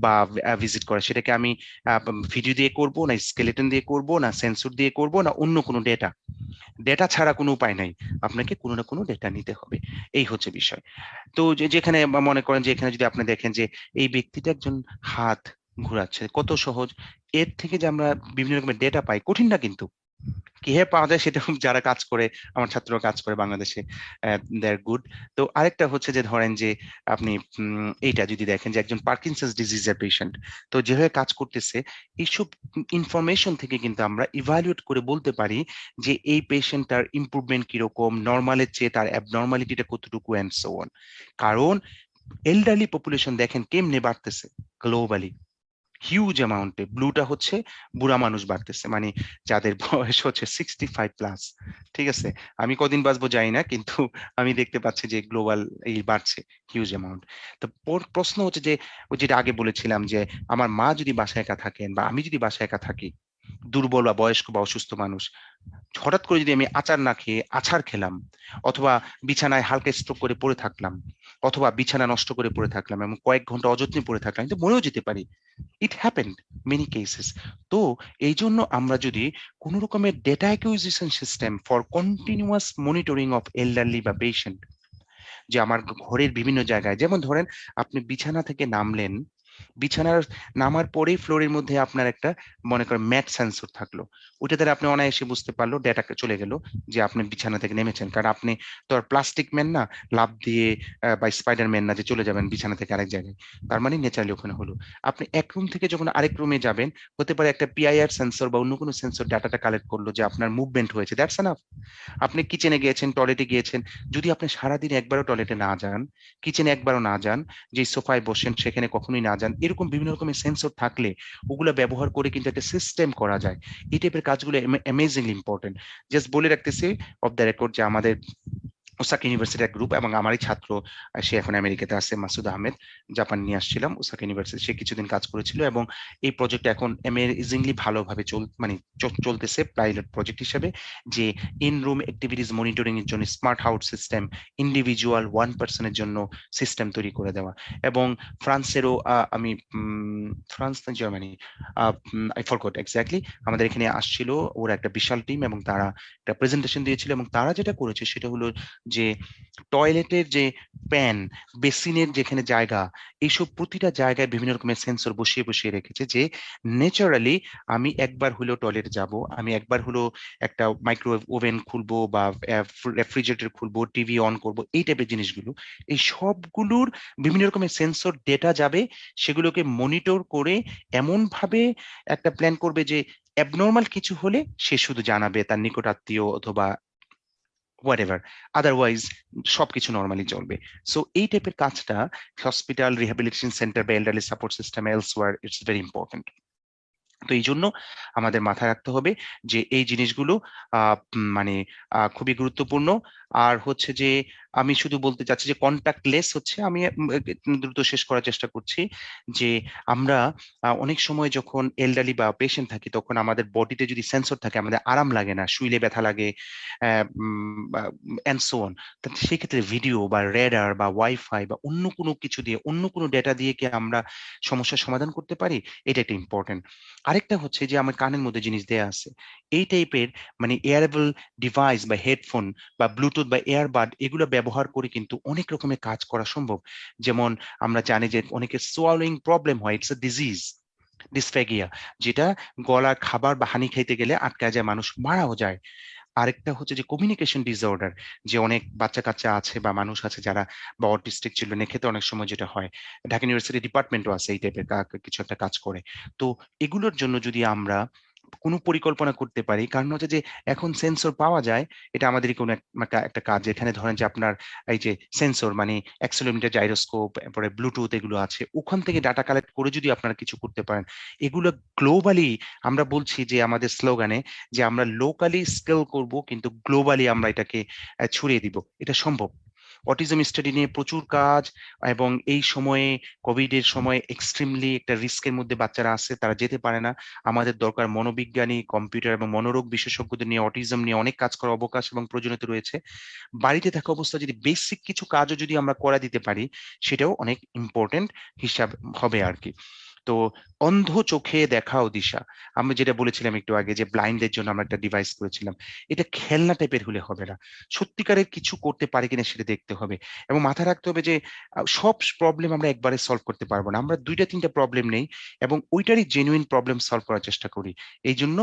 বা ভিজিট করা, সেটাকে আমি ভিডিও দিয়ে করব না, স্কেলেটন দিয়ে করব না, সেন্সর দিয়ে করব না, অন্য কোনো ডেটা। ডেটা ছাড়া কোনো উপায় নাই, আপনাকে কোনো না কোনো ডেটা নিতে হবে, এই হচ্ছে বিষয়। তো যেখানে মনে করেন যে এখানে যদি আপনি দেখেন যে এই ব্যক্তিটা একজন হাত ঘোরাচ্ছে, কত সহজ। এর থেকে যে আমরা বিভিন্ন রকমের ডেটা পাই, কঠিন না কিন্তু, কিভাবে পাওয়া যায় সেটা যারা কাজ করে, আমার ছাত্ররা কাজ করে বাংলাদেশে, দে আর গুড। তো আরেকটা হচ্ছে যে ধরেন যে আপনি এইটা যদি দেখেন যে একজন পার্কিনসন্স ডিজিজের পেশেন্ট, তো যেভাবে কাজ করতেছে, এইসব ইনফরমেশন থেকে কিন্তু আমরা ইভালুয়েট করে বলতে পারি যে এই পেশেন্টটার ইমপ্রুভমেন্ট কিরকম, নর্মালের চেয়ে তার অ্যাবনর্মালিটিটা কতটুকু অ্যান্ড সো অন। কারণ এল্ডারলি পপুলেশন দেখেন কেমনে বাড়তেছে গ্লোবালি, হিউজ অ্যামাউন্টে। ব্লুটা হচ্ছে বুড়া মানুষ বাড়তেছে, মানে যাদের বয়স হচ্ছে 65+। ঠিক আছে, আমি কদিন বাঁচবো জানি না, কিন্তু আমি দেখতে পাচ্ছি যে গ্লোবাল এই বাড়ছে হিউজ অ্যামাউন্ট। তো প্রশ্ন হচ্ছে যে ওই যেটা আগে বলেছিলাম যে আমার মা যদি বাসায় একা থাকেন বা আমি যদি বাসায় একা থাকি, দুর্বল বা বয়স্ক বা অসুস্থ মানুষ, হঠাৎ করে যদি আমি আচার না খেয়ে আছাড় খেলাম, অথবা বিছানায় হালকা স্ট্রোক করে পড়ে থাকলাম, অথবা বিছানা নষ্ট করে পড়ে থাকলাম এবং কয়েক ঘন্টা অযত্নে পড়ে থাকলাম, কিন্তু মরেও যেতে পারি। It happened many cases. তো এই জন্য আমরা যদি কোন রকমের data acquisition system for continuous monitoring of elderly বা পেশেন্ট, যে আমার ঘরের বিভিন্ন জায়গায়, যেমন ধরেন আপনি বিছানা থেকে নামলেন, বিছানার নামার পরেই ফ্লোরের মধ্যে আপনার একটা মনে করেন ম্যাট সেন্সর থাকলো, ওইটা দ্বারা আপনি অনায়াসে বুঝতে পারলো, ডেটা চলে গেল যে আপনি বিছানা থেকে নেমেছেন। কারণ আপনি তো আর প্লাস্টিক ম্যান না, লাফ দিয়ে বা স্পাইডার ম্যান না যে চলে যাবেন বিছানা থেকে আরেক জায়গায়, তার মানে ন্যাচারালি ওখানে হলো। আপনি এক রুম থেকে যখন আরেক রুমে যাবেন, হতে পারে একটা পিআইআর সেন্সর বা অন্য কোনো সেন্সর ডাটাটা কালেক্ট করলো যে আপনার মুভমেন্ট হয়েছে, দ্যাটস এনাফ। আপনি কিচেনে গিয়েছেন, টয়লেটে গিয়েছেন, যদি আপনি সারাদিন একবারও টয়লেটে না যান, কিচেনে একবারও না যান, যে সোফায় বসেন সেখানে কখনোই না যান, এরকম বিভিন্ন রকমের সেন্সর থাকলে ওগুলো ব্যবহার করে কিন্তু একটা সিস্টেম করা যায়। এই টাইপের কাজগুলো অ্যামেজিংলি ইম্পর্টেন্ট। জাস্ট বলে রাখতেছি অফ দ্য রেকর্ড যে আমাদের ওসাকা ইউনিভার্সিটির গ্রুপ এবং আমারই ছাত্র, সে এখন আমেরিকাতে আছে, মাসুদ আহমেদ, জাপান নিয়ে আসছিলাম ওসাকা ইউনিভার্সিটি, সে কিছুদিন কাজ করেছিল এবং এই প্রজেক্ট এখন অ্যামেজিংলি ভালোভাবে মানে চলতেছে পাইলট প্রজেক্ট হিসেবে, যে ইন রুম অ্যাক্টিভিটিস মনিটরিং এর জন্য স্মার্ট হাউস সিস্টেম, ইন্ডিভিজুয়াল 1 পার্সনের জন্য সিস্টেম তৈরি করে দেওয়া। এবং ফ্রান্সেরও আমি ফ্রান্স না জার্মানি, আই ফরগট এক্স্যাক্টলি, আমাদের এখানে আসছিল ওরা একটা বিশাল টিম এবং তারা একটা প্রেজেন্টেশন দিয়েছিল, এবং তারা যেটা করেছে সেটা হলো যে টয়লেটের যে প্যান, বেসিনের যেখানে জায়গা, এইসব প্রতিটা জায়গায় বিভিন্ন রকমের সেন্সর বসিয়ে বসিয়ে রেখেছে, যে ন্যাচারালি আমি একবার হলো টয়লেট যাব, আমি একবার হলো একটা মাইক্রোওয়েভ ওভেন খুলবো বা রেফ্রিজারেটর খুলবো, টিভি অন করব, এই টাইপের জিনিসগুলো, এই সবগুলোর বিভিন্ন রকমের সেন্সর ডেটা যাবে, সেগুলোকে মনিটর করে এমন ভাবে একটা প্ল্যান করবে যে অ্যাবনর্মাল কিছু হলে সে শুধু জানাবে তার নিকট আত্মীয় অথবা হোয়াটএভার, আদারওয়াইজ সবকিছু নর্মালি চলবে। সো এই টাইপের কাজটা হসপিটাল, রিহ্যাবিলিটেশন সেন্টার বা elderly support system elsewhere, it's very important. তো এই জন্য আমাদের মাথায় রাখতে হবে যে এই জিনিসগুলো মানে খুবই গুরুত্বপূর্ণ। আর হচ্ছে যে আমি শুধু বলতে চাচ্ছি যে কন্টাক্টলেস হচ্ছে, আমি দ্রুত শেষ করার চেষ্টা করছি, যে আমরা অনেক সময় যখন এল্ডারলি বা পেশেন্ট থাকি, তখন আমাদের বডিতে যদি সেন্সর থাকে আমাদের আরাম লাগে না, শুইলে ব্যথা লাগে, অ্যান্ড সো অন। সেক্ষেত্রে ভিডিও বা রেডার বা ওয়াইফাই বা অন্য কোনো কিছু দিয়ে, অন্য কোনো ডেটা দিয়ে কি আমরা সমস্যার সমাধান করতে পারি? এটা একটা ইম্পর্টেন্ট। আরেকটা হচ্ছে যে আমার কানের মধ্যে জিনিস দেয়া আছে, এই টাইপের মানে এয়ারেবল ডিভাইস বা হেডফোন বা ব্লুটুথ বা এয়ারবাড, এগুলো ব্যবহার করে কিন্তু অনেক রকমের কাজ করা সম্ভব। যেমন আমরা জানি যে অনেকের সোয়ালোইং প্রবলেম হয়, ইটস এ ডিজিজ, ডিসফ্যাগিয়া, যেটা গলার খাবার বা হানি খাইতে গেলে আটকা যায়, মানুষ মারাও যায়। আরেকটা হচ্ছে যে কমিউনিকেশন ডিসঅর্ডার, যে অনেক বাচ্চা কাচ্চা আছে বা মানুষ আছে যারা, বা অটিস্টিক চিলড্রেনের ক্ষেত্রে অনেক সময় যেটা হয়, ঢাকা ইউনিভার্সিটি ডিপার্টমেন্টও আছে এই টাইপের কিছু একটা কাজ করে। তো এগুলোর জন্য যদি আমরা কোনো পরিকল্পনা করতে পারি, কারণ হচ্ছে যে এখন সেন্সর পাওয়া যায়, এটা আমাদেরই কোনো একটা কাজ, এখানে ধরেন যে আপনার এই যে সেন্সর মানে অ্যাক্সেলোমিটার, জাইরোস্কোপ, তারপরে ব্লুটুথ এগুলো আছে, ওখান থেকে ডাটা কালেক্ট করে যদি আপনারা কিছু করতে পারেন, এগুলো গ্লোবালি, আমরা বলছি যে আমাদের স্লোগানে যে আমরা লোকালি স্কেল করব কিন্তু গ্লোবালি আমরা এটাকে ছড়িয়ে দিব, এটা সম্ভব। অটিজম স্টাডি নিয়ে প্রচুর কাজ, এবং এই সময়ে কোভিড এর সময় এক্সট্রিমলি একটা রিস্কের মধ্যে বাচ্চারা আছে, তারা যেতে পারে না। আমাদের দরকার মনোবিজ্ঞানী, কম্পিউটার এবং মনোরোগ বিশেষজ্ঞদের নিয়ে অটিজম নিয়ে অনেক কাজ করার অবকাশ এবং প্রয়োজনীয়তা রয়েছে। বাড়িতে থাকা অবস্থা যদি বেসিক কিছু কাজও যদি আমরা করা দিতে পারি, সেটাও অনেক ইম্পর্টেন্ট হিসাব হবে আর কি। তো অন্ধ চোখে দেখাও দিশা, আমি যেটা বলেছিলাম একটু আগে যে ব্লাইন্ডদের জন্য আমরা একটা ডিভাইস করেছিলাম, এটা খেলনা টাইপের হলে হবে না, সত্যিকারের কিছু করতে পারে কিনা সেটা দেখতে হবে। এবং মাথায় রাখতে হবে যে সব প্রবলেম আমরা একবারে সলভ করতে পারবো না, আমরা দুইটা তিনটা প্রবলেম নেই এবং ওইটারই জেনুইন প্রবলেম সলভ করার চেষ্টা করি। এই জন্য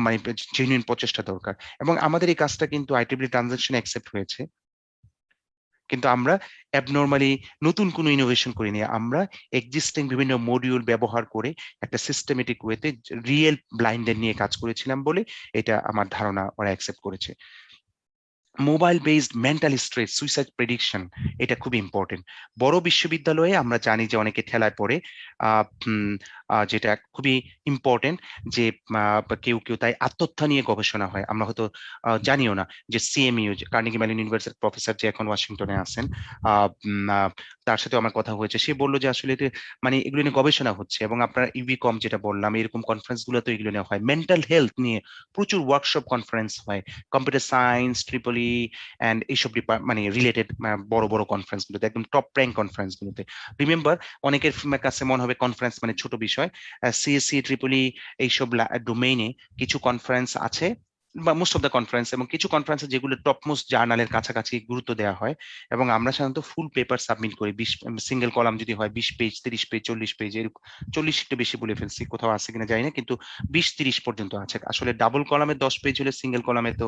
মানে জেনুইন প্রচেষ্টা দরকার। এবং আমাদের এই কাজটা কিন্তু আইটিবি ট্রানজাকশন অ্যাকসেপ্ট হয়েছে, কিন্তু আমরা অ্যাবনর্মালি নতুন কোনো ইনোভেশন করিনি, আমরা এক্সিস্টিং বিভিন্ন মডিউল ব্যবহার করে একটা সিস্টেমেটিক ওয়েতে রিয়েল ব্লাইন্ডদের নিয়ে কাজ করেছিলাম বলে এটা আমার ধারণা ওরা অ্যাকসেপ্ট করেছে। Mobile based mental stress, suicide prediction, এটা খুব ইম্পর্টেন্ট। বড় বিশ্ববিদ্যালয়ে আমরা জানি যে অনেকে ঠেলায় পড়ে, যেটা খুবই ইম্পর্টেন্ট যে কেউ কেউ তাই আত্মহত্যা নিয়ে গবেষণা হয়, আমরা হয়তো জানিও না যে সিএমইউ, কার্নেগি মেলন ইউনিভার্সিটির প্রফেসর যে এখন ওয়াশিংটনে আছেন, তার সাথে আমার কথা হয়েছে, সে বললো যে আসলে মানে এগুলো নিয়ে গবেষণা হচ্ছে, এবং আপনার ইউবিকম যেটা বললাম এরকম কনফারেন্স গুলোতে এগুলো নিয়ে হয়। মেন্টাল হেলথ নিয়ে প্রচুর ওয়ার্কশপ কনফারেন্স হয়, কম্পিউটার সায়েন্স, ট্রিপলি অ্যান্ড এইসব মানে রিলেটেড বড় বড় কনফারেন্স গুলোতে, একদম টপ র্যাঙ্ক কনফারেন্স গুলোতে। রিমেম্বার, অনেকের কাছে মনে হবে কনফারেন্স মানে ছোট বিষয়, সিএসসি, ট্রিপলি এইসব ডোমেইনে কিছু কনফারেন্স আছে, বা মোস্ট অফ দ্য কনফারেন্স, এবং কিছু কনফারেন্স যেগুলো টপ মোস্ট জার্নালের কাছাকাছি গুরুত্ব দেওয়া হয়, এবং আমরা সাধারণত ফুল পেপার সাবমিট করি, 20 সিঙ্গেল কলাম যদি হয় 20 পেজ, 30 পেজ, 40 পেজ, এরকম 40 একটু বেশি বলে ফেলছি, কোথাও আছে কিনা জানি না, কিন্তু 20-30 পর্যন্ত আছে। আসলে ডাবল কলামে 10 পেজ হলে সিঙ্গেল কলামে তো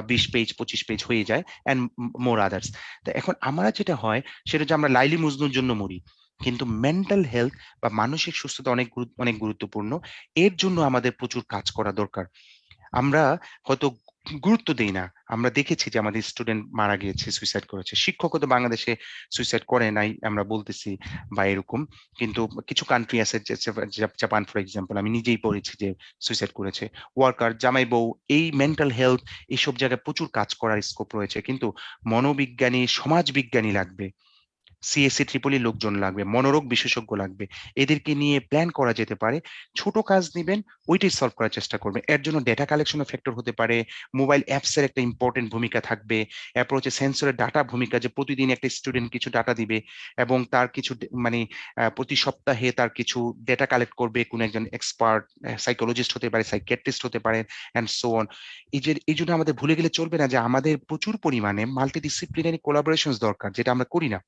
20 পেজ 25 পেজ হয়ে যায়, অ্যান্ড মোর আদার্স। তো এখন আমরা যেটা হয় সেটা যে আমরা লাইলি মজনুর জন্য মরি, কিন্তু মেন্টাল হেলথ বা মানসিক সুস্থতা অনেক অনেক গুরুত্বপূর্ণ, এর জন্য আমাদের প্রচুর কাজ করা দরকার। আমরা হয়তো গুরুত্ব দেই না, আমরা দেখেছি যে আমাদের স্টুডেন্ট মারা গিয়েছে, সুইসাইড করেছে, শিক্ষকও তো বাংলাদেশে সুইসাইড করে নাই আমরা বলতেছি বা এরকম, কিন্তু কিছু কান্ট্রি আছে, জাপান ফর এক্সাম্পল, আমি নিজেই পড়েছি যে সুইসাইড করেছে। ওয়ার্কার, জামাই বউ, এই মেন্টাল হেলথ এইসব জায়গায় প্রচুর কাজ করার স্কোপ রয়েছে, কিন্তু মনোবিজ্ঞানী, সমাজবিজ্ঞানী লাগবে, সিএসসি ট্রিপলি লোকজন লাগবে, মনোরোগ বিশেষজ্ঞ লাগবে, এদেরকে নিয়ে প্ল্যান করা যেতে পারে। ছোট কাজ নিবেন, ওইটাই সলভ করার চেষ্টা করবেন। এর জন্য ডেটা কালেকশন ফ্যাক্টর হতে পারে, মোবাইল অ্যাপস এর একটা ইম্পর্টেন্ট ভূমিকা থাকবে, এরপর হচ্ছে সেন্সরের ডাটা ভূমিকা, যে প্রতিদিন একটা স্টুডেন্ট কিছু ডাটা দিবে এবং তার কিছু মানে প্রতি সপ্তাহে তার কিছু ডেটা কালেক্ট করবে কোন একজন এক্সপার্ট, সাইকোলজিস্ট হতে পারে, সাইকিয়াট্রিস্ট হতে পারে, অ্যান্ড সো অন। এই জন্য আমাদের ভুলে গেলে চলবে না যে আমাদের প্রচুর পরিমাণে মাল্টিডিসিপ্লিনারি কোলাবোরেশন দরকার, যেটা আমরা করি না।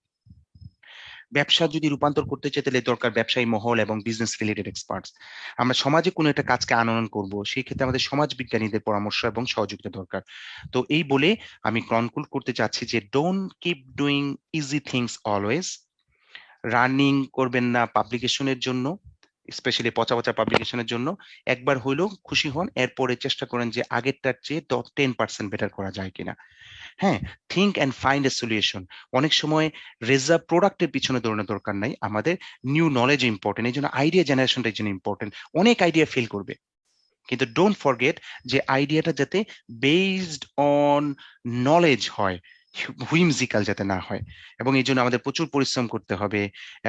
ব্যবসা যদি রূপান্তর করতে চাই তাহলে দরকার ব্যবসায়ী মহল এবং বিজনেস রিলেটেড এক্সপার্টস। আমরা সমাজে কোনো একটা কাজকে আনয়ন করব, সেই ক্ষেত্রে আমাদের সমাজ বিজ্ঞানীদের পরামর্শ এবং সহযোগিতা দরকার। তো এই বলে আমি কনক্লুড করতে চাচ্ছি যে don't keep doing easy things always. Running করবেন না পাবলিকেশনের জন্য, স্পেশালি পচা পচা পাবলিকেশনের জন্য। একবার হইলেও খুশি হন, এরপরে চেষ্টা করেন যে আগেরটার চেয়ে 10% বেটার করা যায় কিনা। হ্যাঁ, think and find a solution. অনেক সময় রেজাল্ট প্রোডাক্টের পিছনে দৌড়ানোর দরকার নাই, আমাদের নিউ নলেজ ইম্পর্টেন্ট, এই জন্য আইডিয়া জেনারেশনটা এই জন্য ইম্পর্টেন্ট। অনেক আইডিয়া ফেল করবে, কিন্তু ডোন্ট ফরগেট যে আইডিয়াটা যাতে বেসড অন নলেজ হয়, হুইমজিক্যাল যাতে না হয়। এবং এই জন্য আমাদের প্রচুর পরিশ্রম করতে হবে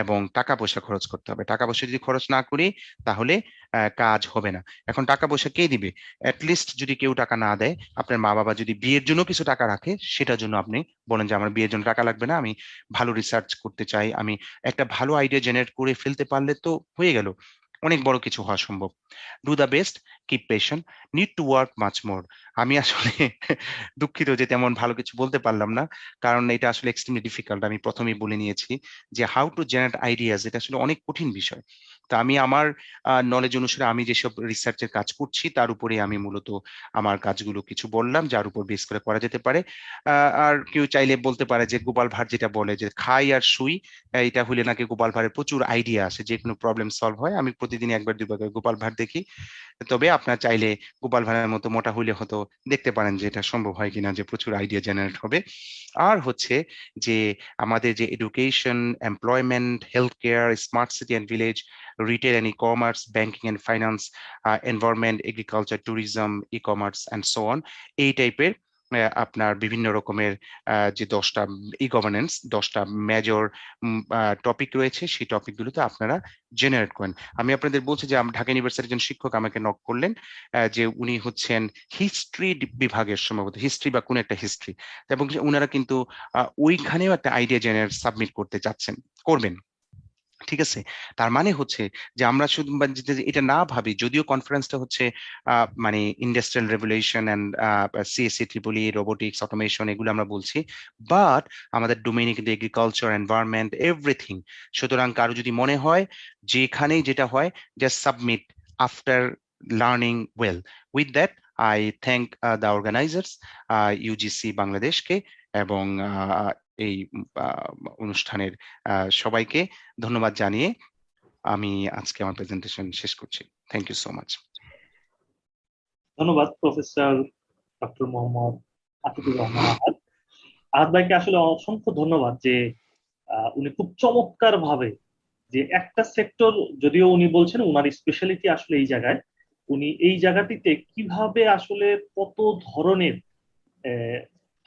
এবং টাকা পয়সা খরচ করতে হবে। টাকা পয়সা যদি খরচ না করি তাহলে কাজ হবে না। এখন টাকা পয়সা কে দিবে? অ্যাটলিস্ট যদি কেউ টাকা না দেয়, আপনার মা বাবা যদি বিয়ের জন্য কিছু টাকা রাখে, সেটার জন্য আপনি বলেন যে আমার বিয়ের জন্য টাকা লাগবে না, আমি ভালো রিসার্চ করতে চাই, আমি একটা ভালো আইডিয়া জেনারেট করে ফেলতে পারলে তো হয়ে গেল, অনেক বড় কিছু হওয়া সম্ভব। Do the best, keep patient, need to work much more. আমি আসলে দুঃখিত যে তেমন ভালো কিছু বলতে পারলাম না, কারণ এটা আসলে এক্সট্রিমলি ডিফিকাল্ট। আমি প্রথমেই বলে নিয়েছি যে হাউ টু জেনারেট আইডিয়াস, এটা আসলে অনেক কঠিন বিষয়। তো আমি আমার নলেজ অনুসারে আমি যেসব রিসার্চের কাজ করছি তার উপরে আমি মূলত আমার কাজগুলো কিছু বললাম, যার উপর বেস করে করা যেতে পারে। আর কেউ চাইলে বলতে পারে যে গোপাল ভাঁড় যেটা বলে যে খাই আর শুই, এটা হলে নাকি গোপাল ভাঁড়ের প্রচুর আইডিয়া আসে, যে কোনো প্রবলেম সলভ হয়। আমি প্রতিদিন একবার দুবার করে গোপাল ভাঁড় দেখি, তবে আপনার চাইলে গোপাল ভাঁড়ের মতো মোটা হইলে হয়তো দেখতে পারেন যে এটা সম্ভব হয় কিনা, যে প্রচুর আইডিয়া জেনারেট হবে। আর হচ্ছে যে আমাদের যে education, employment, health care, smart city and village, retail and e commerce, banking and finance, environment, agriculture, tourism, E commerce and so on, এই টাইপের আপনার বিভিন্ন রকমের যে 10টা ই গভর্নেন্স, 10টা মেজর টপিক রয়েছে, সেই টপিকগুলোতে আপনারা জেনারেট করেন। আমি আপনাদের বলছি যে ঢাকা ইউনিভার্সিটির একজন শিক্ষক আমাকে নক করলেন, যে উনি হচ্ছেন হিস্ট্রি বিভাগের, সম্ভবত হিস্ট্রি বা কোন একটা হিস্ট্রি, এবং উনারা কিন্তু ওইখানেও একটা আইডিয়া জেনারেট সাবমিট করতে চাচ্ছেন, করবেন। ঠিক আছে, তার মানে হচ্ছে যে আমরা শুধু এটা না ভাবি, যদিও কনফারেন্সটা হচ্ছে মানে industrial revolution and CSC Tripoli, robotics, automation, এগুলো আমরা বলছি, বাট আমাদের ডোমেইনে কিন্তু এগ্রিকালচার, এনভায়রনমেন্ট, এভরিথিং। সুতরাং কারো যদি মনে হয় যেখানেই যেটা হয়, just submit after learning well. With that I thank the organisers, UGC বাংলাদেশকে, এবং এই অনুষ্ঠানের সবাইকে ধন্যবাদ জানিয়ে আমি আজকে আমার প্রেজেন্টেশন শেষ করছি। Thank you so much. ধন্যবাদ প্রফেসর ডক্টর মোহাম্মদ আতিকুর রহমান আহাদ। আহাদ ভাইকে আসলে অসংখ্য ধন্যবাদ যে উনি খুব চমৎকার ভাবে, যে একটা সেক্টর, যদিও উনি বলছেন উনার স্পেশালিটি আসলে এই জায়গায়, উনি এই জায়গাটিতে কিভাবে আসলে কত ধরনের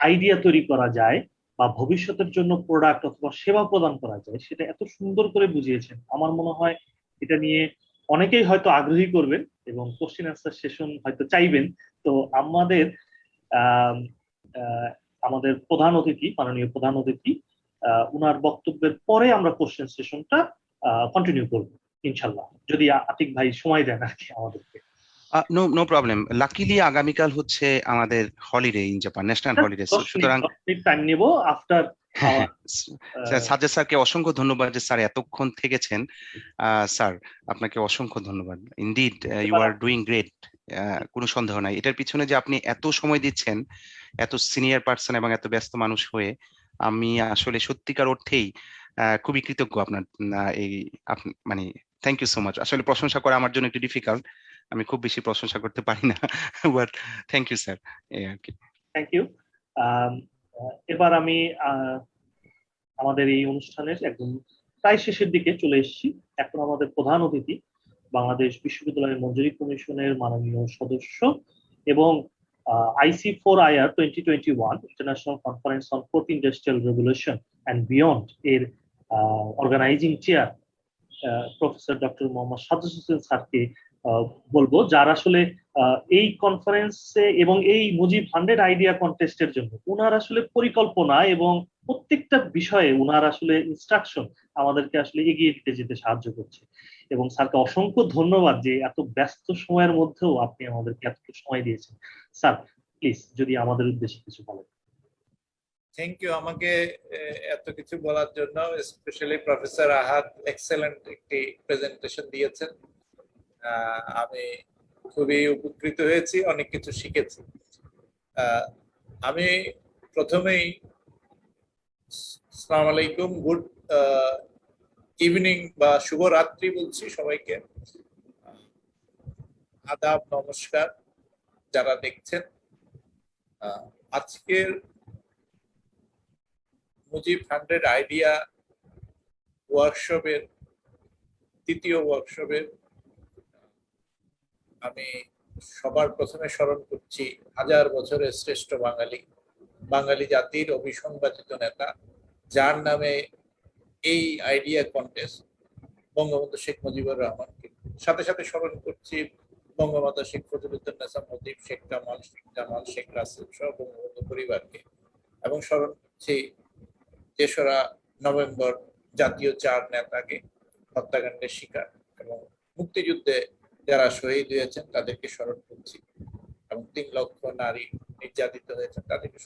আইডিয়া তৈরি করা যায় বা ভবিষ্যতের জন্য প্রোডাক্ট অথবা সেবা প্রদান করা যায়, সেটা এত সুন্দর করে বুঝিয়েছেন। আমার মনে হয় এটা নিয়ে অনেকেই হয়তো আগ্রহী করবেন এবং কোশ্চেন আনসার সেশন হয়তো চাইবেন। তো আমাদের আহ আমাদের প্রধান অতিথি, মাননীয় প্রধান অতিথি, উনার বক্তব্যের পরে আমরা কোশ্চেন সেশনটা কন্টিনিউ করব ইনশাল্লাহ, যদি আতিক ভাই সময় দেন আর কি আমাদেরকে। No no problem. লাকিলি আগামীকাল হচ্ছে আমাদের holiday in Japan, national holiday, সুতরাং 10 মিনিট টাইম নেব আফটার আওয়ার। সাজ্জাদ স্যারকে অসংখ্য ধন্যবাদ যে স্যার এতক্ষণ থেকেছেন। স্যার আপনাকে অসংখ্য ধন্যবাদ। Indeed you are doing great, কোনো সন্দেহ নাই। এটার পিছনে যে আপনি এত সময় দিচ্ছেন, এত সিনিয়র পার্সন এবং এত ব্যস্ত মানুষ হয়ে, আমি আসলে সত্যিকার অর্থেই খুবই কৃতজ্ঞ আপনার। এই মানে থ্যাংক ইউ সো মাচ। আসলে প্রশংসা করা আমার জন্য একটু ডিফিকাল্ট, আমি খুব বেশি প্রশংসা করতে পারি না, বাট থ্যাংক ইউ স্যার, এই আর কি। Thank you. এবার আমি আমাদের এই অনুষ্ঠানের একদম প্রায় শেষের দিকে চলে এসেছি। এখন আমাদের প্রধান অতিথি, বাংলাদেশ বিশ্ববিদ্যালয়ের মঞ্জুরি কমিশনের মাননীয় সদস্য এবং IC4IR 2021 international conference on fourth industrial revolution and beyond এর organizing chair professor doctor Mohammad Sajjad Hossain স্যারকে বলবো, যার আসলে এই কনফারেন্সে এবং এই মুজিব 100 আইডিয়া কন্টেস্টের জন্য উনার আসলে পরিকল্পনা এবং প্রত্যেকটা বিষয়ে উনার আসলে ইনস্ট্রাকশন আমাদেরকে আসলে এগিয়ে দিতে যেতে সাহায্য করছে। এবং স্যারকে অসংখ্য ধন্যবাদ যে এত ব্যস্ত সময়ের মধ্যেও আপনি আমাদেরকে এতটুকু সময় দিয়েছেন। স্যার প্লিজ যদি আমাদের উদ্দেশ্যে কিছু বলেন। থ্যাংক ইউ আমাকে এত কিছু বলার জন্য। স্পেশালি প্রফেসর আহাদ এক্সেলেন্ট একটি প্রেজেন্টেশন দিয়েছেন, আমি খুবই উপকৃত হয়েছি, অনেক কিছু শিখেছি। আমি প্রথমেই আসসালামু আলাইকুম, গুড ইভিনিং বা শুভরাত্রি বলছি সবাইকে। আদাব, নমস্কার যারা দেখছেন। আজকের মুজিব 100 আইডিয়া ওয়ার্কশপের তৃতীয় ওয়ার্কশপের আমি সবার প্রথমে স্মরণ করছি হাজার বছরের শ্রেষ্ঠ বাঙালি জাতির অভিসংবাদিত নেতা, যার নামে এই আইডিয়া কন্টেস্ট, বঙ্গবন্ধু শেখ মুজিবুর রহমানকে। সাথে সাথে স্মরণ করছি বঙ্গমাতা শেখ ফজিলুদ্দৌলা মুজিব, শেখ কামাল, শেখ জামাল, শেখ রাসেল সহ বঙ্গবন্ধু পরিবারকে। এবং স্মরণ করছি 3রা নভেম্বর জাতীয় 4 নেতাকে, হত্যাকাণ্ডের শিকার এবং মুক্তিযুদ্ধে যারা শহীদ হয়েছেন তাদেরকে স্মরণ করছি। এবং 3 লক্ষ নারী নির্যাতিত হয়েছেন তাদেরকে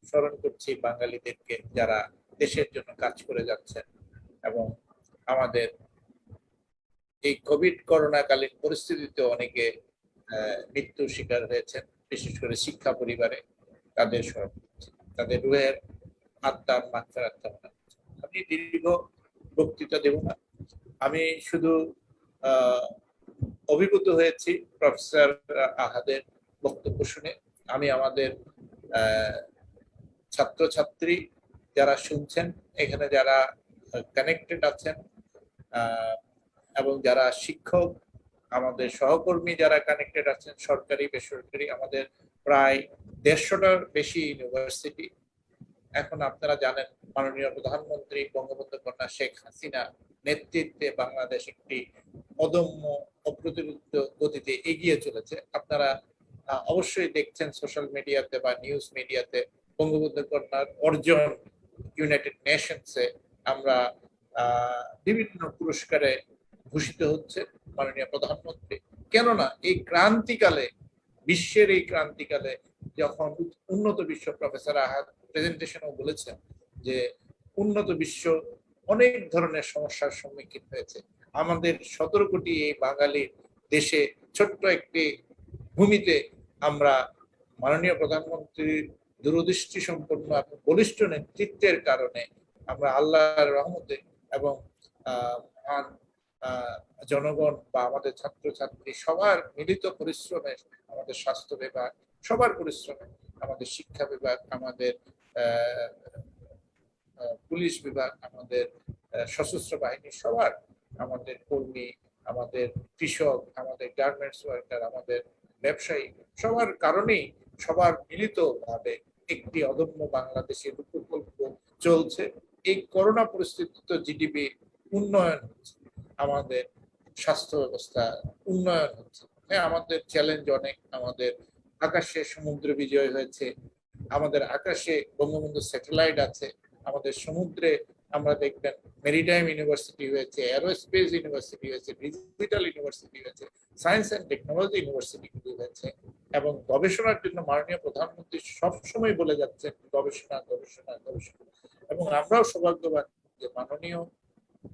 স্মরণ করছি। বাঙালিদেরকে যারা দেশের জন্য কাজ করে যাচ্ছেন এবং আমাদের এই কোভিড করোনাকালীন পরিস্থিতিতে অনেকে মৃত্যুর শিকার হয়েছেন, বিশেষ করে শিক্ষা পরিবারে, তাদের স্মরণ করছি। তাদের রুহের আত্মার মাগফিরাত কামনা করছি। আমি দীর্ঘ বক্তৃতা দেব না, আমি শুধু অভিভূত হয়েছি প্রফেসর আহাদের বক্তব্য শুনে। আমি আমাদের ছাত্রছাত্রী যারা শুনছেন, এখানে যারা কানেক্টেড আছেন এবং যারা শিক্ষক, আমাদের সহকর্মী যারা কানেক্টেড আছেন, সরকারি বেসরকারি, আমাদের প্রায় 150টার বেশি ইউনিভার্সিটি। এখন আপনারা জানেন মাননীয় প্রধানমন্ত্রী বঙ্গবন্ধু কন্যা শেখ হাসিনা নেতৃত্বে বাংলাদেশ একটি অদম্য অপ্রতিরোধ্য গতিতে এগিয়ে চলেছে। আপনারা অবশ্যই দেখছেন সোশ্যাল মিডিয়াতে বা নিউজ মিডিয়াতে বঙ্গবন্ধু কন্যার অর্জন ইউনাইটেড নেশনসে আমরা বিভিন্ন পুরস্কারে ভূষিত হচ্ছে মাননীয় প্রধানমন্ত্রী। কেননা এই ক্রান্তিকালে, বিশ্বের এই ক্রান্তিকালে যখন উন্নত বিশ্ব, প্রফেসর আহাদ প্রেজেন্টেশনও বলেছেন যে উন্নত বিশ্ব অনেক ধরনের সমস্যার সম্মুখীন হয়েছে, আমাদের 17 কোটি এই বাঙালির দেশে ছোট্ট একটি ভূমিতে আমরা মাননীয় প্রধানমন্ত্রীর দূরদৃষ্টি সম্পন্ন এবং বলিষ্ঠ নেতৃত্বের কারণে আমরা আল্লাহর রহমতে এবং মহান জনগণ বা আমাদের ছাত্রছাত্রী সবার মিলিত পরিশ্রমে, আমাদের স্বাস্থ্য বিভাগ সবার পরিশ্রমে, আমাদের শিক্ষা বিভাগ, আমাদের পুলিশ বিভাগ, আমাদের সশস্ত্র বাহিনী সবার, আমাদের কর্মী, আমাদের কৃষক, আমাদের গার্মেন্টস ওয়ার্কার, আমাদের ব্যবসায়ী, সবার কারণেই সবার মিলিত ভাবে একটি অদম্য বাংলাদেশের প্রকল্প চলছে। এই করোনা পরিস্থিতিতে জিডিপি উন্নয়ন হচ্ছে, আমাদের স্বাস্থ্য ব্যবস্থা উন্নয়ন হচ্ছে। হ্যাঁ, আমাদের চ্যালেঞ্জ অনেক। আমাদের আকাশে সমুদ্র বিজয় হয়েছে, আমাদের আকাশে বঙ্গবন্ধু স্যাটেলাইট আছে, আমাদের সমুদ্রে আমরা দেখবেন মেরিটাইম ইউনিভার্সিটি হয়েছে, এরোস্পেস ইউনিভার্সিটি হয়েছে, ডিজিটাল ইউনিভার্সিটি হয়েছে, সায়েন্স অ্যান্ড টেকনোলজি ইউনিভার্সিটি হয়েছে। এবং গবেষণার জন্য মাননীয় প্রধানমন্ত্রী সবসময় বলে যাচ্ছেন গবেষণা গবেষণা গবেষণা। এবং আমরাও সৌভাগ্যবান যে মাননীয়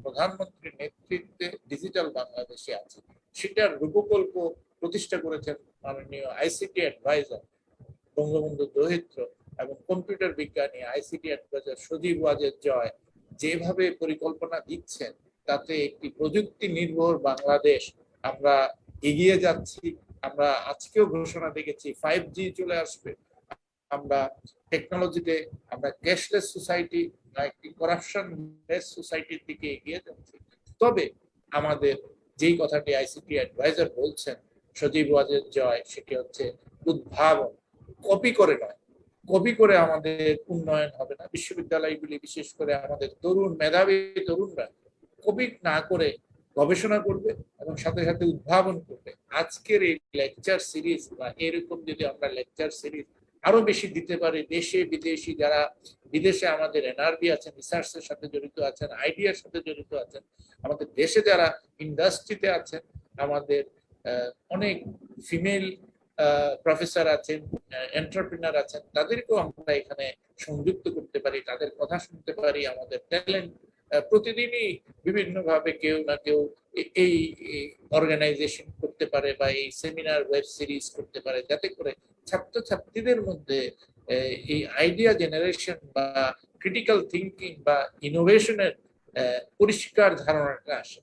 প্রধানমন্ত্রীর নেতৃত্বে ডিজিটাল বাংলাদেশে আছে, সেটার রূপকল্প প্রতিষ্ঠা করেছেন মাননীয় আইসিটি অ্যাডভাইজার বঙ্গবন্ধু দহিত্র এবং কম্পিউটার বিজ্ঞানী আইসিটি অ্যাডভাইজার সজীব ওয়াজেদ জয় যেভাবে পরিকল্পনা দিচ্ছেন, তাতে একটি প্রযুক্তি নির্ভর বাংলাদেশ আমরা এগিয়ে যাচ্ছি। আমরা আজকেও ঘোষণা দেখেছি 5G চলে আসবে। আমরা টেকনোলজিতে আমরা ক্যাশলেস সোসাইটি বা একটি করাপশন লেস সোসাইটির দিকে এগিয়ে যাচ্ছি। তবে আমাদের যেই কথাটি আইসিটি অ্যাডভাইজার বলছেন সজীব ওয়াজেদ জয়, সেটি হচ্ছে উদ্ভাবন। কপি করে নয়, কপি করে আমাদের উন্নয়ন হবে না। বিশ্ববিদ্যালয়গুলি বিশেষ করে আমাদের তরুণ মেধাবী তরুণরা কপি না করে গবেষণা করবে এবং সাথে সাথে উদ্ভাবন করবে। আজকের এই লেকচার সিরিজ বা এরকম যদি আমরা লেকচার সিরিজ আরো বেশি দিতে পারি, দেশে বিদেশি যারা বিদেশে আমাদের এনআরবি আছেন, রিসার্চের সাথে জড়িত আছেন, আইডিয়ার সাথে জড়িত আছেন, আমাদের দেশে যারা ইন্ডাস্ট্রিতে আছেন, আমাদের অনেক ফিমেল প্রফেসর আছেন, এন্টারপ্রেনার আছেন, তাদেরকেও আমরা এখানে সংযুক্ত করতে পারি, তাদের কথা শুনতে পারি। আমাদের ট্যালেন্ট প্রতিদিনই বিভিন্ন ভাবে কেউ না কেউ এই অর্গানাইজেশন করতে পারে বা এই সেমিনার ওয়েব সিরিজ করতে পারে, যাতে করে ছাত্রছাত্রীদের মধ্যে এই আইডিয়া জেনারেশন বা ক্রিটিক্যাল থিঙ্কিং বা ইনোভেশনের পরিষ্কার ধারণাটা আসে।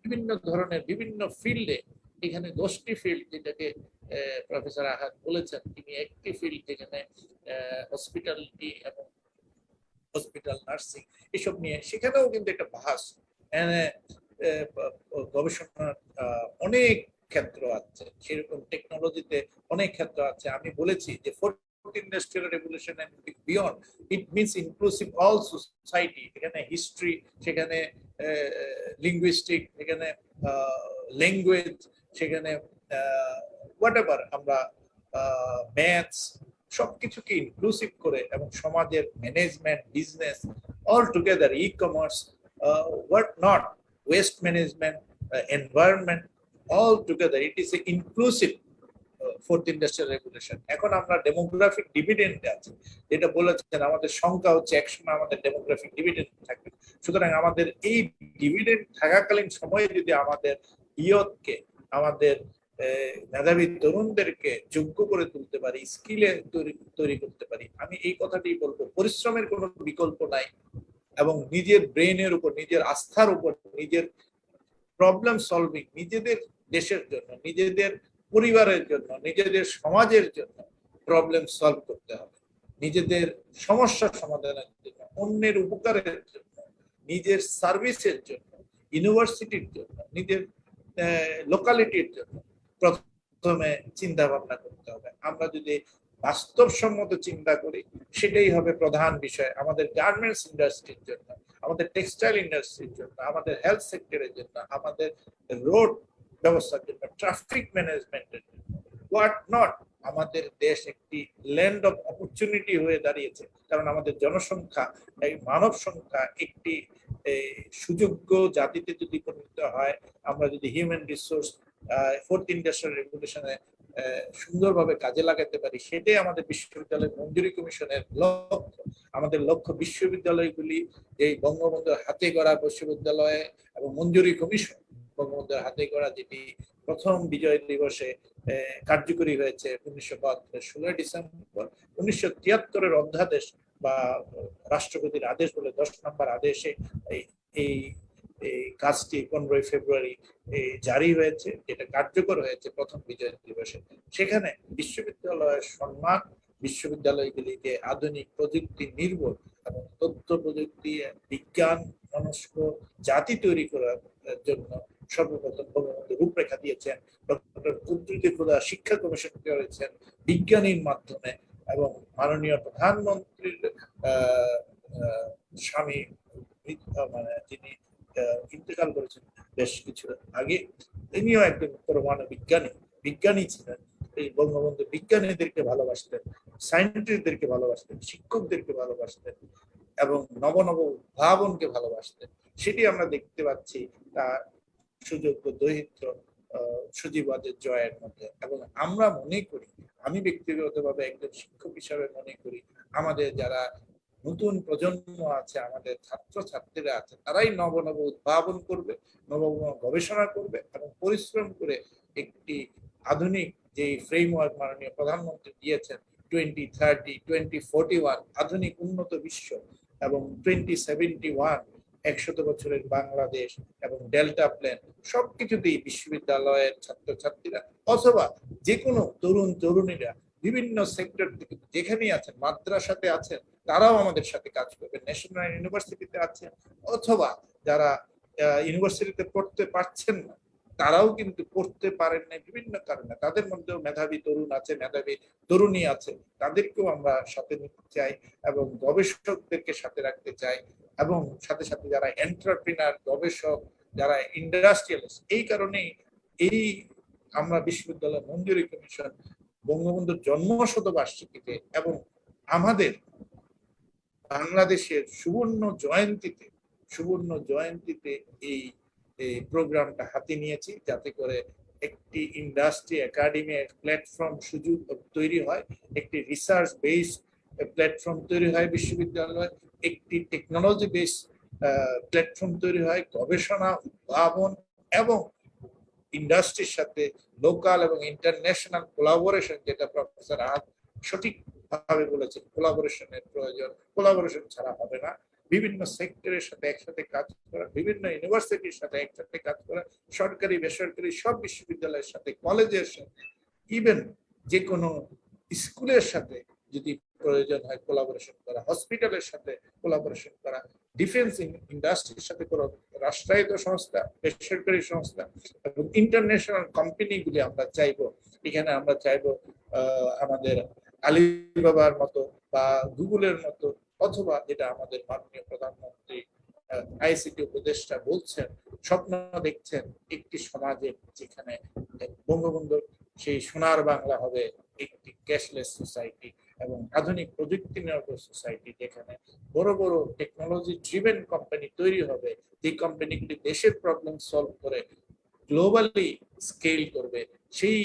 বিভিন্ন ধরনের বিভিন্ন ফিল্ডে, এখানে 10টি ফিল্ড যেটাকে প্রফেসর আহাদ বলেছেন, তিনি একটি ফিল্ড যেখানে হসপিটালিটি এবং হসপিটাল নার্সিং এসব নিয়ে, সেখানেও কিন্তু একটা বাহাস, গবেষণার অনেক ক্ষেত্র আছে, সেরকম টেকনোলজিতে অনেক ক্ষেত্র আছে। আমি বলেছি যে fourth industrial revolution and beyond, it means inclusive all society, সেখানে হিস্ট্রি, সেখানে লিঙ্গুইস্টিক, সেখানে ল্যাঙ্গুয়েজ, সেখানে হোয়াটএভার আমরা ম্যাথস, সবকিছুকে ইনক্লুসিভ করে এবং সমাজের management, business, all together, e commerce, what not, waste management, environment, all together, it is a inclusive fourth industrial revolution. এখন আমরা ডেমোগ্রাফিক ডিভিডেন্ডে আছি, যেটা বলেছেন আমাদের সংখ্যা হচ্ছে, একসময় আমাদের ডেমোগ্রাফিক ডিভিডেন্ড থাকবে। সুতরাং আমাদের এই ডিভিডেন্ড থাকাকালীন সময়ে যদি আমাদের ইয়তকে, আমাদের মেধাবী তরুণদেরকে যোগ্য করে তুলতে পারি, স্কিলে তৈরি করতে পারি, আমি এই কথাটি বলবো, পরিশ্রমের কোনো বিকল্প নাই এবং নিজের ব্রেনের উপর, নিজের আস্থার উপর, নিজের প্রবলেম সলভিং, নিজেদের দেশের জন্য, নিজেদের পরিবারের জন্য, নিজেদের সমাজের জন্য প্রবলেম সলভ করতে হবে, নিজেদের সমস্যা সমাধানের জন্য, অন্যের উপকারের জন্য, নিজের সার্ভিসের জন্য, ইউনিভার্সিটির জন্য, নিজের লোকালিটির জন্য প্রথমে চিন্তা ভাবনা করতে হবে। আমরা যদি বাস্তবসম্মত চিন্তা করি সেটাই হবে প্রধান বিষয় আমাদের গার্মেন্টস ইন্ডাস্ট্রির জন্য, আমাদের টেক্সটাইল ইন্ডাস্ট্রির জন্য, আমাদের হেলথ সেক্টরের জন্য, আমাদের রোড ব্যবস্থার জন্য, ট্রাফিক ম্যানেজমেন্টের জন্য, হোয়াট নট। আমাদের দেশ একটি ল্যান্ড অফ অপরচুনিটি হয়ে দাঁড়িয়েছে, কারণ আমাদের জনসংখ্যা, এই মানব সংখ্যা একটি সুযোগ্য জাতিতে যদি পরিণত হয়, আমরা যদি হিউম্যান রিসোর্স ফোর্থ ইন্ডাস্ট্রিয়াল রেভলিউশনে সুন্দরভাবে কাজে লাগাতে পারি, সেটাই আমাদের বিশ্ববিদ্যালয় মঞ্জুরি কমিশনের লক্ষ্য। আমাদের লক্ষ্য বিশ্ববিদ্যালয়গুলি এই বঙ্গবন্ধুর হাতে গড়া বিশ্ববিদ্যালয়ে এবং মঞ্জুরি কমিশন বঙ্গবন্ধুর হাতে গড়া, যেটি প্রথম বিজয় দিবসে কার্যকরী হয়েছে 1972 16 ডিসেম্বর, 1973 অধ্যাদেশ বা রাষ্ট্রপতির আদেশ বলে 10 নম্বর আদেশে এই কাজটি 15 ফেব্রুয়ারি জারি হয়েছে, যেটা কার্যকর হয়েছে প্রথম বিজয় দিবসে। সেখানে বিশ্ববিদ্যালয়ের সম্মান, বিশ্ববিদ্যালয়গুলিকে আধুনিক প্রযুক্তি নির্ভর এবং তথ্য প্রযুক্তি বিজ্ঞান মনস্ক জাতি তৈরি করার জন্য সর্বপ্রথম বঙ্গবন্ধু রূপরেখা দিয়েছেন। ডক্টর কুদ্দুস খোদা শিক্ষা কমিশন করেছেন বিজ্ঞানীর মাধ্যমে, এবং মাননীয় প্রধানমন্ত্রীর স্বামী মানে যিনি ইন্তেকাল করেছেন বেশ কিছু আগে, তিনিও একজন পরমাণু বিজ্ঞানী ছিলেন। এই বঙ্গবন্ধু বিজ্ঞানীদেরকে ভালোবাসতেন, সায়েন্টিস্টদেরকে ভালোবাসতেন, শিক্ষকদেরকে ভালোবাসতেন এবং নব উদ্ভাবনকে ভালোবাসতেন। সেটি আমরা দেখতে পাচ্ছি তার সুযোগ্য দৈহিত্র সজীবাদের জয়ের মধ্যে। এবং আমরা মনে করি, আমি ব্যক্তিগতভাবে একজন শিক্ষক হিসাবে মনে করি, আমাদের যারা নতুন প্রজন্ম আছে, আমাদের ছাত্রছাত্রীরা আছে, তারাই নব উদ্ভাবন করবে, নব গবেষণা করবে এবং পরিশ্রম করে একটি আধুনিক যে ফ্রেমওয়ার্ক মাননীয় প্রধানমন্ত্রী দিয়েছেন 2030 2041 আধুনিক উন্নত বিশ্ব এবং 2071 100 বছরের বাংলাদেশ এবং ডেল্টা প্ল্যান, সবকিছুতেই বিশ্ববিদ্যালয়ের ছাত্রছাত্রীরা অথবা যে কোনো তরুণীরা বিভিন্ন সেক্টর থেকে যেখানেই আছেন, মাদ্রাসাতে আছেন, তারাও আমাদের সাথে কাজ করবে, ন্যাশনাল ইউনিভার্সিটিতে আছেন অথবা যারা ইউনিভার্সিটিতে পড়তে পারছেন না, তারাও কিন্তু পড়তে পারেন না বিভিন্ন কারণে, তাদের মধ্যেও মেধাবী তরুণ আছে, মেধাবী তরুণী আছে, তাদেরকেও আমরা সাথে নিতে চাই এবং গবেষকদেরকে সাথে রাখতে চাই, এবং সাথে সাথে যারা এন্টারপ্রিনার, গবেষক, যারা ইন্ডাস্ট্রিয়ালিস্ট। এই কারণেই আমরা বিশ্ববিদ্যালয় মঞ্জুরি কমিশন বঙ্গবন্ধুর জন্মশতবার্ষিকীতে এবং আমাদের বাংলাদেশের সুবর্ণ জয়ন্তীতে এই প্রোগ্রামটা হাতে নিয়েছি, যাতে করে একটি ইন্ডাস্ট্রি একাডেমি প্ল্যাটফর্ম সুযোগ তৈরি হয়, একটি রিসার্চ বেসড প্ল্যাটফর্ম তৈরি হয় বিশ্ববিদ্যালয়, একটি টেকনোলজি বেসড প্ল্যাটফর্ম তৈরি হয়, গবেষণা, উদ্ভাবন এবং ইন্ডাস্ট্রির সাথে লোকাল এবং ইন্টারন্যাশনাল কোলাবোরেশন, যেটা প্রফেসর আহাদ সঠিকভাবে বলেছেন, কোলাবোরেশনের প্রয়োজন, কোলাবোরেশন ছাড়া হবে না। বিভিন্ন সেক্টরের সাথে একসাথে কাজ করা, বিভিন্ন ইউনিভার্সিটির সাথে একসাথে কাজ করা, সরকারি বেসরকারি সব বিশ্ববিদ্যালয়ের সাথে, কলেজের সাথে, ইভেন যে কোনো স্কুলের সাথে যদি প্রয়োজন হয় কোলাবোরেশন করা, হসপিটালের সাথে কোলাবোরেশন করা, ডিফেন্স ইন্ডাস্ট্রির সাথে কোনো রাষ্ট্রায়ত্ত সংস্থা, বেসরকারি সংস্থা এবং ইন্টারন্যাশনাল কোম্পানিগুলি আমরা চাইবো। এখানে আমরা চাইবো আমাদের আলিবাবার মতো বা গুগলের মতো, অথবা যেটা আমাদের মাননীয় প্রধানমন্ত্রী আইসিটি উপদেষ্টা বলছেন, স্বপ্ন দেখছেন একটি সমাজে যেখানে বঙ্গবন্ধুর সেই সোনার বাংলা হবে একটি ক্যাশলেস সোসাইটি এবং আধুনিক প্রযুক্তি নির্ভর সোসাইটি, যেখানে বড় বড় টেকনোলজি ড্রিভেন কোম্পানি তৈরি হবে, যে কোম্পানিগুলি দেশের প্রবলেম সলভ করে গ্লোবালি স্কেল করবে। সেই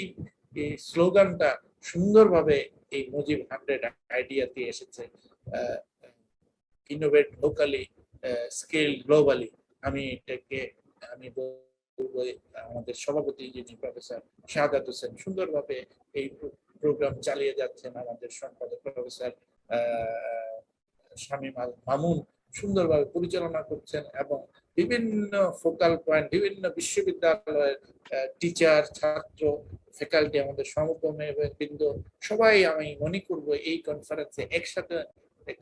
স্লোগানটা সুন্দরভাবে এই মুজিব 100 আইডিয়াতে এসেছে, ইনোভেট লোকালি, স্কেল গ্লোবালি। আমি বলবো আমাদের সভাপতি যিনি প্রফেসর শাহাদাত হোসেন সুন্দরভাবে এই প্রোগ্রাম চালিয়ে যাচ্ছেন, আমাদের সম্পাদক প্রফেসর শামীম আল মামুন সুন্দরভাবে পরিচালনা করছেন, এবং বিভিন্ন ফোকাল পয়েন্ট, বিভিন্ন বিশ্ববিদ্যালয়ের টিচার, ছাত্র, ফ্যাকাল্টি, আমাদের সমকর্মী এবং বৃন্দ সবাই আমি মনে করব এই কনফারেন্সে একসাথে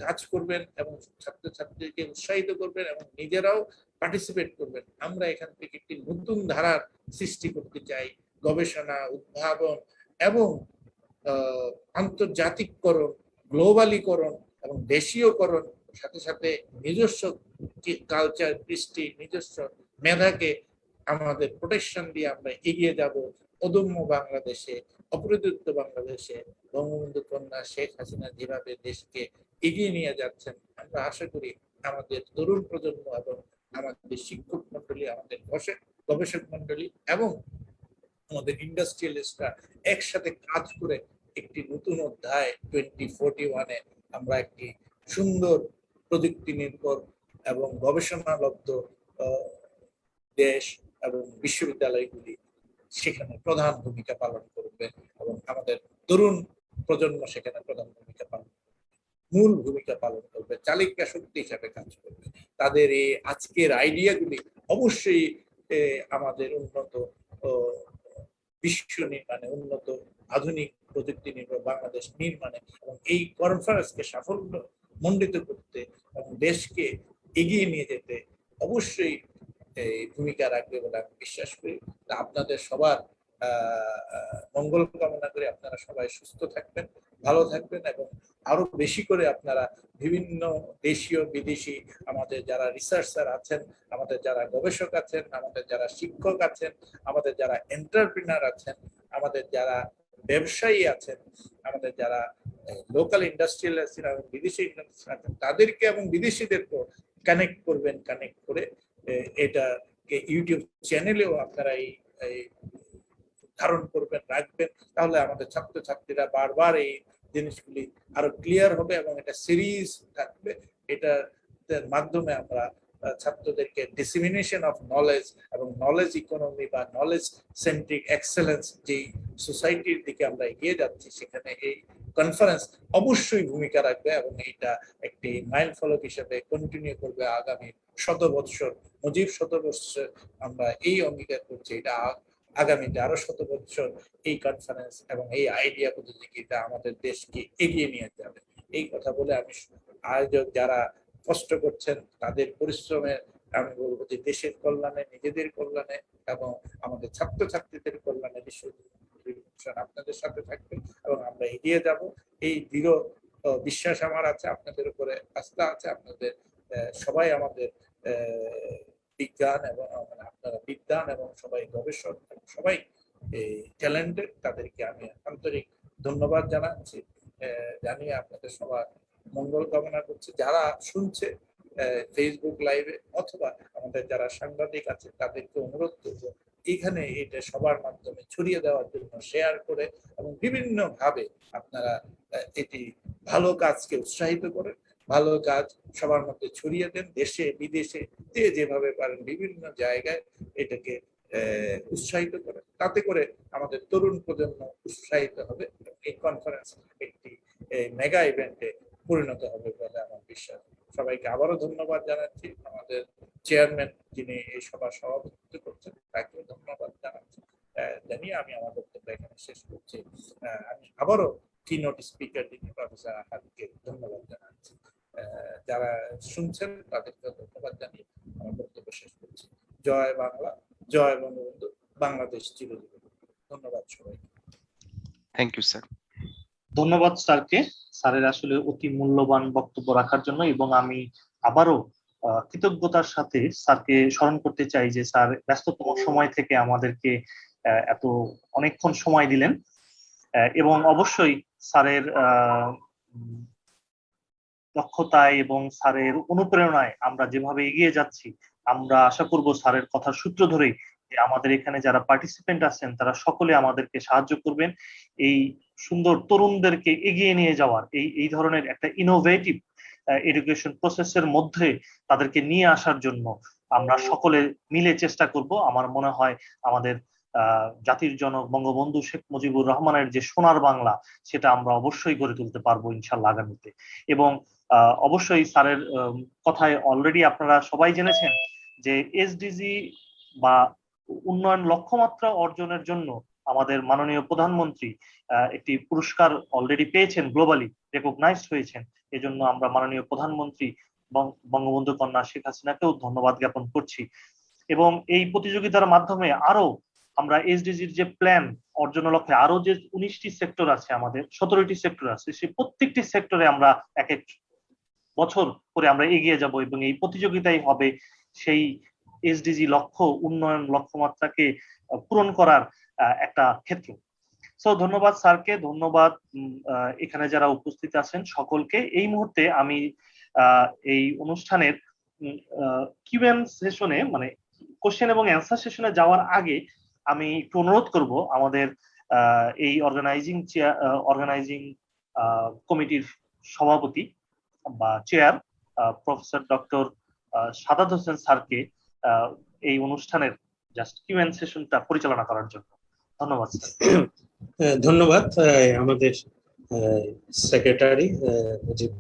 কাজ করবেন এবং ছাত্রছাত্রীকে উৎসাহিত করবেন এবং নিজেরাও পার্টিসিপেট করবেন। আমরা এখান থেকে একটি নতুন ধারার সৃষ্টি করতে চাই, গবেষণা, উদ্ভাবন এবং আন্তর্জাতিককরণ, গ্লোবালিকরণ এবং দেশীয়করণ, সাথে সাথে নিজস্ব কালচার, কৃষ্টি, নিজস্ব মেধাকে আমাদের প্রোটেকশন দিয়ে আমরা এগিয়ে যাব অদম্য বাংলাদেশে, অপ্রতিদ্বন্দ্বী বাংলাদেশে। বঙ্গবন্ধু কন্যা শেখ হাসিনা যেভাবে দেশকে এগিয়ে নিয়ে যাচ্ছেন, আমরা আশা করি আমাদের তরুণ প্রজন্ম এবং আমাদের শিক্ষক মন্ডলী, আমাদের গবেষক মন্ডলী এবং আমাদের ইন্ডাস্ট্রিয়ালিস্টরা একসাথে কাজ করে একটি নতুন অধ্যায় 2041-এ আমরা একটি সুন্দর প্রযুক্তি নির্ভর এবং গবেষণালব্ধ দেশ এবং বিশ্ববিদ্যালয়গুলি সেখানে প্রধান ভূমিকা পালন করবে এবং আমাদের তরুণ প্রজন্ম সেখানে প্রধান ভূমিকা পালন করবে, মূল ভূমিকা পালন করবে, চালিকা শক্তি হিসাবে কাজ করবে। তাদের এই আজকের আইডিয়াগুলি অবশ্যই আমাদের উন্নত বিশ্ব নির্মাণে, উন্নত আধুনিক প্রযুক্তি নির্ভর বাংলাদেশ নির্মাণে এবং এই কনফারেন্সকে সাফল্য মণ্ডিত করতে এবং দেশকে এগিয়ে নিয়ে যেতে অবশ্যই ভূমিকা রাখবে বলে আমি বিশ্বাস করি। আপনাদের সবার মঙ্গল কামনা করে আপনারা সবাই সুস্থ থাকবেন, ভালো থাকবেন এবং আরো বেশি করে আপনারা বিভিন্ন দেশীয় বিদেশি আমাদের যারা রিসার্চার আছেন, আমাদের যারা গবেষক আছেন, আমাদের যারা শিক্ষক আছেন, আমাদের যারা এন্টারপ্রিনার আছেন, আমাদের যারা ব্যবসায়ী আছেন, আমাদের যারা লোকাল ইন্ডাস্ট্রিয়াল আছেন এবং বিদেশি ইন্ডাস্ট্রি আছেন, তাদেরকে এবং বিদেশিদেরকেও কানেক্ট করবেন। কানেক্ট করে এটাকে ইউটিউব চ্যানেলেও আপনারা এই ধারণ করবেন, রাখবেন। তাহলে আমাদের ছাত্রছাত্রীরা বারবার এই জিনিসগুলি আরো ক্লিয়ার হবে এবং এটা সিরিজ থাকবে। এটার মাধ্যমে আমরা ছাত্রদেরকে ডিসেমিনেশন অফ নলেজ এবং নলেজ ইকোনমি বা নলেজ সেন্ট্রিক এক্সেলেন্স যেই সোসাইটির দিকে আমরা এগিয়ে যাচ্ছি, সেখানে এই কনফারেন্স অবশ্যই ভূমিকা রাখবে এবং এটা একটি মাইল ফলক হিসেবে কন্টিনিউ করবে আগামী 100 বৎসর। মুজিব 100 বৎসর আমরা এই অঙ্গীকার করছি, এটা আগামীতে আরো 100 বৎসর এই কনফারেন্স এবং এই আইডিয়া প্রতিযোগিতা আমাদের দেশকে এগিয়ে নিয়ে যাবে। এই কথা বলে আমি আয়োজক যারা কষ্ট করছেন তাদের পরিশ্রমের আমি বলবো যে দেশের কল্যাণে, নিজেদের কল্যাণে এবং আমাদের ছাত্রছাত্রীদের কল্যাণে আপনাদের সাথে থাকবে এবং আমরা এগিয়ে যাব। এই দৃঢ় বিশ্বাস আমার আছে, আপনাদের উপরে আস্থা আছে। আপনাদের সবাই আমাদের বিজ্ঞান এবং আপনারা বিজ্ঞান এবং সবাই গবেষক, সবাই ট্যালেন্টেড, তাদেরকে আমি আন্তরিক ধন্যবাদ জানাচ্ছি, জানিয়ে আপনাদের সবার মঙ্গল কামনা করছি। যারা শুনছে ফেসবুক লাইভে অথবা আমাদের যারা সাংবাদিক আছে তাদেরকে অনুরোধ করবো এখানে এটা সবার মাধ্যমে ছড়িয়ে দেওয়ার জন্য, শেয়ার করে এবং বিভিন্ন ভাবে আপনারা এটি ভালো কাজকে উৎসাহিত করেন, ভালো কাজ সবার মধ্যে ছড়িয়ে দেন, দেশে বিদেশে যেভাবে পারেন বিভিন্ন জায়গায় এটাকে উৎসাহিত করেন। তাতে করে আমাদের তরুণ প্রজন্ম উৎসাহিত হবে। এই কনফারেন্স একটি মেগা ইভেন্টে পরিণত হবে বলে আমার বিশ্বাস। সবাইকে আবারও ধন্যবাদ জানাচ্ছি। আমাদের চেয়ারম্যান যিনি এই সভা সভাপতিত্ব করছেন তাকেও ধন্যবাদ জানাচ্ছি, জানিয়ে আমি আমার বক্তব্য এখানে শেষ করছি। আমি আবারও কিনোট স্পিকার যিনি প্রফেসর আহাদকে ধন্যবাদ জানাচ্ছি। যারা শুনছেন তাদেরকে ধন্যবাদ জানিয়ে আমার বক্তব্য শেষ করছি। জয় বাংলা, জয় বঙ্গবন্ধু, বাংলাদেশ চিরজীবন। ধন্যবাদ সবাইকে। Thank you sir. ধন্যবাদ স্যারকে, স্যারের আসলে অতি মূল্যবান বক্তব্য রাখার জন্য। এবং আমি আবারও কৃতজ্ঞতার সাথে স্যারকে স্মরণ করতে চাই যে স্যার ব্যস্ততম সময় থেকে আমাদেরকে এত অনেকক্ষণ সময় দিলেন এবং অবশ্যই স্যারের দক্ষতায় এবং স্যারের অনুপ্রেরণায় আমরা যেভাবে এগিয়ে যাচ্ছি, আমরা আশা করব স্যারের কথার সূত্র ধরেই যে আমাদের এখানে যারা পার্টিসিপেন্ট আছেন তারা সকলে আমাদেরকে সাহায্য করবেন এই সুন্দর তরুণদেরকে এগিয়ে নিয়ে যাওয়ার, এই ধরনের একটা ইনোভেটিভ এডুকেশন প্রসেসের মধ্যে তাদেরকে নিয়ে আসার জন্য আমরা সকলে মিলে চেষ্টা করব। আমার মনে হয় আমাদের জাতির জনক বঙ্গবন্ধু শেখ মুজিবুর রহমানের যে সোনার বাংলা, সেটা আমরা অবশ্যই গড়ে তুলতে পারবো ইনশাআল্লাহ আগামীতে। এবং অবশ্যই স্যারের কথায় অলরেডি আপনারা সবাই জেনেছেন যে এসডিজি বা উন্নয়ন লক্ষ্যমাত্রা অর্জনের জন্য আমাদের মাননীয় প্রধানমন্ত্রী একটি পুরস্কার অলরেডি পেয়েছেন, গ্লোবালি রেকগনাইজড হয়েছেন। এজন্য আমরা মাননীয় প্রধানমন্ত্রী বঙ্গবন্ধু কন্যা শেখ হাসিনাকেও ধন্যবাদ জ্ঞাপন করছি। এবং এই প্রতিযোগিতার মাধ্যমে আরো আমরা এসডিজির যে প্ল্যান অর্জনের লক্ষ্যে আরো যে 19টি সেক্টর আছে, আমাদের 17টি সেক্টর আছে, সেই প্রত্যেকটি সেক্টরে আমরা এক এক বছর করে আমরা এগিয়ে যাব এবং এই প্রতিযোগিতাই হবে সেই এসডিজি লক্ষ্য, উন্নয়ন লক্ষ্যমাত্রাকে পূরণ করার একটা ক্ষেত্র। সো ধন্যবাদ স্যারকে, ধন্যবাদ এখানে যারা উপস্থিত আছেন সকলকে। এই মুহূর্তে আমি এই অনুষ্ঠানের কিউএন সেশনে, মানে কোশ্চেন এবং অ্যান্সার সেশনে যাওয়ার আগে আমি একটু অনুরোধ করব আমাদের এই অর্গানাইজিং কমিটির সভাপতি বা chair professor doctor Sadat Hossain স্যারকে এই অনুষ্ঠানের জাস্ট কিউএন সেশনটা পরিচালনা করার জন্য। ধন্যবাদ স্যার। ধন্যবাদ আমাদের সেক্রেটারি মুজিব।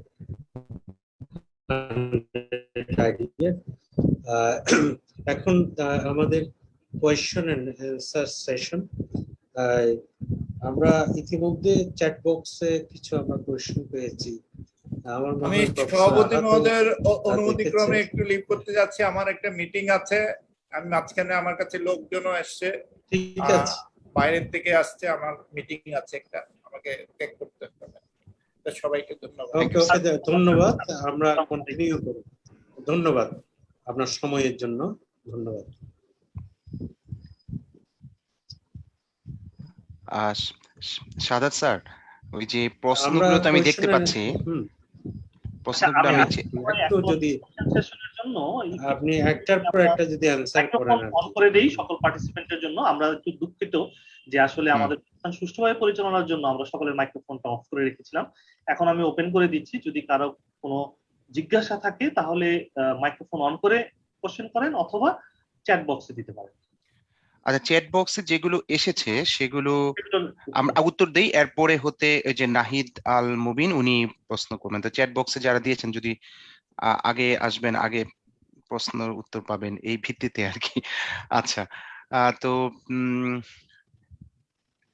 এখন আমাদের কোয়েশ্চেন এন্ড অ্যান্সার সেশন। আমরা ইতিমধ্যে চ্যাট বক্সে কিছু আমরা কোয়েশ্চেন পেয়েছি। আমি সভাপতি মহোদয়ের অনুমতিক্রমে একটু লিভ করতে যাচ্ছি, আমার একটা মিটিং আছে। আমি মাঝখানে, আমার কাছে লোকজনও আসছে, ঠিক আছে, বাইরের থেকে আসছে, আমার মিটিং আছে একটা, আমাকে টেক করতে হবে। সবাইকে ধন্যবাদ। ধন্যবাদ, আমরা কন্টিনিউ করব। ধন্যবাদ আপনার সময়ের জন্য, ধন্যবাদ। সাদাত স্যার, ওই যে প্রশ্নগুলো তো আমি দেখতে পাচ্ছি, প্রশ্নগুলো আমি একটু যদি আপনি একটার পর একটা যদি অ্যানসার করেন অন করে দেই সকল পার্টিসিপেন্টের জন্য। আমরা একটু দুঃখিত যে আসলে আমাদের সুষ্ঠুভাবে পরিচালনার জন্য আমরা সকলের মাইক্রোফোনটা অফ করে রেখেছিলাম। এখন আমি ওপেন করে দিচ্ছি, যদি কারো কোনো জিজ্ঞাসা থাকে তাহলে মাইক্রোফোন অন করে কোশ্চেন করেন অথবা চ্যাট বক্সে দিতে পারেন। আচ্ছা, চ্যাট বক্সে যেগুলো এসেছে সেগুলো আমরা উত্তর দেই, এরপরে হতে ওই যে নাহিদ আল মুবিন উনি প্রশ্ন করবেন। তো চ্যাট বক্সে যারা দিয়েছেন যদি আগে আসবেন, আগে প্রশ্নের উত্তর পাবেন, এই ভিত্তিতে আর কি। আচ্ছা, তো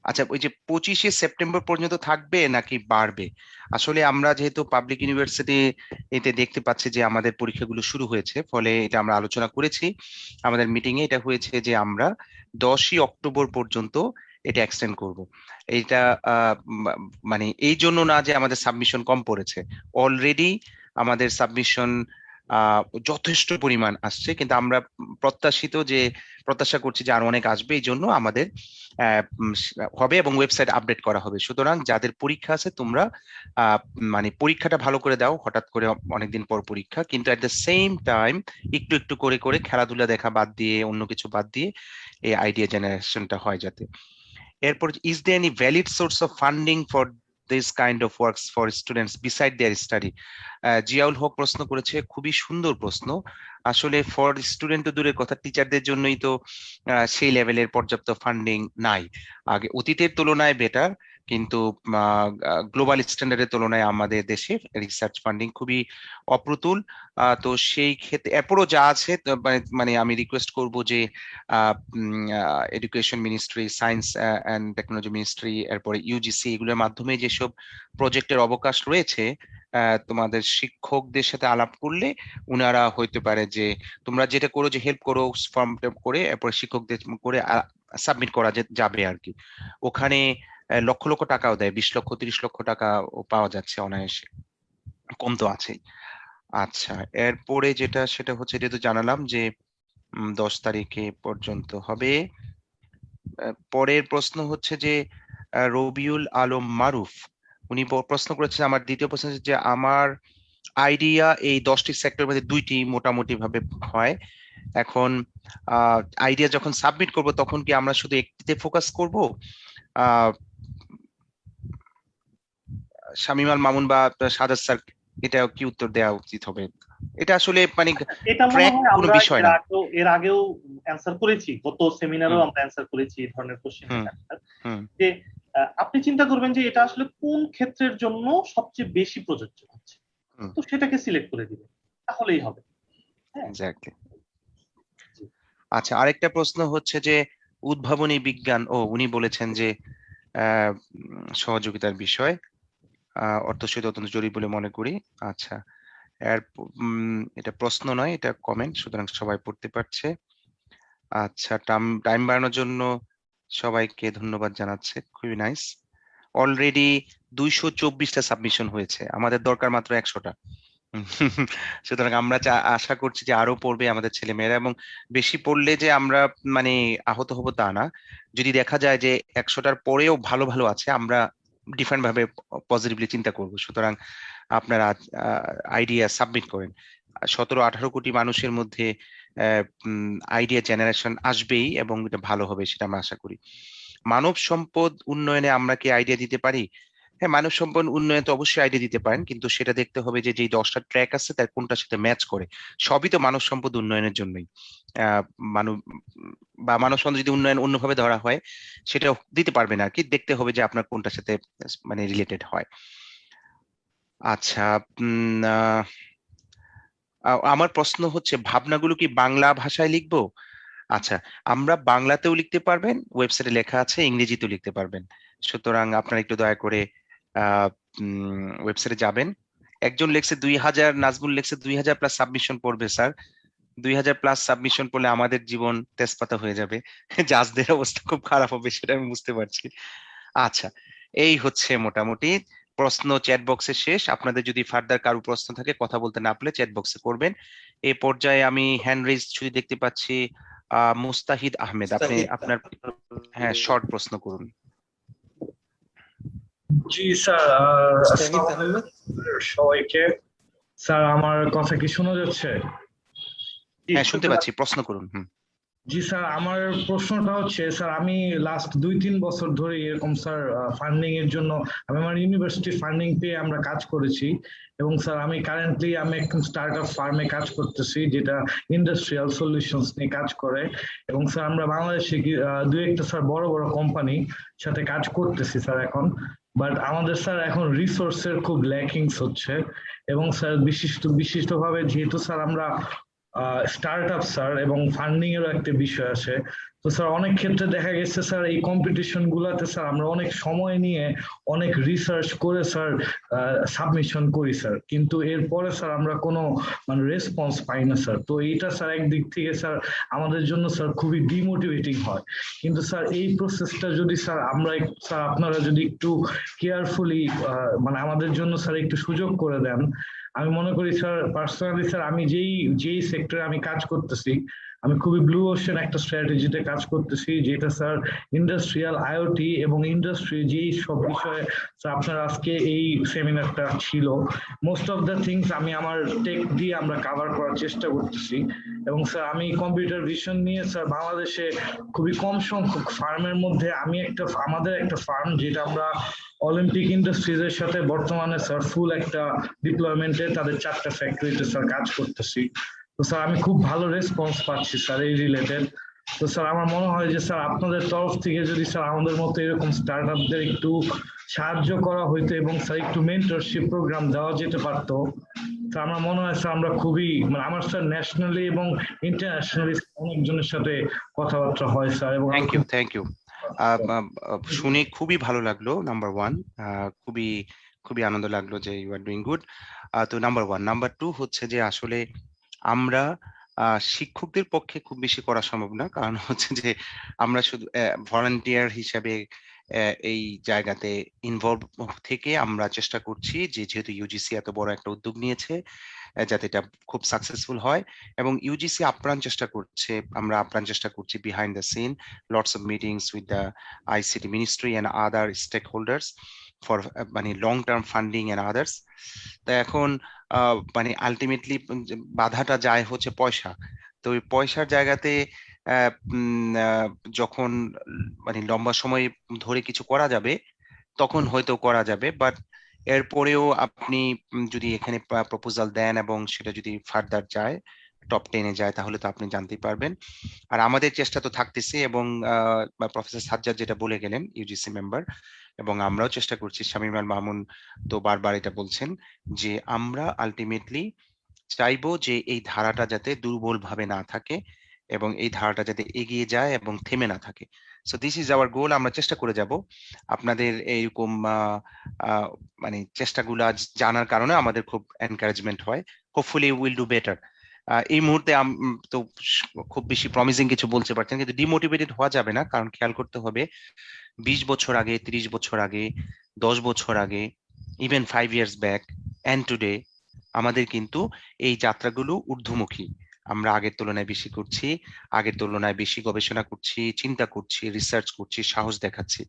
আচ্ছা, ওই যে 25শে সেপ্টেম্বর পর্যন্ত থাকবে নাকি বাড়বে? আসলে আমরা যেহেতু পাবলিক ইউনিভার্সিটি এতে দেখতে পাচ্ছি যে আমাদের পরীক্ষাগুলো শুরু হয়েছে, ফলে এটা আমরা আলোচনা করেছি আমাদের মিটিং এ। এটা হয়েছে যে আমরা 10ই অক্টোবর পর্যন্ত এটা এক্সটেন্ড করব। এটা মানে এই জন্য না যে আমাদের সাবমিশন কম পড়েছে, অলরেডি আমাদের সাবমিশন যথেষ্ট পরিমাণ আসছে, কিন্তু আমরা প্রত্যাশা করছি যে আরো অনেক আসবে, এই জন্য আমাদের হবে এবং ওয়েবসাইট আপডেট করা হবে। সুতরাং যাদের পরীক্ষা আছে তোমরা মানে পরীক্ষাটা ভালো করে দাও, হঠাৎ করে অনেকদিন পর পরীক্ষা, কিন্তু এট দ্য সেম টাইম একটু একটু করে করে খেলাধুলা দেখা বাদ দিয়ে, অন্য কিছু বাদ দিয়ে এই আইডিয়া জেনারেশনটা হয় যাতে। এরপর, is there any valid source of funding for this kind of works for students beside their study? Ziaul Haque প্রশ্ন করেছে, খুবই সুন্দর প্রশ্ন। আসলে ফর স্টুডেন্ট তো দূরের কথা, টিচারদের জন্যই তো সেই লেভেলের পর্যাপ্ত ফান্ডিং নাই। আগে অতীতের তুলনায় বেটার, কিন্তু গ্লোবাল স্ট্যান্ডার্ডের তুলনায় আমাদের দেশে রিসার্চ ফান্ডিং খুবই অপ্রতুল। তো সেই ক্ষেত্রে এরপরও যা আছে, মানে আমি রিকোয়েস্ট করব যে education ministry, science and technology ministry, এরপরে ইউজিসি, এগুলোর মাধ্যমে যেসব প্রজেক্টের অবকাশ রয়েছে, তোমাদের শিক্ষকদের সাথে আলাপ করলে উনারা হইতে পারে যে তোমরা যেটা করো যে হেল্প করো, ফর্ম করে এরপরে শিক্ষকদের করে সাবমিট করা যাবে আর কি। ওখানে লক্ষ লক্ষ টাকাও দেয়, 20 লক্ষ 30 লক্ষ টাকা পাওয়া যাচ্ছে অনায়াসে, কম তো আছেই। আচ্ছা, এরপরে যেটা সেটা হচ্ছে, যেহেতু জানালাম যে 10 তারিখে পর্যন্ত হবে। পরের প্রশ্ন হচ্ছে যে রবিউল আলম মারুফ উনি প্রশ্ন করেছেন, আমার দ্বিতীয় প্রশ্ন হচ্ছে যে আমার আইডিয়া এই 10টি সেক্টর মধ্যে 2টি মোটামুটি ভাবে হয়। এখন আইডিয়া যখন সাবমিট করব তখন কি আমরা শুধু একটিতে ফোকাস করব? শামীম আল মামুন বা সাদাত স্যার, এটা কি উত্তর দেওয়া উচিত হবে? এটা আসলে মানে এটা মনে হয় কোনো আমরা বিষয় না। এর আগেও অ্যানসার করেছি, গত সেমিনারেও আমরা অ্যানসার করেছি এই ধরনের কোশ্চেন। যে আপনি চিন্তা করবেন যে এটা আসলে কোন ক্ষেত্রের জন্য সবচেয়ে বেশি প্রযোজ্য হচ্ছে, তো সেটাকে সিলেক্ট করে দিবেন, তাহলেই হবে। এক্স্যাক্টলি। আচ্ছা, আরেকটা প্রশ্ন হচ্ছে যে উদ্ভাবনী বিজ্ঞান, উনি বলেছেন যে সহযোগিতার বিষয় অর্থসহিত অত্যন্ত জরুরি বলে মনে করি। আচ্ছা, এটা প্রশ্ন নয়, এটা কমেন্ট, সুতরাং সবাই পড়তে পারছে। আচ্ছা, টাইম বাড়ানোর জন্য সবাইকে ধন্যবাদ জানাচ্ছে, খুবই নাইস। অলরেডি 224টা সাবমিশন হয়েছে, আমাদের দরকার মাত্র 100টা। সুতরাং আমরা আশা করছি যে আরো পড়বে আমাদের ছেলে মেয়েরা, এবং বেশি পড়লে যে আমরা মানে আহত হব তা না। যদি দেখা যায় যে 100টার পরেও ভালো ভালো আছে, আমরা ডিফারেন্ট ভাবে পজিটিভলি চিন্তা করব। সুতরাং আপনারা আইডিয়া সাবমিট করেন। 17-18 কোটি মানুষের মধ্যে আইডিয়া জেনারেশন আসবেই, এবং এটা ভালো হবে সেটা আমরা আশা করি। মানব সম্পদ উন্নয়নে আমরা কি আইডিয়া দিতে পারি? হ্যাঁ, মানব সম্পদ উন্নয়নে তো অবশ্যই আইডিয়া দিতে পারেন, কিন্তু সেটা দেখতে হবে যে যেই 10টা ট্র্যাক আছে তার কোনটার সাথে ম্যাচ করে। সবই তো মানব সম্পদ উন্নয়নের জন্যই। মানব মানব সম্পদ যদি উন্নয়ন অন্যভাবে ধরা হয় সেটা দিতে পারবে না আর কি, দেখতে হবে যে আপনার কোনটার সাথে মানে রিলেটেড হয়। আচ্ছা, আমার প্রশ্ন হচ্ছে ভাবনাগুলো কি বাংলা ভাষায় লিখবো? আচ্ছা, আমরা বাংলাতেও লিখতে পারবেন, ওয়েবসাইটে লেখা আছে, ইংরেজিতেও লিখতে পারবেন। সুতরাং আপনারা একটু দয়া করে ওয়েবসাইটে যাবেন। একজন লেখছে 2000, নাজমুল লেখছে 2000 প্লাস সাবমিশন পড়বে স্যার। 2000 প্লাস সাবমিশন পড়লে আমাদের জীবন তেজপাতা হয়ে যাবে, জাজদের অবস্থা খুব খারাপ হবে, সেটা আমি বুঝতে পারছি। আচ্ছা, এই হচ্ছে মোটামুটি প্রশ্ন চ্যাট বক্সে শেষ। আপনাদের যদি ফার্দার কারো প্রশ্ন থাকে, কথা বলতে না পারলে চ্যাট বক্সে করবেন। এই পর্যায়ে আমি হ্যান্ড রেজ শুধু দেখতে পাচ্ছি মুস্তাহিদ আহমেদ, আপনি আপনার হ্যাঁ শর্ট প্রশ্ন করুন। জি স্যার, আসসালামু আলাইকুম সবাইকে। স্যার আমার কথা কি শোনা যাচ্ছে? হ্যাঁ, শুনতে পাচ্ছি, প্রশ্ন করুন। জি স্যার, আমার প্রশ্নটা হচ্ছে স্যার, আমি লাস্ট 2-3 বছর ধরে এরকম স্যার ফান্ডিং এর জন্য আমি আমার ইউনিভার্সিটি ফান্ডিং পেয়ে আমরা কাজ করেছি, এবং স্যার আমি কারেন্টলি একটা স্টার্টআপ ফার্মে কাজ করতেছি যেটা ইন্ডাস্ট্রিয়াল সলিউশনস নিয়ে কাজ করে, এবং স্যার আমরা বাংলাদেশে দুই একটা স্যার বড় বড় কোম্পানি সাথে কাজ করতেছি স্যার এখন। বাট আমাদের স্যার এখন রিসোর্সের খুব ল্যাকিংস হচ্ছে, এবং স্যার বিশিষ্টভাবে যেহেতু স্যার আমরা স্টার্টআপ স্যার, এবং ফান্ডিং এরও একটা বিষয় আছে, তো স্যার অনেক ক্ষেত্রে দেখা গেছে স্যার এই কম্পিটিশন গুলাতে স্যার আমরা অনেক সময় নিয়ে অনেক রিসার্চ করে স্যার সাবমিশন করি স্যার, কিন্তু এরপরে স্যার আমরা কোনো মানে রেসপন্স পাই না স্যার। তো এইটা স্যার একদিক থেকে স্যার আমাদের জন্য স্যার খুবই ডিমোটিভেটিং হয়। কিন্তু স্যার এই প্রসেসটা যদি স্যার আমরা স্যার আপনারা যদি একটু কেয়ারফুলি মানে আমাদের জন্য স্যার একটু সুযোগ করে দেন, আমি মনে করি স্যার পার্সোনালি স্যার আমি যেই সেক্টরে আমি কাজ করতেছি, আমি খুবই ব্লু ওশেন একটা স্ট্র্যাটেজিতে কাজ করতেছি, যেটা স্যার ইন্ডাস্ট্রিয়াল আইওটি এবং ইন্ডাস্ট্রি যেই সব বিষয়ে স্যার আপনার আজকে এই সেমিনারটা ছিল, মোস্ট অফ দ্য থিংস আমি আমার টেক দিয়ে আমরা কভার করার চেষ্টা করতেছি। এবং স্যার আমি কম্পিউটার ভিশন নিয়ে স্যার বাংলাদেশে খুবই কম সংখ্যক ফার্মের মধ্যে আমাদের একটা ফার্ম যেটা আমরা অলিম্পিক ইন্ডাস্ট্রিজের সাথে বর্তমানে স্যার ফুল একটা ডিপ্লয়মেন্টে তাদের 4টা ফ্যাক্টরিতে স্যার কাজ করতেছি। তো স্যার আমি খুব ভালো রেসপন্স পাচ্ছি স্যার এই রিলেটেড। তো স্যার আমার মনে হয় যে স্যার আপনাদের তরফ থেকে যদি স্যার আমাদের মতো এরকম স্টার্টআপদের একটু সাহায্য করা হইতো, এবং স্যার একটু মেন্টরশিপ প্রোগ্রাম দেওয়া যেতে পারতো, তো আমার মনে হয় স্যার আমরা খুবই মানে আমার স্যার ন্যাশনালি এবং ইন্টারন্যাশনালি অনেকজনের সাথে কথাবার্তা হয় স্যার। এবং থ্যাংক ইউ শুনে খুবই ভালো লাগলো। নাম্বার 1, খুবই খুবই আনন্দ লাগলো যে ইউ আর ডুইং গুড। তো নাম্বার 1। নাম্বার 2 হচ্ছে যে আসলে আমরা শিক্ষকদের পক্ষে খুব বেশি করা সম্ভব না, কারণ হচ্ছে যে আমরা শুধু ভলান্টিয়ার হিসাবে এই জায়গাতে ইনভলভ থেকে আমরা চেষ্টা করছি যে যেহেতু ইউজিসি এত বড় একটা উদ্যোগ নিয়েছে যাতে এটা খুব সাকসেসফুল হয়, এবং ইউজিসি আপ্রাণ চেষ্টা করছে, আমরা আপ্রাণ চেষ্টা করছি behind the scene, lots of meetings with the ICT ministry and other stakeholders for মানে long term funding and others. তা এখন মানে আলটিমেটলি বাধাটা যায় হচ্ছে পয়সা। তো ওই পয়সার জায়গাতে যখন মানে লম্বা সময় ধরে কিছু করা যাবে তখন হয়তো করা যাবে, বাট এরপরেও আপনি যদি এখানে প্রপোজাল দেন এবং সেটা যদি ফার্দার যায়, টপ 10-এ যায়, তাহলে তো আপনি জানতেই পারবেন। আর আমাদের চেষ্টা তো থাকতেছে, এবং প্রফেসর সাজ্জাদ যেটা বলে গেলেন ইউজিসি মেম্বার, এবং আমরাও চেষ্টা করছি, শামীম আল মামুন তো বারবার এটা বলছেন যে আমরা আলটিমেটলি চাইবো যে এই ধারাটা যাতে দুর্বল ভাবে না থাকে, এবং এই ধারাটা যাতে এগিয়ে যায় এবং থেমে না থাকে। সো দিস ইজ আওয়ার গোল। আমরা চেষ্টা করে যাব আপনাদের এইরকম মানে চেষ্টাগুলো জানার কারণে আমাদের খুব এনকারেজমেন্ট হয়। Hopefully will do better. এই মুহূর্তে তো খুব বেশি প্রমিজিং কিছু বলতে পারছেন, কিন্তু ডিমোটিভেটেড হওয়া যাবে না, কারণ খেয়াল করতে হবে 20 বছর আগে, 30 বছর আগে, 10 বছর আগে, even 5 years back and today আমাদের কিন্তু এই যাত্রাগুলো ঊর্ধ্বমুখী। আমরা আগের তুলনায় বেশি করছি, আগের তুলনায় বেশি গবেষণা করছি, চিন্তা করছি, রিসার্চ করছি, সাহস দেখাচ্ছি।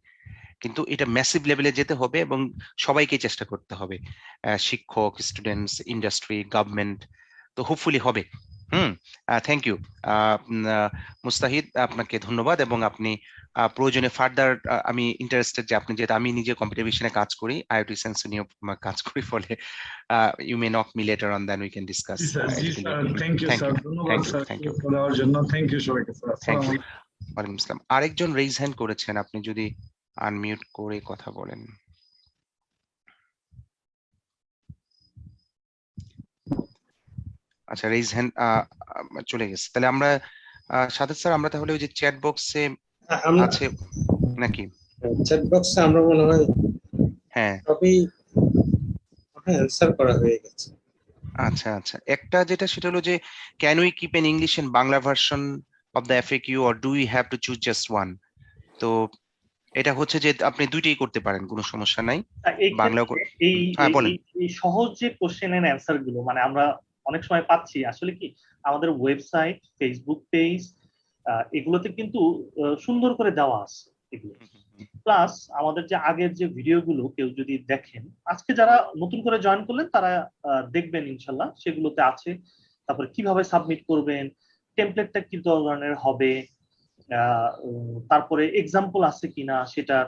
কিন্তু এটা ম্যাসিভ লেভেলে যেতে হবে এবং সবাইকে চেষ্টা করতে হবে, শিক্ষক, স্টুডেন্টস, ইন্ডাস্ট্রি, গভর্নমেন্ট। তো হোপফুলি হবে। থ্যাংক ইউ মুস্তাহিদ, আপনাকে ধন্যবাদ। এবং আপনি প্রয়োজনে ফার্দার, আমি ইন্টারেস্টেড যে আপনি, যেহেতু আমি নিজে কম্পিউটার ভিশনে কাজ করি, আইওটি সেন্সর নিয়ে কাজ করি, ফলে you may knock me later on, then we can discuss. জি স্যার, থ্যাংক ইউ স্যার, ধন্যবাদ স্যার দেওয়ার জন্য। থ্যাংক ইউ সবাইকে স্যার। Thank you. ওয়ালাইকুম আসসালাম। আরেকজন রেইজ হ্যান্ড করেছেন, আপনি যদি আনমিউট করে কথা বলেন। আচ্ছা, রেইজ হ্যান্ড চলে গেছে। তাহলে আমরা সাদেক স্যার, আমরা তাহলে ওই যে চ্যাট বক্সে আছে নাকি? চ্যাট বক্সে আমরা মনে হয় হ্যাঁ সবই অ্যানসার করা হয়ে গেছে। আচ্ছা আচ্ছা, একটা যেটা সেটা হলো যে, can we keep an English and Bangla version of the FAQ or do we have to choose just one? তো এটা হচ্ছে যে আপনি দুইটাই করতে পারেন, কোনো সমস্যা নাই। বাংলা এই সহজ যে কোশ্চেন এন্ড অ্যান্সার গুলো মানে আমরা অনেক সময় পাচ্ছি, আসলে কি আমাদের ওয়েবসাইট, ফেসবুক পেজ, এগুলোতে কিন্তু সুন্দর করে দেওয়া আছে এগুলো। প্লাস আমাদের যে আগের যে ভিডিওগুলো কেউ যদি দেখেন, আজকে যারা নতুন করে জয়েন করলেন তারা দেখবেন ইনশাল্লাহ, সেগুলোতে আছে। তারপরে কিভাবে সাবমিট করবেন, টেমপ্লেটটা কি ধরনের হবে, তারপরে এক্সাম্পল আছে কিনা সেটা,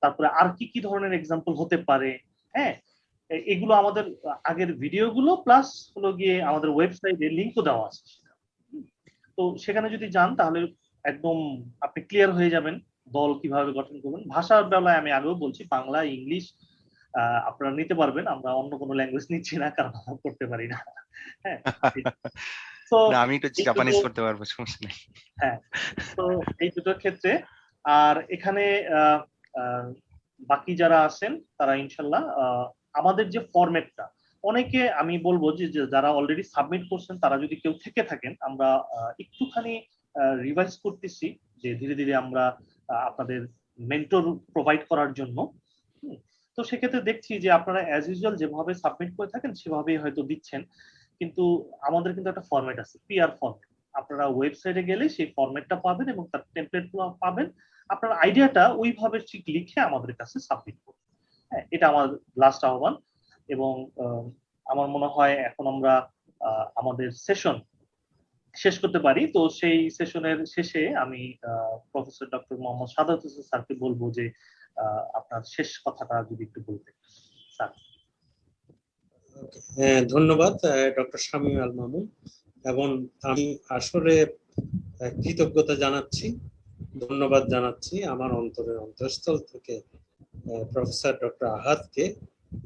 তারপরে আর কি কি ধরনের এক্সাম্পল হতে পারে। হ্যাঁ, এগুলো আমাদের আগের ভিডিওগুলো প্লাস হলো গিয়ে আমাদের ওয়েবসাইটে লিংকও দেওয়া আছে। তো সেখানে যদি যান তাহলে একদম আপনি ক্লিয়ার হয়ে যাবেন দল কিভাবে গঠন করবেন। ভাষার বেলায় আমি আগেও বলছি, বাংলা, ইংলিশ আপনারা নিতে পারবেন, আমরা অন্য কোনো ল্যাঙ্গুয়েজ নিচ্ছি না, কারণ আমরা করতে পারি না। হ্যাঁ, তো আমি একটু জাপানিজ করতে পারবো, সমস্যা নেই। হ্যাঁ, তো এই দুটোর ক্ষেত্রে আর এখানে বাকি যারা আছেন তারা ইনশাল্লাহ আমাদের যে ফরম্যাটটা, অনেকে আমি বলবো যে যারা অলরেডি সাবমিট করছেন তারা যদি কেউ থেকে থাকেন, আমরা একটুখানি রিভাইজ করতেছি যে ধীরে ধীরে আমরা আপনাদের মেন্টর প্রোভাইড করার জন্য। তো সেক্ষেত্রে দেখছি যে আপনারা অ্যাজ ইউজুয়াল যেভাবে সাবমিট করে থাকেন সেভাবেই হয়তো দিচ্ছেন, কিন্তু আমাদের কিন্তু একটা ফরম্যাট আছে, পিআর ফরম্যাট। আপনারা ওয়েবসাইটে গেলে সেই ফরম্যাটটা পাবেন এবং তার টেমপ্লেটগুলো পাবেন। আপনার আইডিয়াটা ওইভাবে ঠিক লিখে আমাদের কাছে সাবমিট করুন। হ্যাঁ, এটা আমার লাস্ট আহ্বান। এবং আমার মনে হয় এখন আমরা আমাদের সেশন শেষ করতে পারি। তো সেই সেশনের শেষে আমি প্রফেসর ডক্টর মোহাম্মদ সাদাত হোসেন স্যারকে বলবো যে আপনার শেষ কথাটা যদি একটু বলতেন স্যার। ধন্যবাদ ডক্টর শামীম আল মামুন। এবং আমি আসলে কৃতজ্ঞতা জানাচ্ছি, ধন্যবাদ জানাচ্ছি আমার অন্তরের অন্তঃস্থল থেকে প্রফেসর ডক্টর আহাদকে,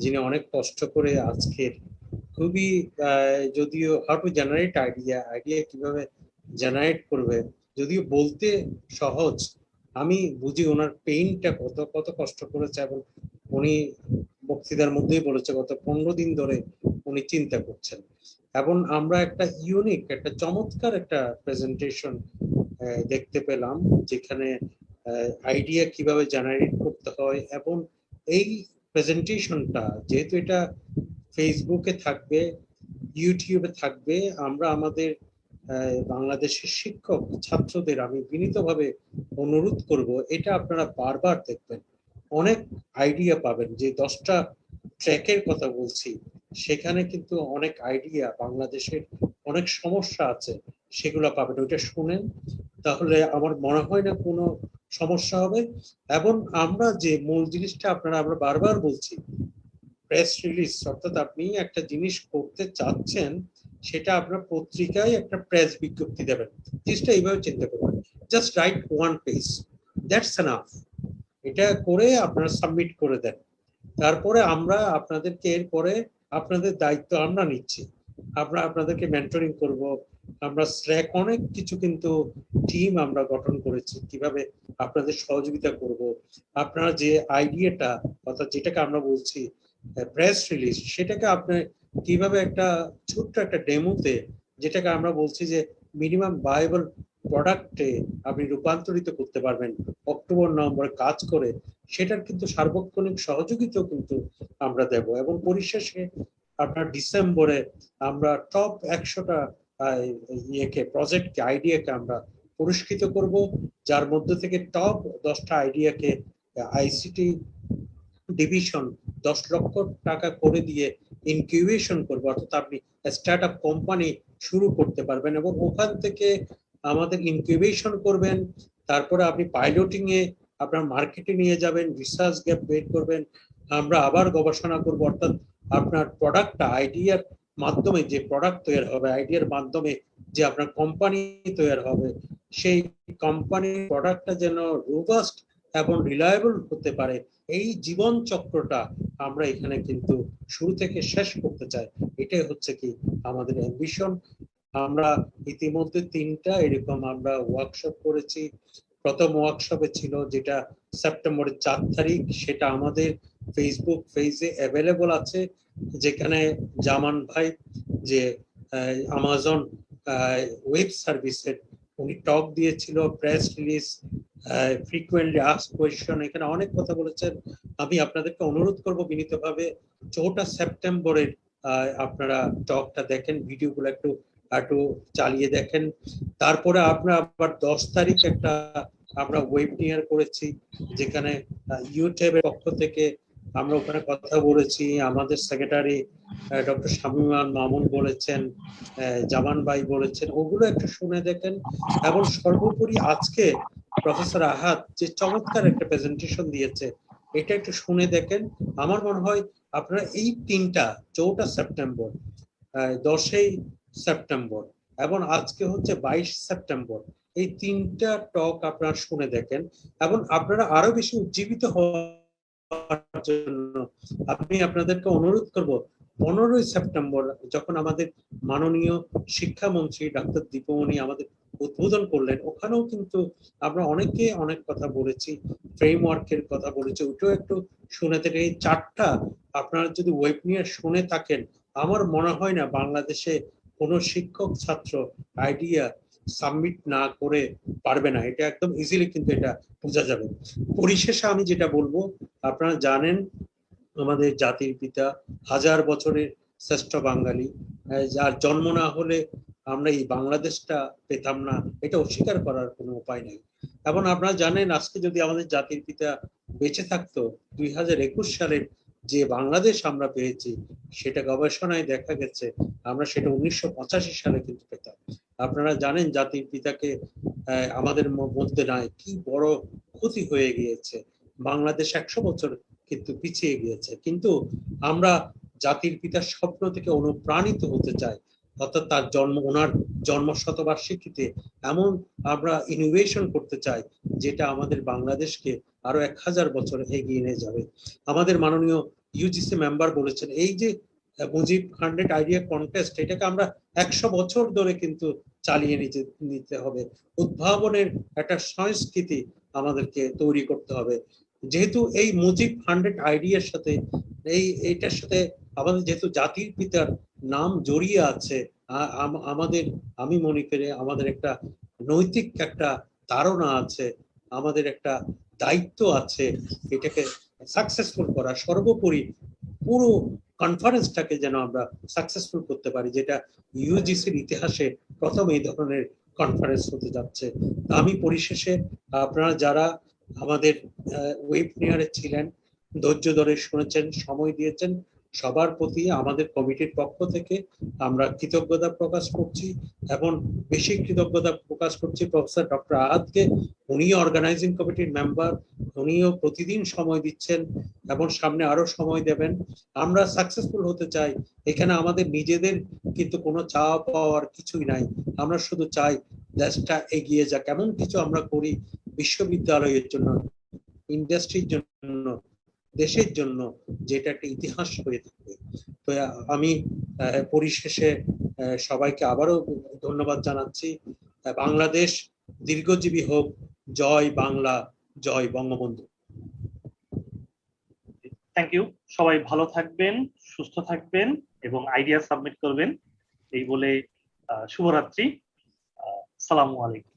যিনি অনেক কষ্ট করে আজকের খুবই যদিও হাউ টু জেনারেট আইডিয়া কিভাবে জেনারেট করবে, যদিও বলতে সহজ, আমি বুঝি ওনার পেইনটা কত কষ্ট করেছে। এবং উনি বক্তৃতার মধ্যেই বলেছে গত 15 দিন ধরে উনি চিন্তা করছেন। এবং আমরা একটা ইউনিক, একটা চমৎকার একটা প্রেজেন্টেশন দেখতে পেলাম, যেখানে আইডিয়া কিভাবে জেনারেট করতে হয়। এবং এই প্রেজেন্টেশনটা যেহেতু এটা ফেসবুকে থাকবে, ইউটিউবে থাকবে, আমরা আমাদের বাংলাদেশের শিক্ষক ছাত্রদের আমি বিনীতভাবে অনুরোধ করব, এটা আপনারা বারবার দেখবেন, অনেক আইডিয়া পাবেন। যে 10টা ট্র্যাকের কথা বলছি, সেখানে কিন্তু অনেক আইডিয়া, বাংলাদেশের অনেক সমস্যা আছে, সেগুলো পাবেন। ওইটা শুনেন, তাহলে আমার মনে হয় না কোনো সমস্যা হবে। এবং আমরা যে মূল জিনিসটা আমরা বারবার বলছি, প্রেস রিলিজ, অর্থাৎ আপনি একটা জিনিস করতে চাচ্ছেন, সেটা আপনার পত্রিকায় একটা প্রেস বিজ্ঞপ্তি দেবেন। জিনিসটা এইভাবে চিন্তা করবেন, just right 1 page, that's enough. এটা করে আপনারা সাবমিট করে দেন। তারপরে আমরা আপনাদেরকে, এরপরে আপনাদের দায়িত্ব আমরা নিচ্ছি, আমরা আপনাদেরকে মেন্টরিং করব, আমরা স্ল্যাক অনেক কিছু কিন্তু টিম আমরা গঠন করেছি কিভাবে আপনাদের সহযোগিতা করব। আপনারা যে আইডিয়াটা অর্থাৎ যেটাকে আমরা বলছি প্রেস রিলিজ, সেটাকে আপনি কিভাবে একটা ছোট্ট একটা ডেমোতে, যেটাকে আমরা বলছি যে মিনিমাম ভায়াবল প্রোডাক্টে আপনি রূপান্তরিত করতে পারবেন অক্টোবর নভেম্বরে কাজ করে, সেটার কিন্তু সার্বক্ষণিক সহযোগিতাও কিন্তু আমরা দেব। এবং পরিশেষে আপনার ডিসেম্বরে আমরা টপ 100টা প্রজেক্টকে আইডিয়াকে আমরা পুরস্কৃত করব, যার মধ্যে থেকে টপ 10টা আইডিয়াকে আইসিটি ডিভিশন 10 লক্ষ টাকা করে দিয়ে ইনকিউবেশন করবো, অর্থাৎ আপনি স্টার্ট আপ কোম্পানি শুরু করতে পারবেন এবং ওখান থেকে আমাদের ইনকিউবেশন করবেন। তারপরে আপনি পাইলটিং এ আপনার মার্কেটে নিয়ে যাবেন, রিসার্চ গ্যাপ বের করবেন, আমরা আবার গবেষণা করব, অর্থাৎ আপনার প্রোডাক্টটা আইডিয়ার মাধ্যমে যে প্রোডাক্ট তৈরি হবে, আইডিয়ার মাধ্যমে যে আপনার কোম্পানি তৈরি হবে, সেই কোম্পানির প্রোডাক্টটা যেন রোবাস্ট এবং রিলায়েবল হতে পারে, এই জীবন চক্রটা আমরা এখানে কিন্তু শুরু থেকে শেষ করতে চাই। এটাই হচ্ছে কি আমাদের অ্যাম্বিশন। আমরা ইতিমধ্যে 3টা এরকম আমরা ওয়ার্কশপ করেছি। প্রথম ওয়ার্কশপে ছিল যেটা সেপ্টেম্বরের 4 তারিখ, সেটা আমাদের ফেসবুক পেজে অ্যাভেলেবল আছে, যেখানে জামান ভাই যে আমাজন ওয়েব সার্ভিসের উনি টক দিয়েছিল, press release, frequently asked question, এখানে অনেক কথা বলেছেন। আমি আপনাদেরকে অনুরোধ করব বিনীতভাবে 4 সেপ্টেম্বরের আপনারা টকটা দেখেন, ভিডিওগুলো একটু চালিয়ে দেখেন। তারপরে আমরা আবার 10 তারিখ একটা আমরা ওয়েবিনার করেছি, যেখানে ইউটিউবের পক্ষ থেকে আমরা ওখানে কথা বলেছি। আমাদের সেক্রেটারি ডক্টর শামীমান মামুন বলেছেন, জামান ভাই বলেছেন, ওগুলো একটু শুনে দেখেন। এবং সর্বোপরি আজকে প্রফেসর আহাদ যে চমৎকার একটা প্রেজেন্টেশন দিয়েছে, এটা একটু শুনে দেখেন। আমার মনে হয় আপনারা এই 3টা 4 সেপ্টেম্বর, 10 সেপ্টেম্বর এবং আজকে হচ্ছে 22 সেপ্টেম্বর, এই 3টা টক আপনারা শুনে দেখেন এবং আপনারা আরো বেশি উজ্জীবিত হওয়ার জন্য আমি আপনাদেরকে অনুরোধ করব 15 সেপ্টেম্বর যখন আমাদের মাননীয় শিক্ষামন্ত্রী ডাক্তার দীপমণি আমাদের উদ্বোধন করলেন, ওখানেও কিন্তু আমরা অনেকে অনেক কথা বলেছি, ফ্রেমওয়ার্কের কথা বলেছি, ওটাও একটু শুনে থেকে এই 4টা আপনারা যদি ওয়েবিনার শুনে থাকেন, আমার মনে হয় না বাংলাদেশে কোনো শিক্ষক ছাত্র আইডিয়া সাবমিট না করে পারবে না। এটা একদম ইজিলি কিন্তু এটা বোঝা যাবে। পরিশেষে আমি যেটা বলবো, আপনারা জানেন আমাদের জাতির পিতা, 1000 বছরের শ্রেষ্ঠ বাঙালি, যার জন্ম না হলে আমরা এই বাংলাদেশটা পেতাম না, এটা অস্বীকার করার কোনো উপায় নেই। এবং আপনারা জানেন আজকে যদি আমাদের জাতির পিতা বেঁচে থাকতো, 2021 সালের যে বাংলাদেশ আমরা পেয়েছি, সেটা গবেষণায় দেখা গেছে আমরা সেটা 1985 সালে কিন্তু পেতাম। আপনারা জানেন জাতির পিতাকে আমাদের মধ্যে নাই, কি বড় ক্ষতি হয়ে গিয়েছে। বাংলাদেশ 100 বছর কিন্তু পিছিয়ে গিয়েছে, কিন্তু আমরা জাতির পিতার স্বপ্ন থেকে অনুপ্রাণিত হতে চাই, অর্থাৎ তার ওনার জন্ম শতবার্ষিকীতে এমন আমরা ইনোভেশন করতে চাই যেটা আমাদের বাংলাদেশকে আরো 1000 বছর এগিয়ে নিয়ে যাবে। আমাদের মাননীয় ইউজিসি মেম্বার বলেছেন এই যে মুজিব 100 আইডিয়া কন্টেস্ট, এটাকে আমরা 100 বছর ধরে কিন্তু চালিয়ে নিতে হবে। উদ্ভাবনের একটা সংস্কৃতি আমাদেরকে তৈরি করতে হবে। যেহেতু এই মুজিব 100 আইডিয়ার সাথে এইটার সাথে আমাদের যেহেতু জাতির পিতার নাম জড়িয়ে আছে, আমাদের আমি মনে করি আমাদের একটা নৈতিক একটা ধারণা আছে, আমাদের একটা দায়িত্ব আছে এটাকে সাকসেসফুল করা। সর্বোপরি পুরো কনফারেন্সটাকে যেন আমরা সাকসেসফুল করতে পারি, যেটা ইউজিসির ইতিহাসে প্রথম এই ধরনের কনফারেন্স হতে যাচ্ছে। আমি পরিশেষে আপনারা যারা আমাদের ওয়েবিনারে ছিলেন, ধৈর্য ধরে শুনেছেন, সময় দিয়েছেন, সবার প্রতি আমাদের কমিটির পক্ষ থেকে আমরা কৃতজ্ঞতা প্রকাশ করছি এবং বেশি কৃতজ্ঞতা প্রকাশ করছি প্রফেসর ডক্টর আহাদকে। উনি অর্গানাইজিং কমিটির মেম্বার, উনিও প্রতিদিন সময় দিচ্ছেন এবং সামনে আরো সময় দেবেন। আমরা সাকসেসফুল হতে চাই, এখানে আমাদের নিজেদের কিন্তু কোনো চাওয়া পাওয়ার কিছুই নাই, আমরা শুধু চাই দেশটা এগিয়ে যাক, এমন কিছু আমরা করি বিশ্ববিদ্যালয়ের জন্য, ইন্ডাস্ট্রির জন্য, দেশের জন্য, যেটা একটা ইতিহাস হয়ে থাকবে। তো আমি পরিশেষে সবাইকে আবারও ধন্যবাদ জানাচ্ছি। বাংলাদেশ দীর্ঘজীবী হোক। জয় বাংলা, জয় বঙ্গবন্ধু। Thank you. সবাই ভালো থাকবেন, সুস্থ থাকবেন এবং আইডিয়া সাবমিট করবেন এই বলে শুভরাত্রি। আসসালামু আলাইকুম।